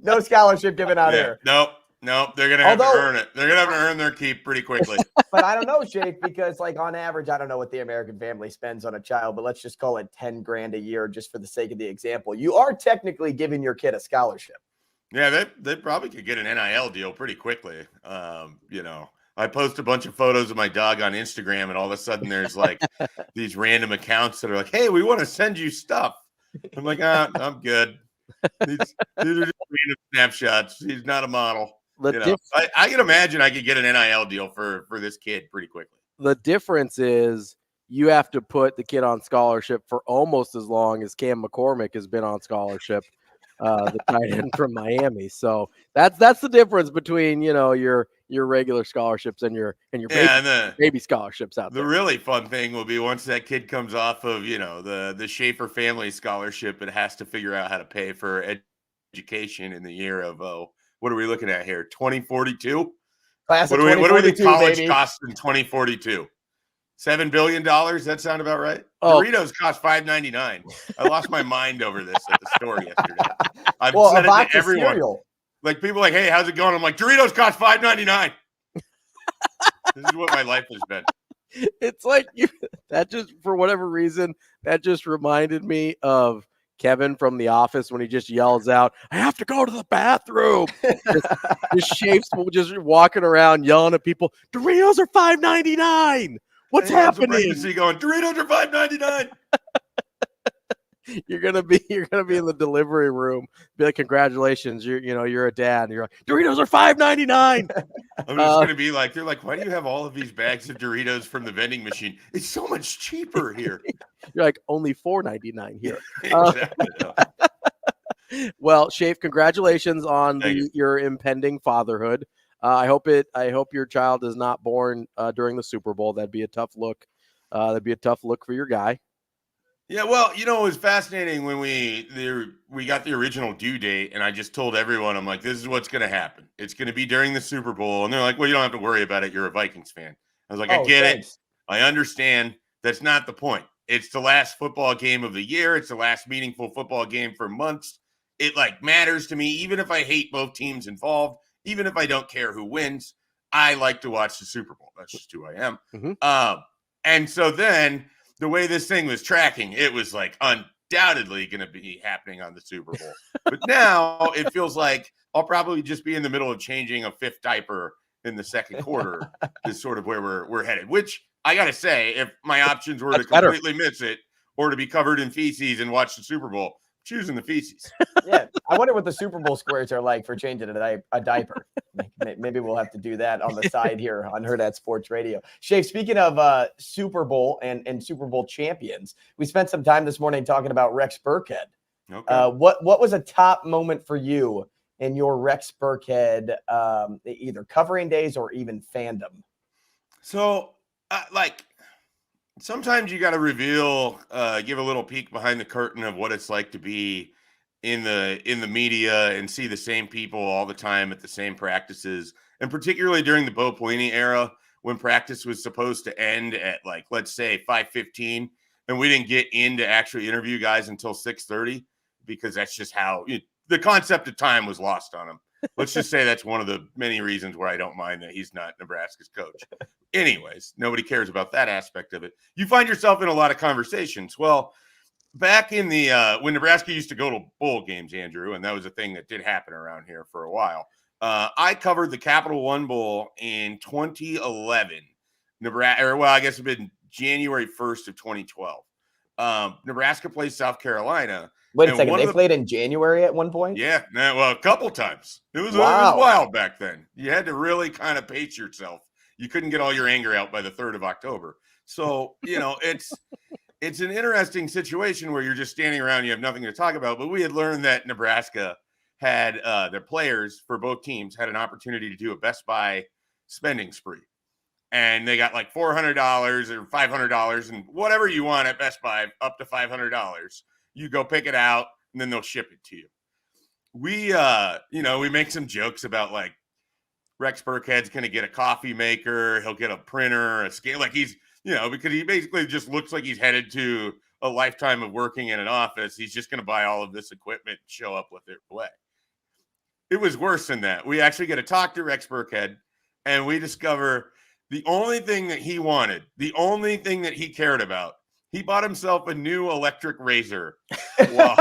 No scholarship given out here. Nope. They're going to have to earn it. They're going to have to earn their keep pretty quickly. But I don't know, Schaefer, because like on average, I don't know what the American family spends on a child, but let's just call it 10 grand a year just for the sake of the example. You are technically giving your kid a scholarship. Yeah, they probably could get an NIL deal pretty quickly. I post a bunch of photos of my dog on Instagram, and all of a sudden there's like these random accounts that are like, hey, we want to send you stuff. I'm like, I'm good. These are just random snapshots. He's not a model. I can imagine I could get an NIL deal for this kid pretty quickly. The difference is you have to put the kid on scholarship for almost as long as Cam McCormick has been on scholarship, the tight end from Miami. So that's the difference between your regular scholarships and your baby scholarships out there. The really fun thing will be once that kid comes off of the Schaefer family scholarship, it has to figure out how to pay for education in the year of what are we looking at here? 2042? Class what of do we think college baby. costs in 2042? $7 billion? That sound about right? Oh. Doritos cost $5.99. I lost my mind over this at the store yesterday. I've said it to everyone. Cereal. Like people like, hey, how's it going? I'm like, Doritos cost $5.99. This is what my life has been. It's like that just for whatever reason, that just reminded me of Kevin from The Office when he just yells out, I have to go to the bathroom. Just Shapes just walking around yelling at people, Doritos are $5.99. What's happening? Going, Doritos are $5.99. You're gonna be in the delivery room. Be like, congratulations, you're a dad. And you're like, Doritos are $5.99. I'm just gonna be like, they're like, why do you have all of these bags of Doritos from the vending machine? It's so much cheaper here. You're like, only $4.99 here. Exactly. Well, Schaefer, congratulations on your impending fatherhood. I hope your child is not born during the Super Bowl. That'd be a tough look. That'd be a tough look for your guy. Yeah, well, it was fascinating when we got the original due date, and I just told everyone, I'm like, this is what's going to happen. It's going to be during the Super Bowl. And they're like, well, you don't have to worry about it. You're a Vikings fan. I was like, I get it. I understand. That's not the point. It's the last football game of the year. It's the last meaningful football game for months. It matters to me, even if I hate both teams involved, even if I don't care who wins. I like to watch the Super Bowl. That's just who I am. Mm-hmm. And so then the way this thing was tracking, it was undoubtedly going to be happening on the Super Bowl. But now it feels like I'll probably just be in the middle of changing a fifth diaper in the second quarter is sort of where we're headed, which I got to say, if my options were to completely miss it or to be covered in feces and watch the Super Bowl, choosing the feces. Yeah. I wonder what the Super Bowl squares are like for changing a diaper. Maybe we'll have to do that on the side here on Hurrdat Sports Radio. Schaefer, speaking of Super Bowl and Super Bowl champions, we spent some time this morning talking about Rex Burkhead. Okay. What was a top moment for you in your Rex Burkhead, either covering days or even fandom? So, sometimes you got to reveal, give a little peek behind the curtain of what it's like to be in the media and see the same people all the time at the same practices. And particularly during the Bo Pelini era, when practice was supposed to end at let's say 5:15, and we didn't get in to actually interview guys until 6:30. because that's just how the concept of time was lost on him. Let's just say that's one of the many reasons where I don't mind that he's not Nebraska's coach. Anyways, nobody cares about that aspect of it. You find yourself in a lot of conversations. Well, back in the when Nebraska used to go to bowl games, Andrew, and that was a thing that did happen around here for a while. I covered the Capital One Bowl in 2011. I guess it's been January 1st of 2012. Nebraska plays South Carolina. Wait a second. They played in January at one point? Yeah. Well, a couple times. It was wild back then. You had to really kind of pace yourself. You couldn't get all your anger out by the 3rd of October. So, it's an interesting situation where you're just standing around, you have nothing to talk about. But we had learned that Nebraska had their players for both teams had an opportunity to do a Best Buy spending spree. And they got like $400 or $500 and whatever you want at Best Buy, up to $500. You go pick it out and then they'll ship it to you. We make some jokes about like Rex Burkhead's going to get a coffee maker. He'll get a printer, a scale. Like he's, because he basically just looks like he's headed to a lifetime of working in an office. He's just going to buy all of this equipment and show up with it away. It was worse than that. We actually get to talk to Rex Burkhead and we discover the only thing that he wanted, the only thing that he cared about, he bought himself a new electric razor while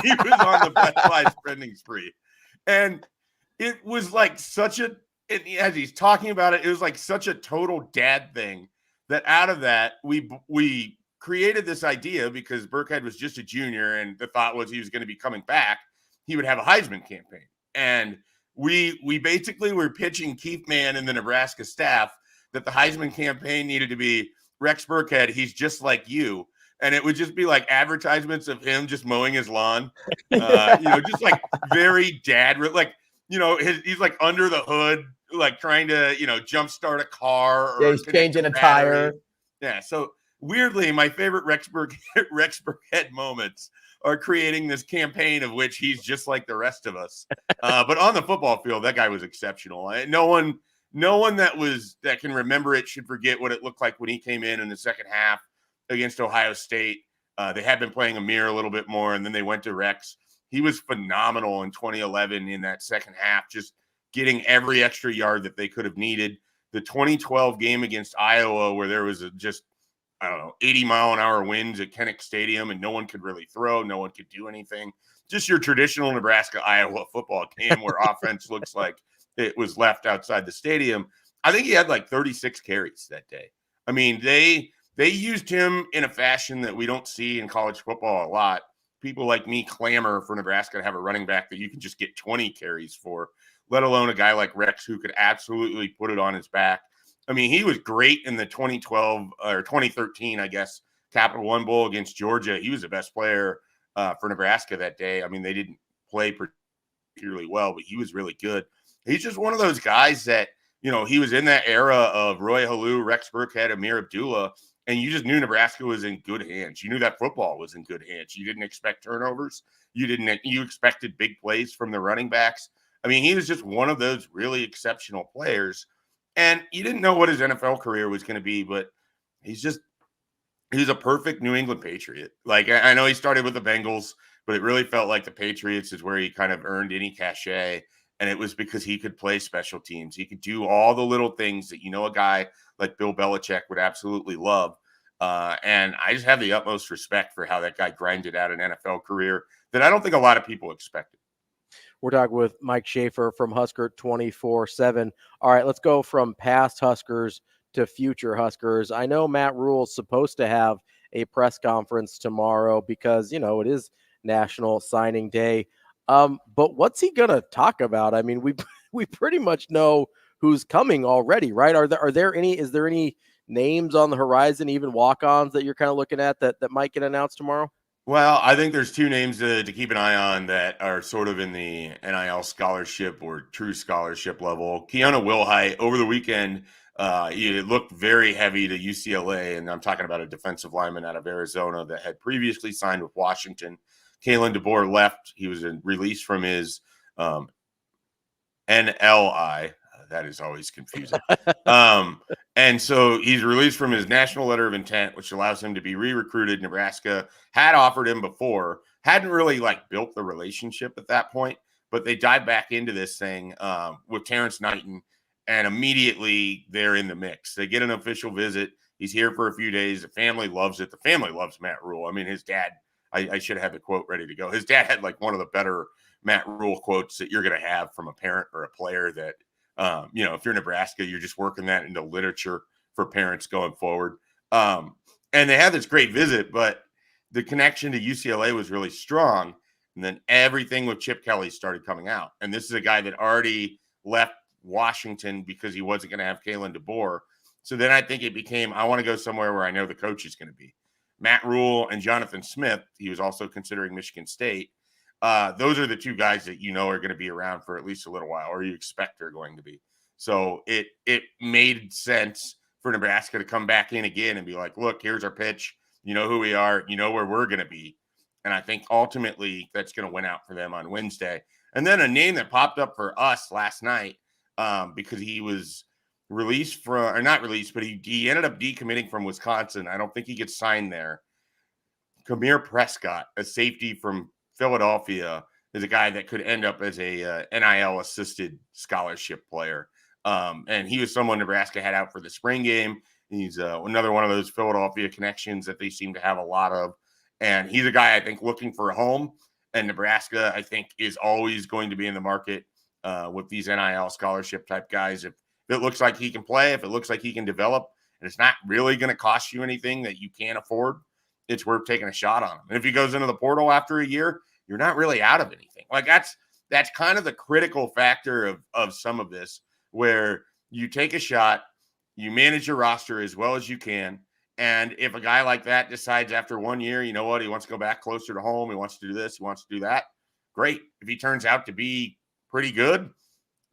he was on the Best Buy spending spree. And it was like as he's talking about it, it was like such a total dad thing that out of that, we created this idea because Burkhead was just a junior and the thought was he was going to be coming back. He would have a Heisman campaign. And we basically were pitching Keith Mann and the Nebraska staff that the Heisman campaign needed to be Rex Burkhead. He's just like you. And it would just be like advertisements of him just mowing his lawn, just like very dad, like, he's like under the hood, like trying to, jumpstart a car. Or he's changing a tire. Yeah. So weirdly, my favorite Rex Burkhead moments are creating this campaign of which he's just like the rest of us. But on the football field, that guy was exceptional. No one that can remember it should forget what it looked like when he came in the second half against Ohio State. They had been playing Amir a little bit more, and then they went to Rex. He was phenomenal in 2011 in that second half, just getting every extra yard that they could have needed. The 2012 game against Iowa, where there was 80-mile-an-hour winds at Kinnick Stadium, and no one could really throw, no one could do anything. Just your traditional Nebraska-Iowa football game where offense looks like it was left outside the stadium. I think he had like 36 carries that day. I mean, they used him in a fashion that we don't see in college football a lot. People like me clamor for Nebraska to have a running back that you can just get 20 carries for, let alone a guy like Rex who could absolutely put it on his back. I mean, he was great in the 2012 or 2013, I guess, Capital One Bowl against Georgia. He was the best player for Nebraska that day. I mean, they didn't play particularly well, but he was really good. He's just one of those guys that, he was in that era of Roy Halou, Rex Burkhead, Amir Abdullah, and you just knew Nebraska was in good hands. You knew that football was in good hands. You didn't expect turnovers. You expected big plays from the running backs. I mean, he was just one of those really exceptional players. And you didn't know what his NFL career was going to be, but he's a perfect New England Patriot. Like, I know he started with the Bengals, but it really felt like the Patriots is where he kind of earned any cachet. And it was because he could play special teams. He could do all the little things that, a guy like Bill Belichick would absolutely love. And I just have the utmost respect for how that guy grinded out an NFL career that I don't think a lot of people expected. We're talking with Mike Schaefer from Husker 24/7. All right, let's go from past Huskers to future Huskers. I know Matt Rule's supposed to have a press conference tomorrow because, it is National Signing Day. But what's he going to talk about? I mean, we pretty much know who's coming already, right? Is there any names on the horizon, even walk-ons that you're kind of looking at that might get announced tomorrow? Well, I think there's two names to keep an eye on that are sort of in the NIL scholarship or true scholarship level. Keanu Wilhite over the weekend, he looked very heavy to UCLA, and I'm talking about a defensive lineman out of Arizona that had previously signed with Washington. Kalen DeBoer left. He was released from his NLI. That is always confusing. And so he's released from his national letter of intent, which allows him to be re-recruited. Nebraska had offered him before. hadn't really like built the relationship at that point, but they dive back into this thing with Terrence Knighton, and immediately they're in the mix. They get an official visit. He's here for a few days. The family loves it. The family loves Matt Rule. I mean, his dad, I should have the quote ready to go. His dad had like one of the better Matt Rule quotes that you're going to have from a parent or a player that, if you're Nebraska, you're just working that into literature for parents going forward. And they had this great visit, but the connection to UCLA was really strong. And then everything with Chip Kelly started coming out. And this is a guy that already left Washington because he wasn't going to have Kalen DeBoer. So then I think it became, I want to go somewhere where I know the coach is going to be. Matt Rule and Jonathan Smith, he was also considering Michigan State. Those are the two guys that are going to be around for at least a little while, or you expect they're going to be. So it made sense for Nebraska to come back in again and be like, look, here's our pitch. You know who we are. You know where we're going to be. And I think ultimately that's going to win out for them on Wednesday. And then a name that popped up for us last night because he was released from, or not released, but he ended up decommitting from Wisconsin. I don't think he gets signed there. Kamir Prescott, a safety from Philadelphia, is a guy that could end up as a NIL assisted scholarship player. And he was someone Nebraska had out for the spring game. He's another one of those Philadelphia connections that they seem to have a lot of. And he's a guy, I think, looking for a home. And Nebraska, I think, is always going to be in the market with these NIL scholarship type guys. If it looks like he can play, if it looks like he can develop, and it's not really going to cost you anything that you can't afford, it's worth taking a shot on him. And if he goes into the portal after a year, you're not really out of anything. Like that's kind of the critical factor of some of this, where you take a shot, you manage your roster as well as you can. And if a guy like that decides after 1 year, you know what, he wants to go back closer to home, he wants to do this, he wants to do that, great. If he turns out to be pretty good,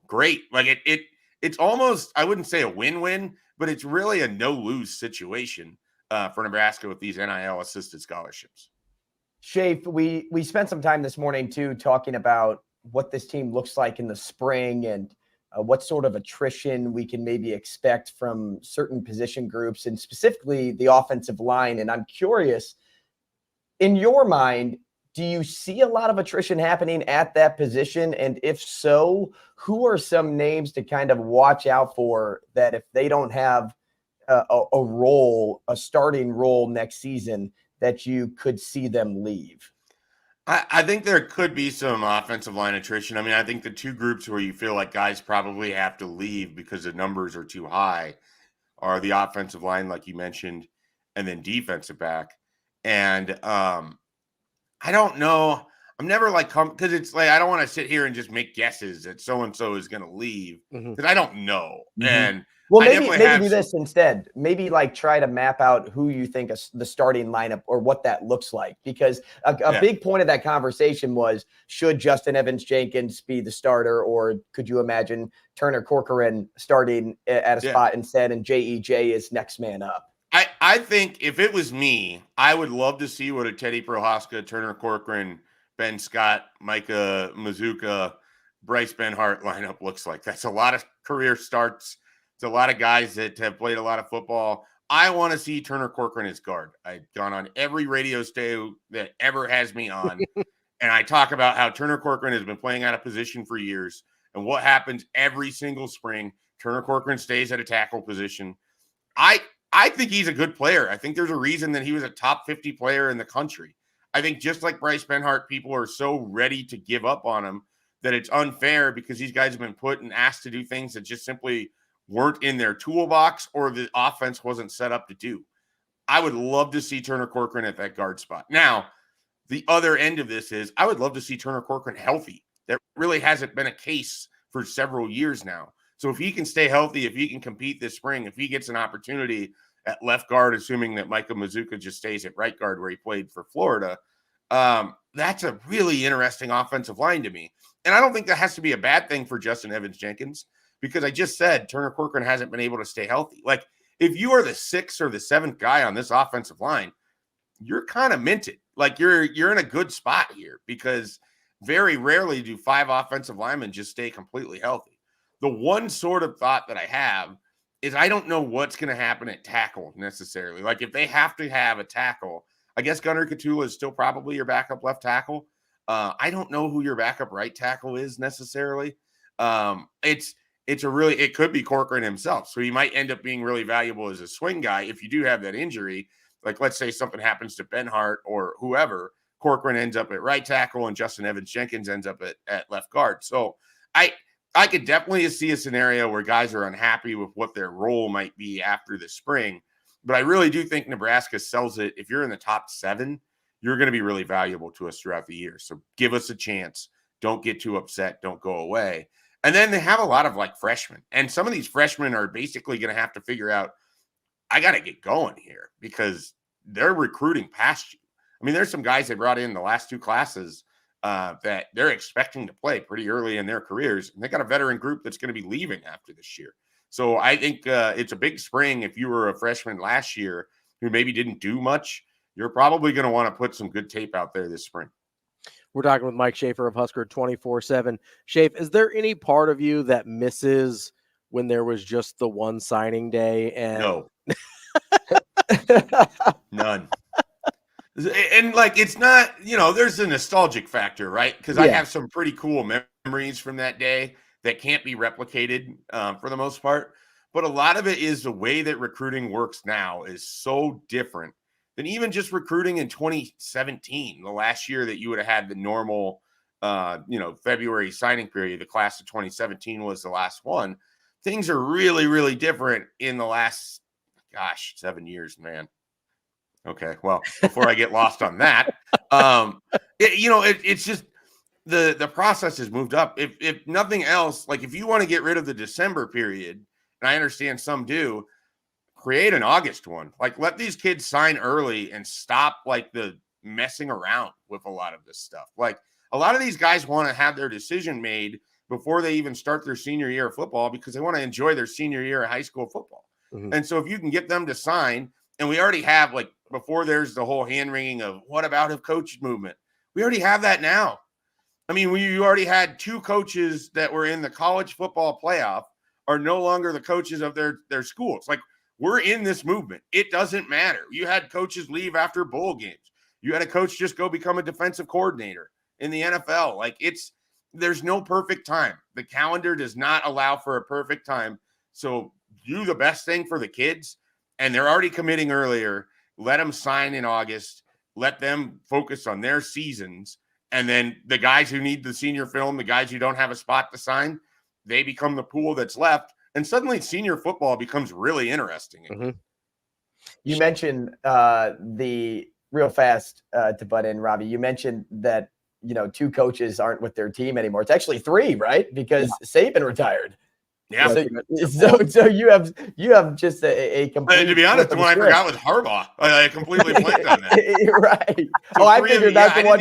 great. Like it's almost, I wouldn't say a win-win, but it's really a no-lose situation for Nebraska with these NIL-assisted scholarships. Schaefer, we spent some time this morning, too, talking about what this team looks like in the spring and what sort of attrition we can maybe expect from certain position groups and specifically the offensive line. And I'm curious, in your mind, do you see a lot of attrition happening at that position? And if so, who are some names to kind of watch out for that if they don't have a starting role next season, that you could see them leave? I think there could be some offensive line attrition. I mean, I think the two groups where you feel like guys probably have to leave because the numbers are too high are the offensive line, like you mentioned, and then defensive back. And I don't know. I'm never like, because it's like, I don't want to sit here and just make guesses that so-and-so is going to leave because I don't know. Mm-hmm. And well, maybe do this instead. Maybe like try to map out who you think the starting lineup or what that looks like. Because a big point of that conversation was, should Justin Evans-Jenkins be the starter, or could you imagine Turner Corcoran starting at a spot instead and JEJ is next man up? I think if it was me, I would love to see what a Teddy Prohaska, Turner Corcoran, Ben Scott, Micah Mazuka, Bryce Benhart lineup looks like. That's a lot of career starts. It's a lot of guys that have played a lot of football. I want to see Turner Corcoran as guard. I've gone on every radio show that ever has me on, and I talk about how Turner Corcoran has been playing out of position for years, and what happens every single spring. Turner Corcoran stays at a tackle position. I think he's a good player. I think there's a reason that he was a top 50 player in the country. I think just like Bryce Benhart, people are so ready to give up on him that it's unfair because these guys have been put and asked to do things that just simply weren't in their toolbox or the offense wasn't set up to do. I would love to see Turner Corcoran at that guard spot. Now, the other end of this is I would love to see Turner Corcoran healthy. That really hasn't been a case for several years now. So if he can stay healthy, if he can compete this spring, if he gets an opportunity at left guard, assuming that Micah Mazuka just stays at right guard where he played for Florida, that's a really interesting offensive line to me. And I don't think that has to be a bad thing for Justin Evans-Jenkins, because I just said Turner Corcoran hasn't been able to stay healthy. Like, if you are the 6th or the 7th guy on this offensive line, you're kind of minted. Like, you're in a good spot here, because very rarely do 5 offensive linemen just stay completely healthy. The one sort of thought that I have is I don't know what's going to happen at tackle necessarily. Like, if they have to have a tackle, I guess Gunnar Katula is still probably your backup left tackle. I don't know who your backup right tackle is necessarily. It could be Corcoran himself. So he might end up being really valuable as a swing guy. If you do have that injury, like let's say something happens to Benhart or whoever, Corcoran ends up at right tackle and Justin Evans-Jenkins ends up at left guard. So I could definitely see a scenario where guys are unhappy with what their role might be after the spring. But I really do think Nebraska sells it. If you're in the top 7, you're going to be really valuable to us throughout the year. So give us a chance. Don't get too upset. Don't go away. And then they have a lot of like freshmen. And some of these freshmen are basically going to have to figure out, I got to get going here because they're recruiting past you. I mean, there's some guys they brought in the last 2 classes that they're expecting to play pretty early in their careers. And they got a veteran group that's going to be leaving after this year. So I think it's a big spring. If you were a freshman last year who maybe didn't do much, you're probably going to want to put some good tape out there this spring. We're talking with Mike Schaefer of Husker 24/7. Schaefer, is there any part of you that misses when there was just the one signing day? And no, none. And like, it's not, there's a nostalgic factor, right? Because I have some pretty cool memories from that day that can't be replicated for the most part. But a lot of it is the way that recruiting works now is so different than even just recruiting in 2017, the last year that you would have had the normal, February signing period. The class of 2017 was the last one. Things are really, really different in the last, 7 years, man. Okay, well, before I get lost on that, it's just the process has moved up. If nothing else, like if you want to get rid of the December period, and I understand some do, create an August one. Like let these kids sign early and stop like the messing around with a lot of this stuff. Like a lot of these guys want to have their decision made before they even start their senior year of football because they want to enjoy their senior year of high school football. Mm-hmm. And so if you can get them to sign, and we already have like before there's the whole hand wringing of what about a coach movement? We already have that now. I mean, you already had 2 coaches that were in the college football playoff are no longer the coaches of their schools. Like we're in this movement. It doesn't matter. You had coaches leave after bowl games. You had a coach just go become a defensive coordinator in the NFL. Like there's no perfect time. The calendar does not allow for a perfect time. So do the best thing for the kids. And they're already committing earlier. Let them sign in August. Let them focus on their seasons. And then the guys who need the senior film, the guys who don't have a spot to sign, they become the pool that's left. And suddenly senior football becomes really interesting. Mm-hmm. You mentioned the real fast to butt in, Ravi. You mentioned that, 2 coaches aren't with their team anymore. It's actually 3, right? Because Saban retired. Yeah. So you have just a complete. To be honest, the one I forgot was Harbaugh. I completely blanked on that. Right. So I figured that's the one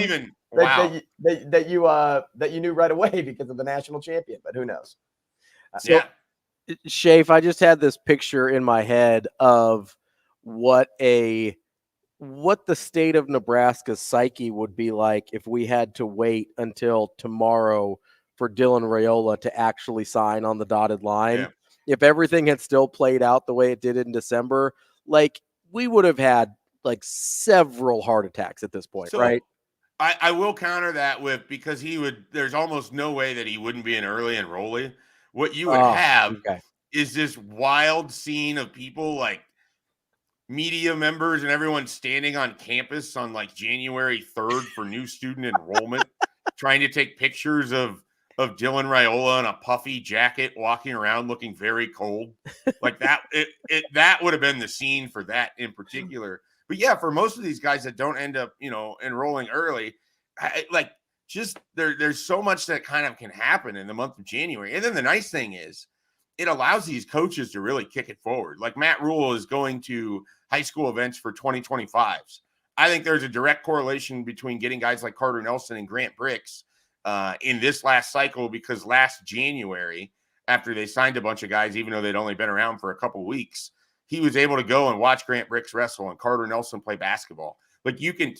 that you knew right away because of the national champion. But who knows? Schaefer, I just had this picture in my head of what the state of Nebraska's psyche would be like if we had to wait until tomorrow for Dylan Raiola to actually sign on the dotted line. Yeah. If everything had still played out the way it did in December, like we would have had like several heart attacks at this point, right? I will counter that with, because there's almost no way that he wouldn't be an early enrollee. What you would have is this wild scene of people like media members and everyone standing on campus on like January 3rd for new student enrollment, trying to take pictures of Dylan Raiola in a puffy jacket walking around looking very cold. Like that, that would have been the scene for that in particular. But yeah, for most of these guys that don't end up, enrolling early, there's so much that kind of can happen in the month of January. And then the nice thing is it allows these coaches to really kick it forward. Like Matt Rule is going to high school events for 2025s. I think there's a direct correlation between getting guys like Carter Nelson and Grant Bricks in this last cycle, because last January, after they signed a bunch of guys, even though they'd only been around for a couple weeks, he was able to go and watch Grant Bricks wrestle and Carter Nelson play basketball. Like you can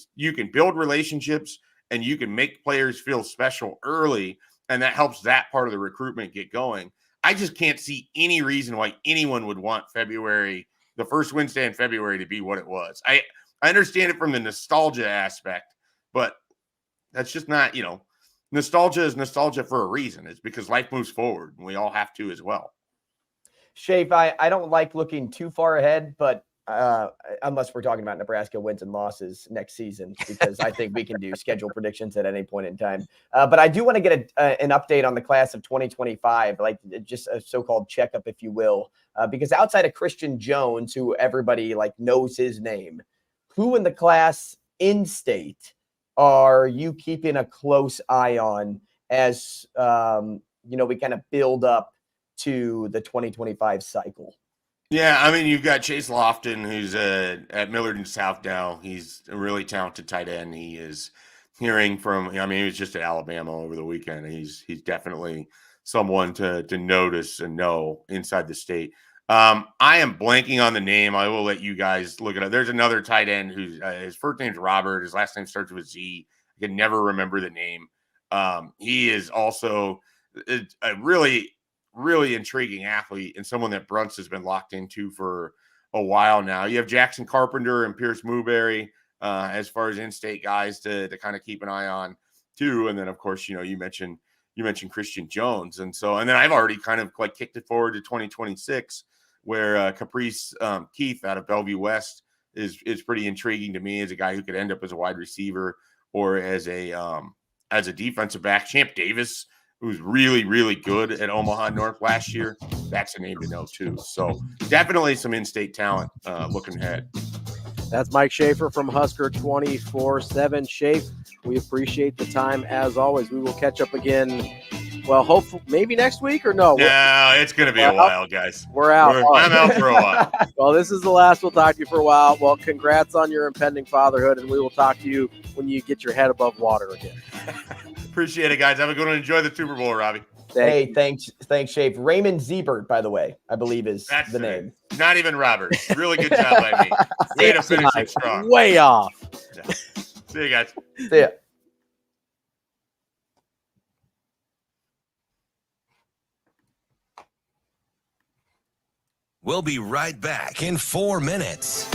build relationships and you can make players feel special early, and that helps that part of the recruitment get going. I just can't see any reason why anyone would want the first Wednesday in February to be what it was. I understand it from the nostalgia aspect, but that's just not, nostalgia is nostalgia for a reason. It's because life moves forward, and we all have to as well. Schaefer, I don't like looking too far ahead, but unless we're talking about Nebraska wins and losses next season, because I think we can do schedule predictions at any point in time. But I do want to get an update on the class of 2025, like just a so-called checkup, if you will, because outside of Christian Jones, who everybody like knows his name, who in the class in state are you keeping a close eye on as we kind of build up to the 2025 cycle? Yeah, I mean, you've got Chase Lofton, who's at Millard and South now. He's a really talented tight end. He is hearing from, he was just at Alabama over the weekend. He's definitely someone to notice and know inside the state. I am blanking on the name. I will let you guys look it up. There's another tight end who's his first name's Robert. His last name starts with Z. I can never remember the name. He is also a really intriguing athlete and someone that Brunts has been locked into for a while now. You have Jackson Carpenter and Pierce Mooberry as far as in-state guys to kind of keep an eye on too. And then of course, you mentioned Christian Jones. And then I've already kind of like kicked it forward to 2026 where Caprice Keith out of Bellevue West is pretty intriguing to me as a guy who could end up as a wide receiver or as a defensive back. Champ Davis, who's really, really good at Omaha North last year. That's a name to know, too. So definitely some in-state talent looking ahead. That's Mike Schaefer from Husker 24/7. Schaefer, we appreciate the time as always. We will catch up again, well, hopefully, maybe next week or no? No, it's going to be a while, guys. We're out. I'm out for a while. Well, this is the last we'll talk to you for a while. Well, congrats on your impending fatherhood, and we will talk to you when you get your head above water again. Appreciate it, guys. Have a good one. Enjoy the Super Bowl, Robbie. Thanks, Schaefer. Raymond Ziebert, by the way, I believe that's the name. Not even Robert. Really good job by me. Way to finish it strong. Way off. Yeah. See you guys. See ya. We'll be right back in 4 minutes.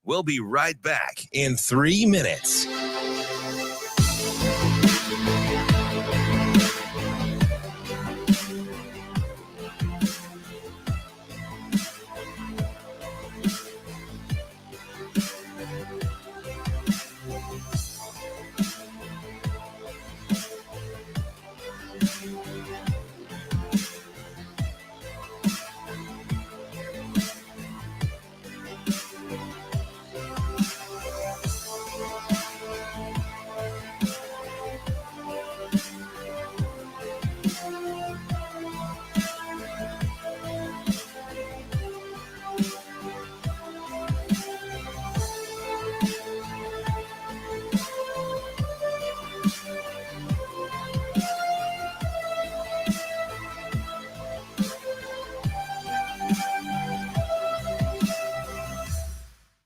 We'll be right back in 3 minutes.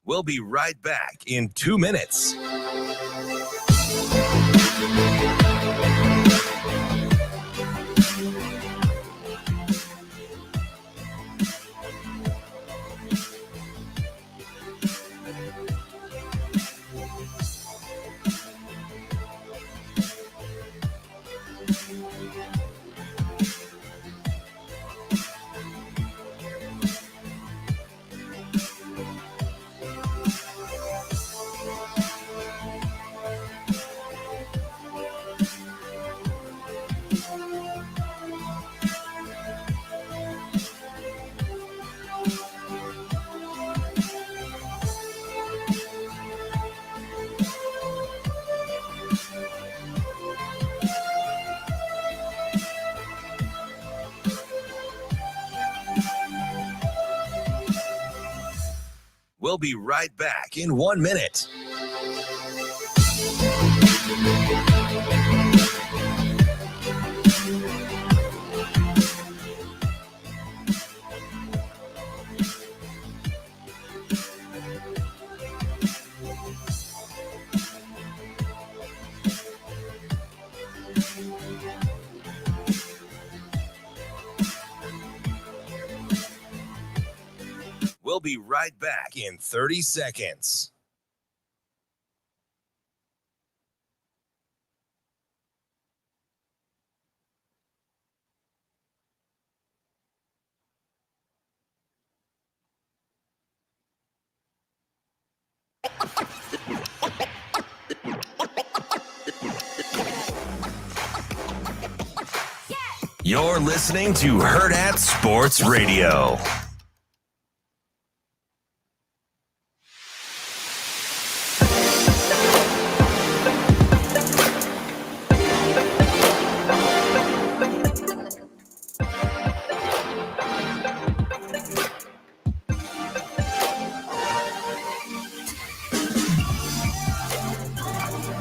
We'll be right back in 2 minutes. We'll be right back in 1 minute. We'll be right back in 30 seconds. You're listening to Hurrdat Sports Radio.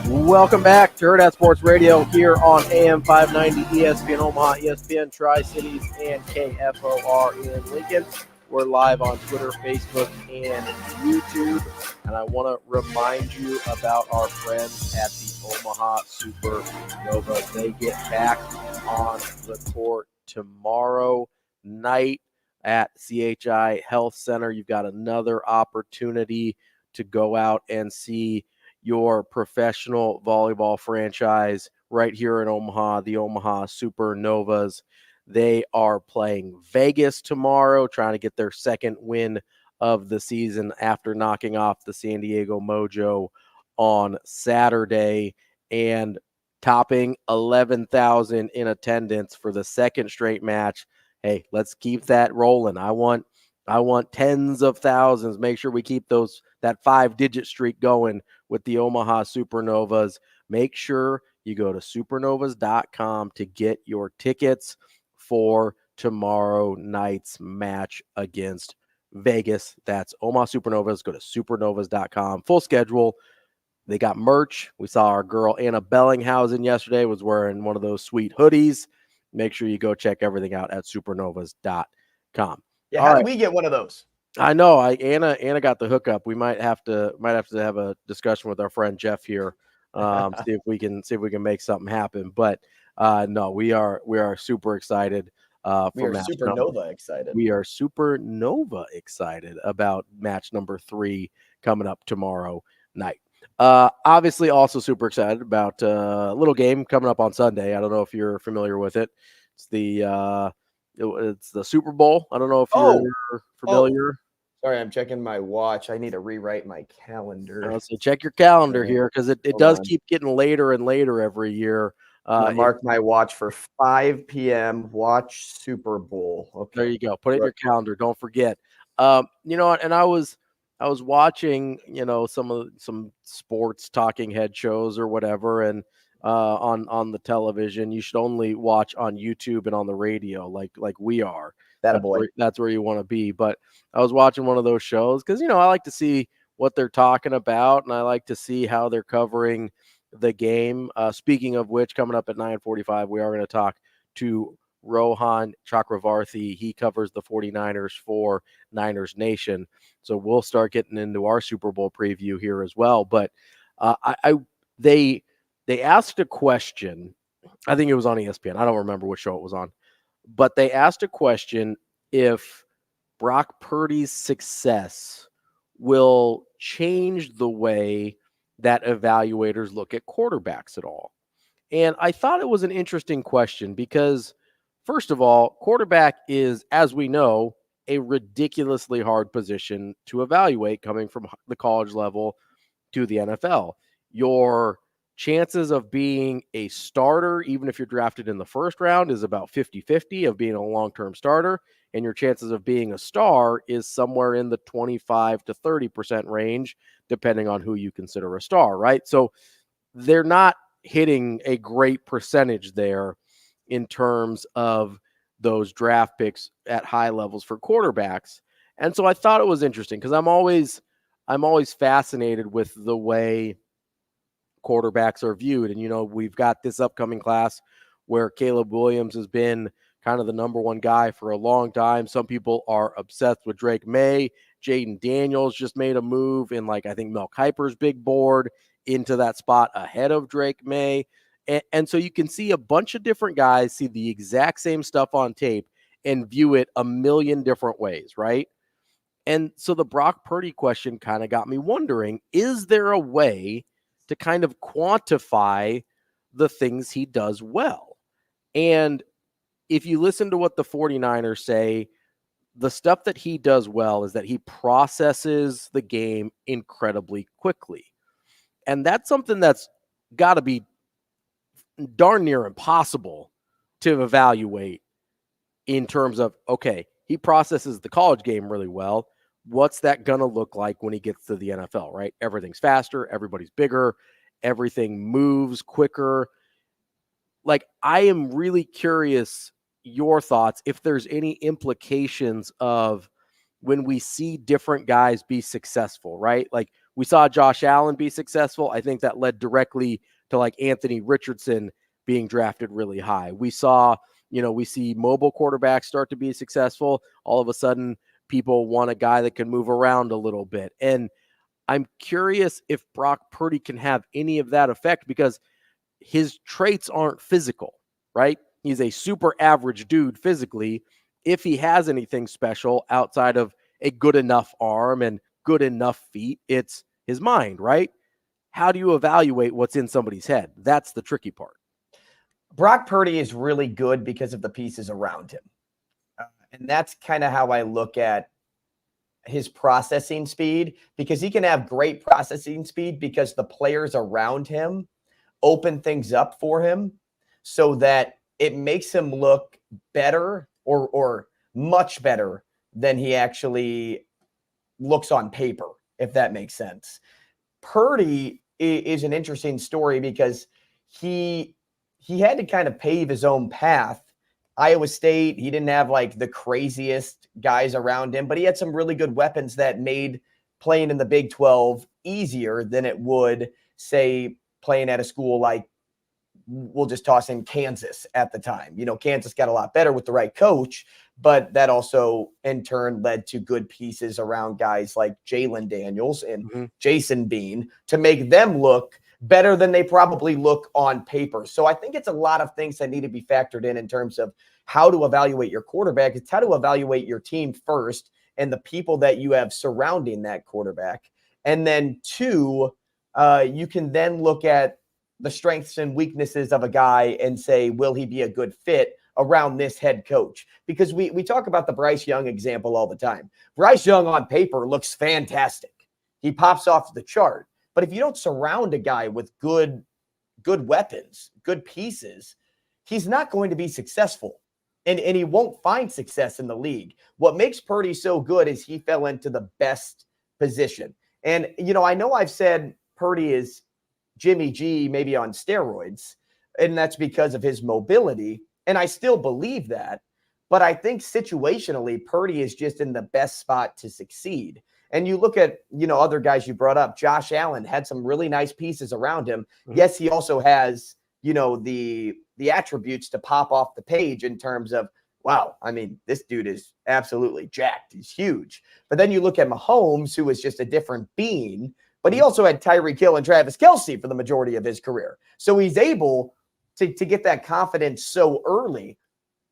Welcome back to Hurrdat Sports Radio here on AM 590, ESPN Omaha, ESPN Tri-Cities, and KFOR in Lincoln. We're live on Twitter, Facebook, and YouTube. And I want to remind you about our friends at the Omaha Supernova. They get back on the court tomorrow night at CHI Health Center. You've got another opportunity to go out and see your professional volleyball franchise right here in Omaha, the Omaha Supernovas. They are playing Vegas tomorrow, trying to get their second win of the season after knocking off the San Diego Mojo on Saturday and topping 11,000 in attendance for the second straight match. Hey, let's keep that rolling. I want tens of thousands. Make sure we keep that 5-digit streak going with the Omaha Supernovas. Make sure you go to supernovas.com to get your tickets for tomorrow night's match against Vegas. That's Omaha Supernovas. Go to supernovas.com. Full schedule. They got merch. We saw our girl Anna Bellinghausen yesterday was wearing one of those sweet hoodies. Make sure you go check everything out at supernovas.com. Yeah, how did we get one of those? I know. Anna got the hookup. We might have to have a discussion with our friend Jeff here, see if we can make something happen. But no, we are super excited. We are supernova excited. We are supernova excited about match number 3 coming up tomorrow night. Obviously, also super excited about a little game coming up on Sunday. I don't know if you're familiar with it. It's the Super Bowl. I don't know if you're familiar. Sorry, I'm checking my watch. I need to rewrite my calendar. So check your calendar here because it does keep getting later and later every year. Mark my watch for 5 p.m. Watch Super Bowl. Okay, there you go. Put it in your calendar. Don't forget. And I was watching, some sports talking head shows or whatever, and on the television. You should only watch on YouTube and on the radio, like we are. That's where you want to be. But I was watching one of those shows because I like to see what they're talking about, and I like to see how they're covering the game. Speaking of which, coming up at 9:45, we are going to talk to Rohan Chakravarthi. He covers the 49ers for Niners Nation. So we'll start getting into our Super Bowl preview here as well. But they asked a question. I think it was on ESPN. I don't remember which show it was on. But they asked a question if Brock Purdy's success will change the way that evaluators look at quarterbacks at all. And I thought it was an interesting question because, first of all, quarterback is, as we know, a ridiculously hard position to evaluate coming from the college level to the NFL. Your chances of being a starter, even if you're drafted in the first round, is about 50-50 of being a long-term starter. And your chances of being a star is somewhere in the 25 to 30% range, depending on who you consider a star, right? So they're not hitting a great percentage there in terms of those draft picks at high levels for quarterbacks. And so I thought it was interesting because I'm always I'm always fascinated with the way quarterbacks are viewed. And, we've got this upcoming class where Caleb Williams has been kind of the number one guy for a long time. Some people are obsessed with Drake May. Jaden Daniels just made a move in, I think Mel Kiper's big board into that spot ahead of Drake May. And so you can see a bunch of different guys see the exact same stuff on tape and view it a million different ways, right? And so the Brock Purdy question kind of got me wondering, is there a way to kind of quantify the things he does well? And if you listen to what the 49ers say, the stuff that he does well is that he processes the game incredibly quickly. And that's something that's got to be darn near impossible to evaluate in terms of, okay, he processes the college game really well. What's that going to look like when he gets to the NFL, right? Everything's faster. Everybody's bigger. Everything moves quicker. I am really curious your thoughts, if there's any implications of when we see different guys be successful, right? We saw Josh Allen be successful. I think that led directly to Anthony Richardson being drafted really high. We saw, we see mobile quarterbacks start to be successful. All of a sudden, people want a guy that can move around a little bit. And I'm curious if Brock Purdy can have any of that effect, because his traits aren't physical, right? He's a super average dude physically. If he has anything special outside of a good enough arm and good enough feet, it's his mind, right? How do you evaluate what's in somebody's head? That's the tricky part. Brock Purdy is really good because of the pieces around him. And that's kind of how I look at his processing speed, because he can have great processing speed because the players around him open things up for him so that it makes him look better or much better than he actually looks on paper, if that makes sense. Purdy is an interesting story because he had to kind of pave his own path. Iowa State, he didn't have the craziest guys around him, but he had some really good weapons that made playing in the Big 12 easier than it would, say, playing at a school like, we'll just toss in Kansas at the time. Kansas got a lot better with the right coach, but that also in turn led to good pieces around guys like Jalen Daniels and Jason Bean to make them look better than they probably look on paper. So I think it's a lot of things that need to be factored in terms of how to evaluate your quarterback. It's how to evaluate your team first and the people that you have surrounding that quarterback. And then two, you can then look at the strengths and weaknesses of a guy and say, will he be a good fit around this head coach? Because we talk about the Bryce Young example all the time. Bryce Young on paper looks fantastic. He pops off the chart. But if you don't surround a guy with good weapons, good pieces, he's not going to be successful. And he won't find success in the league. What makes Purdy so good is he fell into the best position. And, I know I've said Purdy is Jimmy G maybe on steroids, and that's because of his mobility. And I still believe that. But I think situationally, Purdy is just in the best spot to succeed. And you look at, other guys you brought up. Josh Allen had some really nice pieces around him. Mm-hmm. Yes, he also has, the attributes to pop off the page in terms of, wow, I mean, this dude is absolutely jacked. He's huge. But then you look at Mahomes, who is just a different being, but he also had Tyreek Hill and Travis Kelce for the majority of his career. So he's able to get that confidence so early.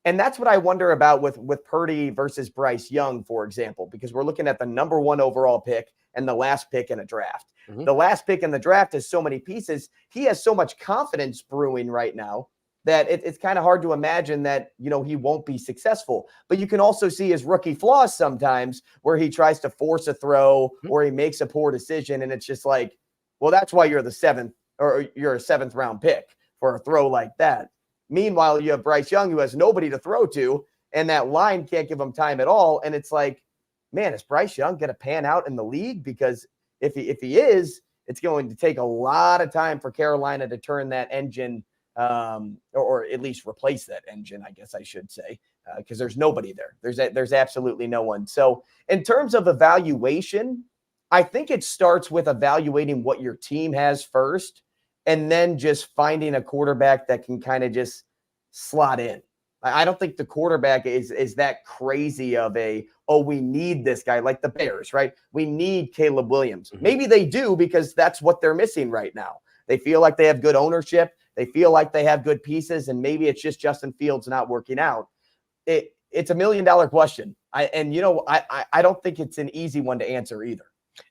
And that's what I wonder about with Purdy versus Bryce Young, for example, because we're looking at the number 1 overall pick and the last pick in a draft. Mm-hmm. The last pick in the draft has so many pieces. He has so much confidence brewing right now that it's kind of hard to imagine that, he won't be successful. But you can also see his rookie flaws sometimes where he tries to force a throw or he makes a poor decision. And it's just like, well, that's why you're the 7th or you're a 7th round pick for a throw like that. Meanwhile, you have Bryce Young who has nobody to throw to, and that line can't give him time at all. And it's like, man, is Bryce Young going to pan out in the league? Because if he is, it's going to take a lot of time for Carolina to turn that engine or at least replace that engine, I guess I should say, because there's nobody there. There's absolutely no one. So in terms of evaluation, I think it starts with evaluating what your team has first, and then just finding a quarterback that can kind of just slot in. I don't think the quarterback is that crazy of we need this guy, like the Bears, right? We need Caleb Williams. Mm-hmm. Maybe they do, because that's what they're missing right now. They feel like they have good ownership. They feel like they have good pieces, and maybe it's just Justin Fields not working out. It's $1 million question. I don't think it's an easy one to answer either.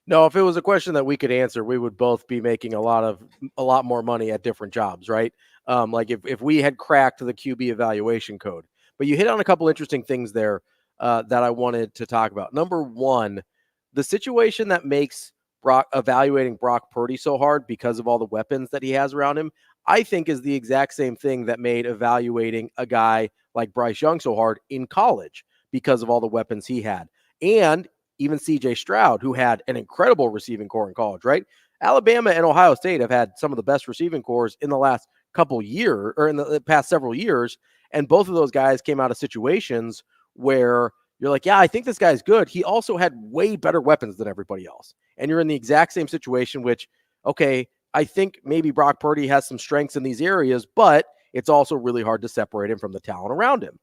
No, if it was a question that we could answer, we would both be making a lot more money at different jobs, right? Like if we had cracked the QB evaluation code. But you hit on a couple interesting things there that I wanted to talk about. Number one, the situation that makes evaluating Brock Purdy so hard because of all the weapons that he has around him, I think is the exact same thing that made evaluating a guy like Bryce Young so hard in college because of all the weapons he had. And even CJ Stroud, who had an incredible receiving core in college, right? Alabama and Ohio State have had some of the best receiving cores in the last couple years, or in the past several years. And both of those guys came out of situations where you're like, yeah, I think this guy's good. He also had way better weapons than everybody else. And you're in the exact same situation, which, okay, I think maybe Brock Purdy has some strengths in these areas, but it's also really hard to separate him from the talent around him.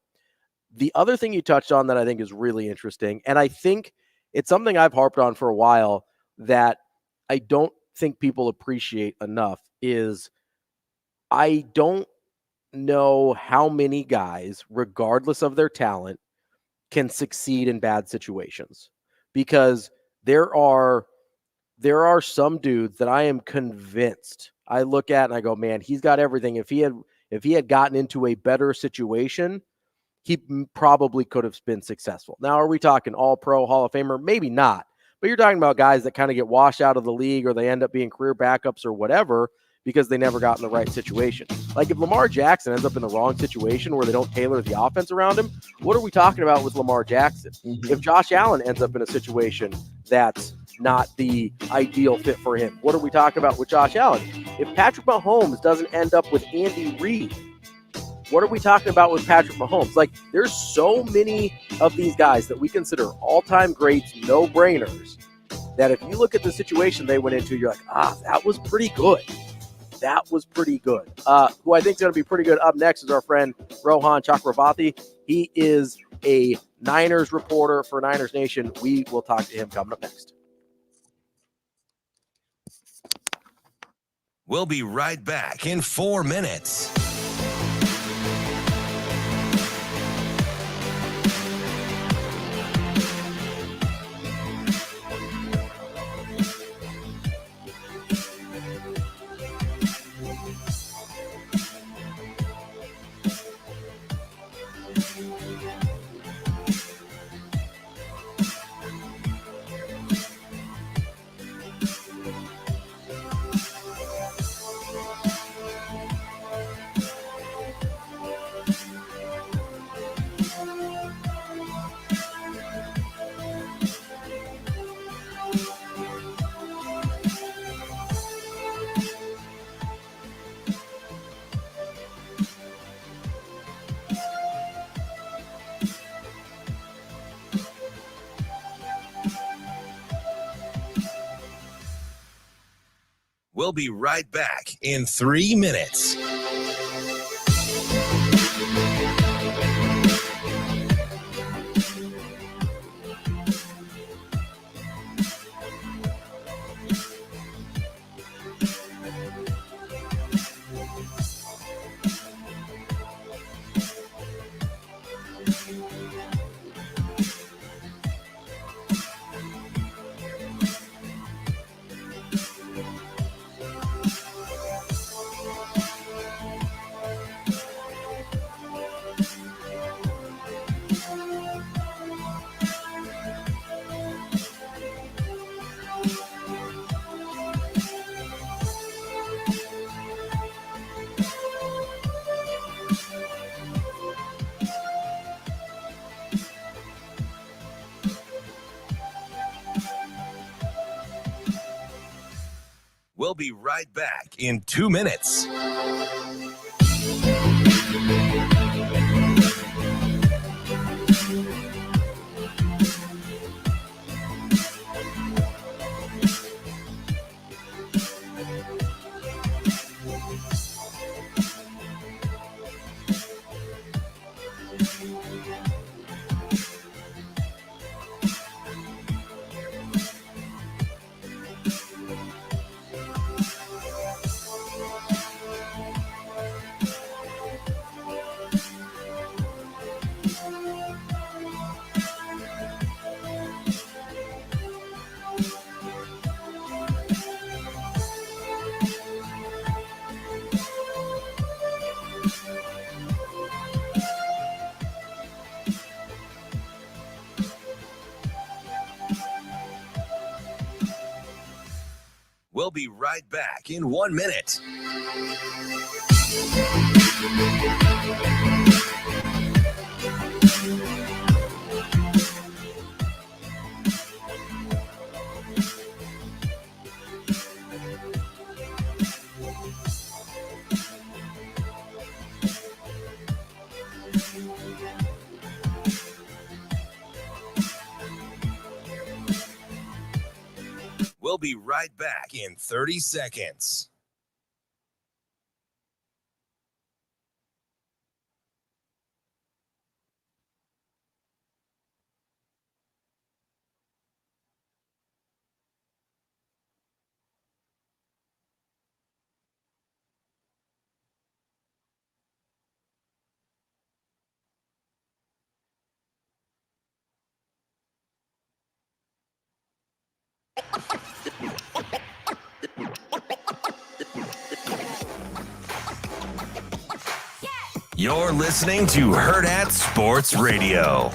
The other thing you touched on that I think is really interesting, and I think it's something I've harped on for a while that I don't think people appreciate enough, is I don't know how many guys, regardless of their talent, can succeed in bad situations, because there are some dudes that I am convinced I look at and I go, man, he's got everything. If he had gotten into a better situation, he probably could have been successful. Now, are we talking all-pro, Hall of Famer? Maybe not. But you're talking about guys that kind of get washed out of the league, or they end up being career backups or whatever because they never got in the right situation. Like if Lamar Jackson ends up in the wrong situation where they don't tailor the offense around him, what are we talking about with Lamar Jackson? Mm-hmm. If Josh Allen ends up in a situation that's not the ideal fit for him, what are we talking about with Josh Allen? If Patrick Mahomes doesn't end up with Andy Reid, what are we talking about with Patrick Mahomes? Like, there's so many of these guys that we consider all-time greats, no-brainers, that if you look at the situation they went into, you're like, that was pretty good. That was pretty good. Who I think is going to be pretty good up next is our friend Rohan Chakravarthi. He is a Niners reporter for Niners Nation. We will talk to him coming up next. We'll be right back in 4 minutes. We'll be right back in 3 minutes. We'll be right back in 2 minutes. We'll be right back in 1 minute. We'll be right back in 30 seconds. You're listening to Hurrdat Sports Radio.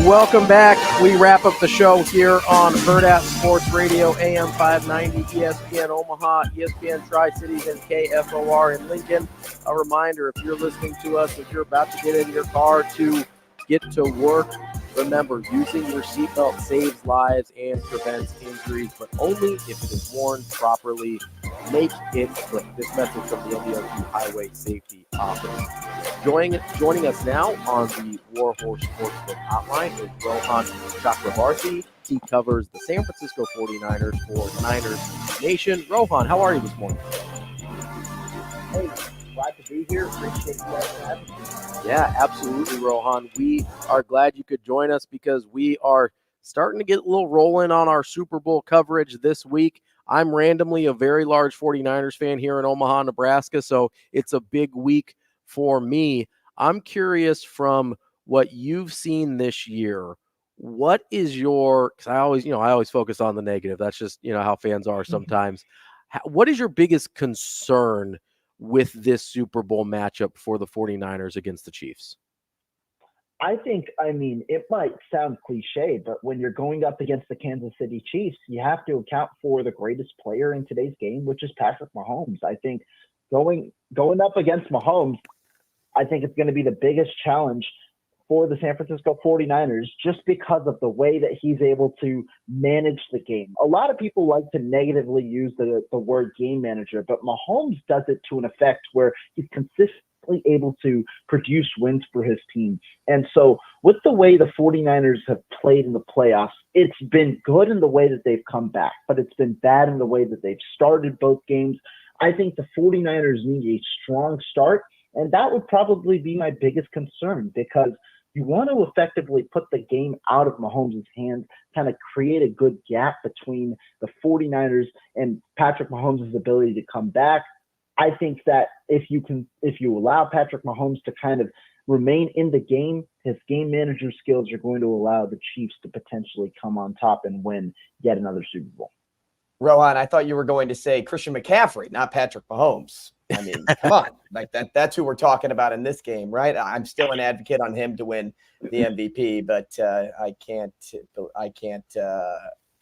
Welcome back. We wrap up the show here on Hurrdat Sports Radio, AM 590, ESPN Omaha, ESPN Tri-Cities, and KFOR in Lincoln. A reminder, if you're listening to us, if you're about to get in your car to get to work, remember, using your seatbelt saves lives and prevents injuries, but only if it is worn properly. Make it click. This message from the NDOT Highway Safety Office. Joining us now on the Warhorse Sportsbook Hotline is Rohan Chakravarthi. He covers the San Francisco 49ers for Niners Nation. Rohan, how are you this morning? Hey, glad to be here. Appreciate you guys having me. Yeah, absolutely, Rohan. We are glad you could join us because we are starting to get a little rolling on our Super Bowl coverage this week. I'm randomly a very large 49ers fan here in Omaha, Nebraska, so it's a big week for me. I'm curious from what you've seen this year, what is your, because I always focus on the negative. That's just, how fans are sometimes. What is your biggest concern with this Super Bowl matchup for the 49ers against the Chiefs? It might sound cliche, but when you're going up against the Kansas City Chiefs, you have to account for the greatest player in today's game, which is Patrick Mahomes. I think going up against Mahomes, I think it's going to be the biggest challenge for the San Francisco 49ers just because of the way that he's able to manage the game. A lot of people like to negatively use the word game manager, but Mahomes does it to an effect where he's consistently able to produce wins for his team. And so with the way the 49ers have played in the playoffs, it's been good in the way that they've come back, but it's been bad in the way that they've started both games. I think the 49ers need a strong start, and that would probably be my biggest concern because you want to effectively put the game out of Mahomes' hands, kind of create a good gap between the 49ers and Patrick Mahomes' ability to come back. I think that if you allow Patrick Mahomes to kind of remain in the game, his game manager skills are going to allow the Chiefs to potentially come on top and win yet another Super Bowl. Rohan, I thought you were going to say Christian McCaffrey, not Patrick Mahomes. I mean, come on. Like that's who we're talking about in this game, right? I'm still an advocate on him to win the MVP, but I can't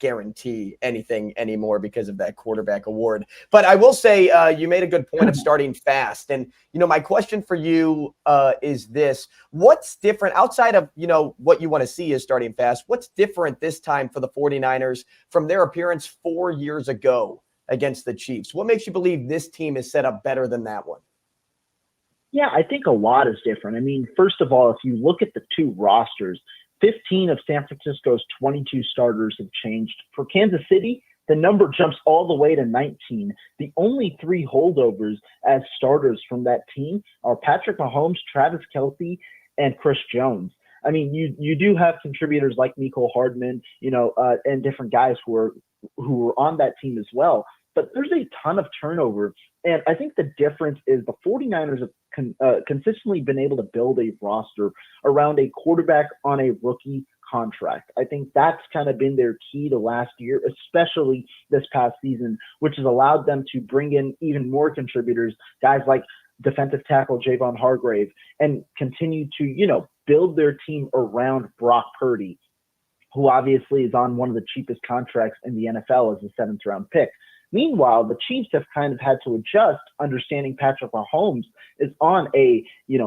guarantee anything anymore because of that quarterback award. But I will say you made a good point of starting fast. And, my question for you is this. What's different outside of, what you want to see is starting fast? What's different this time for the 49ers from their appearance 4 years ago against the Chiefs? What makes you believe this team is set up better than that one? Yeah, I think a lot is different. I mean, first of all, if you look at the two rosters, 15 of San Francisco's 22 starters have changed. For Kansas City, the number jumps all the way to 19. The only three holdovers as starters from that team are Patrick Mahomes, Travis Kelce, and Chris Jones. I mean, you do have contributors like Mecole Hardman, and different guys who were on that team as well. But there's a ton of turnover. And I think the difference is the 49ers have consistently been able to build a roster around a quarterback on a rookie contract. I think that's kind of been their key to last year, especially this past season, which has allowed them to bring in even more contributors, guys like defensive tackle Javon Hargrave, and continue to, build their team around Brock Purdy, who obviously is on one of the cheapest contracts in the NFL as a 7th-round pick. Meanwhile, the Chiefs have kind of had to adjust, understanding Patrick Mahomes is on a,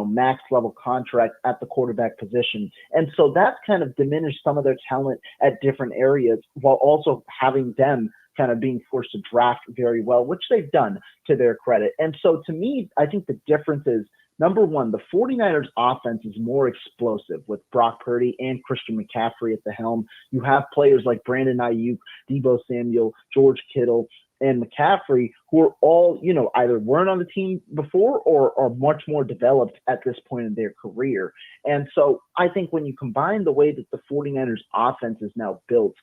max level contract at the quarterback position. And so that's kind of diminished some of their talent at different areas, while also having them kind of being forced to draft very well, which they've done to their credit. And so to me, I think the difference is, number one, the 49ers offense is more explosive with Brock Purdy and Christian McCaffrey at the helm. You have players like Brandon Ayuk, Deebo Samuel, George Kittle, and McCaffrey, who are all, either weren't on the team before or are much more developed at this point in their career. And so I think when you combine the way that the 49ers offense is now built,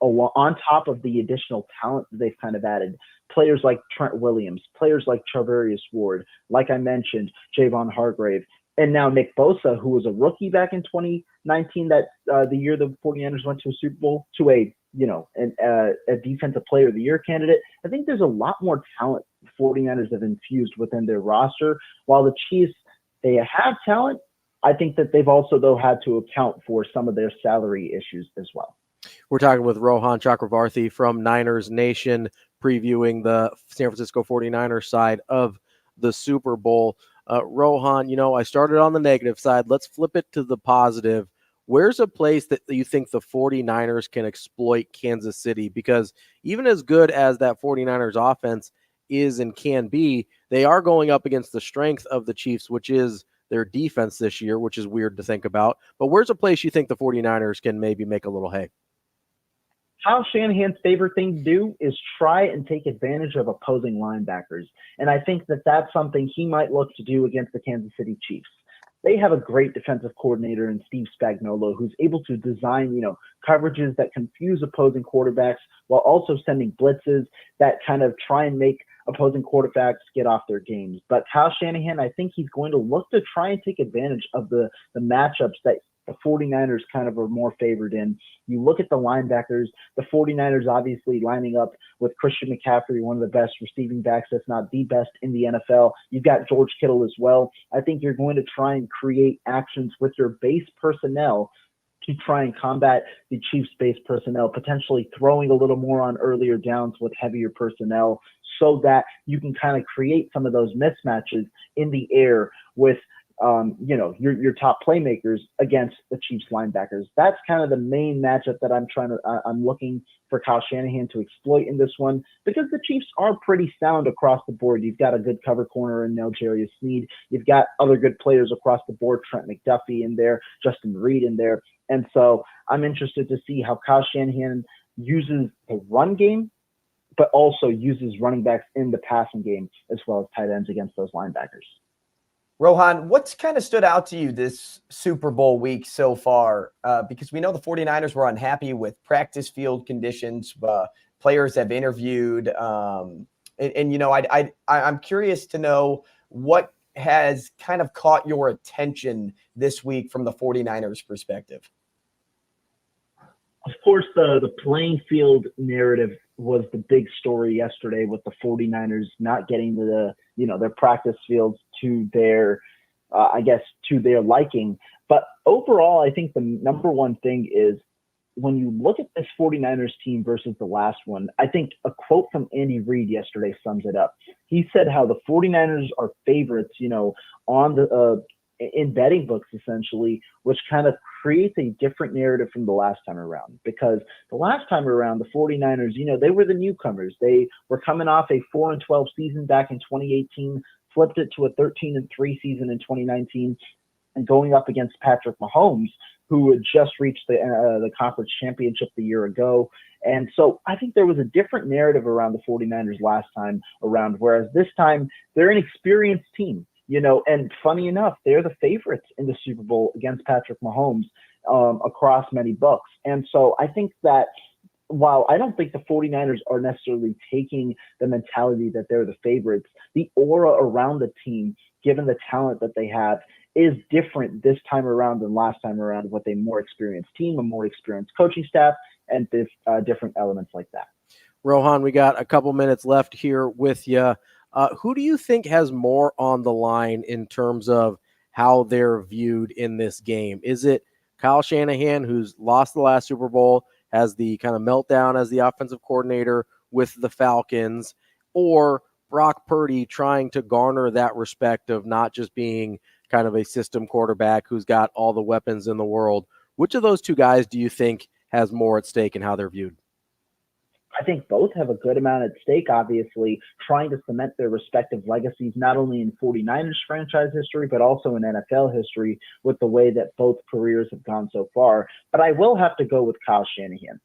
on top of the additional talent that they've kind of added, players like Trent Williams, players like Charvarius Ward, like I mentioned, Javon Hargrave, and now Nick Bosa, who was a rookie back in 2019, that the year the 49ers went to a Super Bowl, to a defensive player of the year candidate. I think there's a lot more talent the 49ers have infused within their roster. While the Chiefs, they have talent, I think that they've also, though, had to account for some of their salary issues as well. We're talking with Rohan Chakravarthi from Niners Nation, previewing the San Francisco 49ers side of the Super Bowl. Rohan, I started on the negative side. Let's flip it to the positive. Where's a place that you think the 49ers can exploit Kansas City? Because even as good as that 49ers offense is and can be, they are going up against the strength of the Chiefs, which is their defense this year, which is weird to think about. But where's a place you think the 49ers can maybe make a little hay? Kyle Shanahan's favorite thing to do is try and take advantage of opposing linebackers. And I think that that's something he might look to do against the Kansas City Chiefs. They have a great defensive coordinator in Steve Spagnuolo, who's able to design, coverages that confuse opposing quarterbacks while also sending blitzes that kind of try and make opposing quarterbacks get off their games. But Kyle Shanahan, I think he's going to look to try and take advantage of the matchups that the 49ers kind of are more favored in. You look at the linebackers, the 49ers obviously lining up with Christian McCaffrey, one of the best receiving backs, if not the best in the NFL. You've got George Kittle as well. I think you're going to try and create actions with your base personnel to try and combat the Chiefs' base personnel, potentially throwing a little more on earlier downs with heavier personnel so that you can kind of create some of those mismatches in the air with your top playmakers against the Chiefs linebackers. That's kind of the main matchup that I'm looking for Kyle Shanahan to exploit in this one, because the Chiefs are pretty sound across the board. You've got a good cover corner in Jarius Sneed. You've got other good players across the board, Trent McDuffie in there, Justin Reed in there. And so I'm interested to see how Kyle Shanahan uses the run game, but also uses running backs in the passing game as well as tight ends against those linebackers. Rohan, what's kind of stood out to you this Super Bowl week so far? Because we know the 49ers were unhappy with practice field conditions. Players have interviewed. I'm curious to know what has kind of caught your attention this week from the 49ers perspective. Of course, the playing field narrative was the big story yesterday, with the 49ers not getting to their practice fields to their liking. But overall, I think the number one thing is, when you look at this 49ers team versus the last one, I think a quote from Andy Reid yesterday sums it up. He said how the 49ers are favorites, on the in betting books, essentially, which kind of creates a different narrative from the last time around. Because the last time around, the 49ers, they were the newcomers. They were coming off a 4-12 season back in 2018, flipped it to a 13-3 season in 2019, and going up against Patrick Mahomes, who had just reached the conference championship the year ago. And so I think there was a different narrative around the 49ers last time around, whereas this time they're an experienced team. And funny enough, they're the favorites in the Super Bowl against Patrick Mahomes across many books. And so I think that while I don't think the 49ers are necessarily taking the mentality that they're the favorites, the aura around the team, given the talent that they have, is different this time around than last time around with a more experienced team, a more experienced coaching staff, and different elements like that. Rohan, we got a couple minutes left here with you. Who do you think has more on the line in terms of how they're viewed in this game? Is it Kyle Shanahan, who's lost the last Super Bowl, has the kind of meltdown as the offensive coordinator with the Falcons, or Brock Purdy trying to garner that respect of not just being kind of a system quarterback who's got all the weapons in the world? Which of those two guys do you think has more at stake in how they're viewed? I think both have a good amount at stake, obviously, trying to cement their respective legacies, not only in 49ers franchise history, but also in NFL history with the way that both careers have gone so far. But I will have to go with Kyle Shanahan.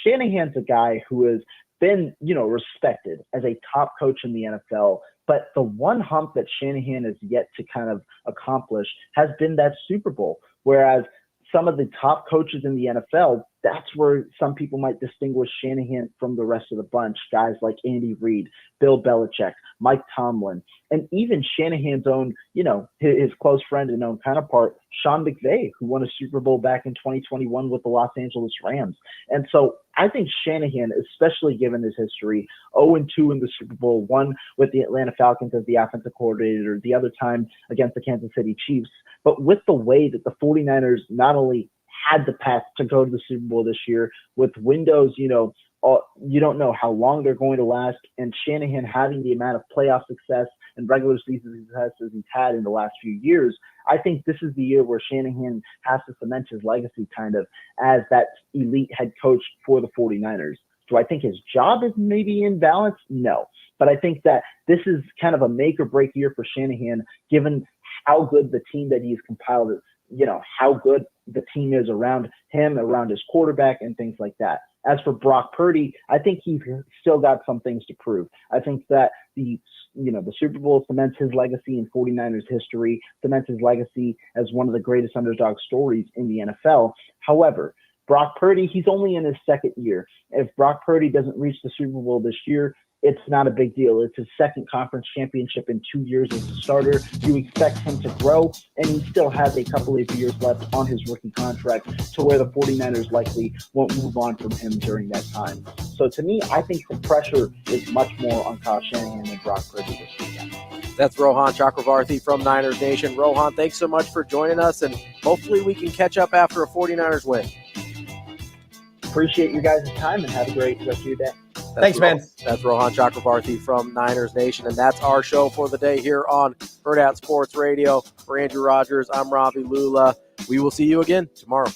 Shanahan's a guy who has been, respected as a top coach in the NFL. But the one hump that Shanahan has yet to kind of accomplish has been that Super Bowl, whereas some of the top coaches in the NFL, that's where some people might distinguish Shanahan from the rest of the bunch. Guys like Andy Reid, Bill Belichick, Mike Tomlin, and even Shanahan's own, his close friend and own counterpart, Sean McVay, who won a Super Bowl back in 2021 with the Los Angeles Rams. And so I think Shanahan, especially given his history, 0-2 in the Super Bowl, one with the Atlanta Falcons as the offensive coordinator, the other time against the Kansas City Chiefs. But with the way that the 49ers not only had the path to go to the Super Bowl this year with windows, you don't know how long they're going to last, and Shanahan having the amount of playoff success and regular season success as he's had in the last few years, I think this is the year where Shanahan has to cement his legacy kind of as that elite head coach for the 49ers. Do I think his job is maybe in balance? No. But I think that this is kind of a make or break year for Shanahan, given how good the team that he's compiled is, how good the team is around him, around his quarterback, and things like that. As for Brock Purdy, I think he's still got some things to prove. I think that the Super Bowl cements his legacy in 49ers history, cements his legacy as one of the greatest underdog stories in the NFL. However, Brock Purdy, he's only in his second year. If Brock Purdy doesn't reach the Super Bowl this year, it's not a big deal. It's his second conference championship in 2 years as a starter. You expect him to grow, and he still has a couple of years left on his rookie contract to where the 49ers likely won't move on from him during that time. So to me, I think the pressure is much more on Kyle Shanahan than Brock Purdy this weekend. That's Rohan Chakravarthi from Niners Nation. Rohan, thanks so much for joining us, and hopefully we can catch up after a 49ers win. Appreciate you guys' time, and have a great rest of your day. Thanks, man. That's Rohan Chakravarthi from Niners Nation, and that's our show for the day here on Hurrdat Sports Radio. For Andrew Rogers, I'm Ravi Lulla. We will see you again tomorrow.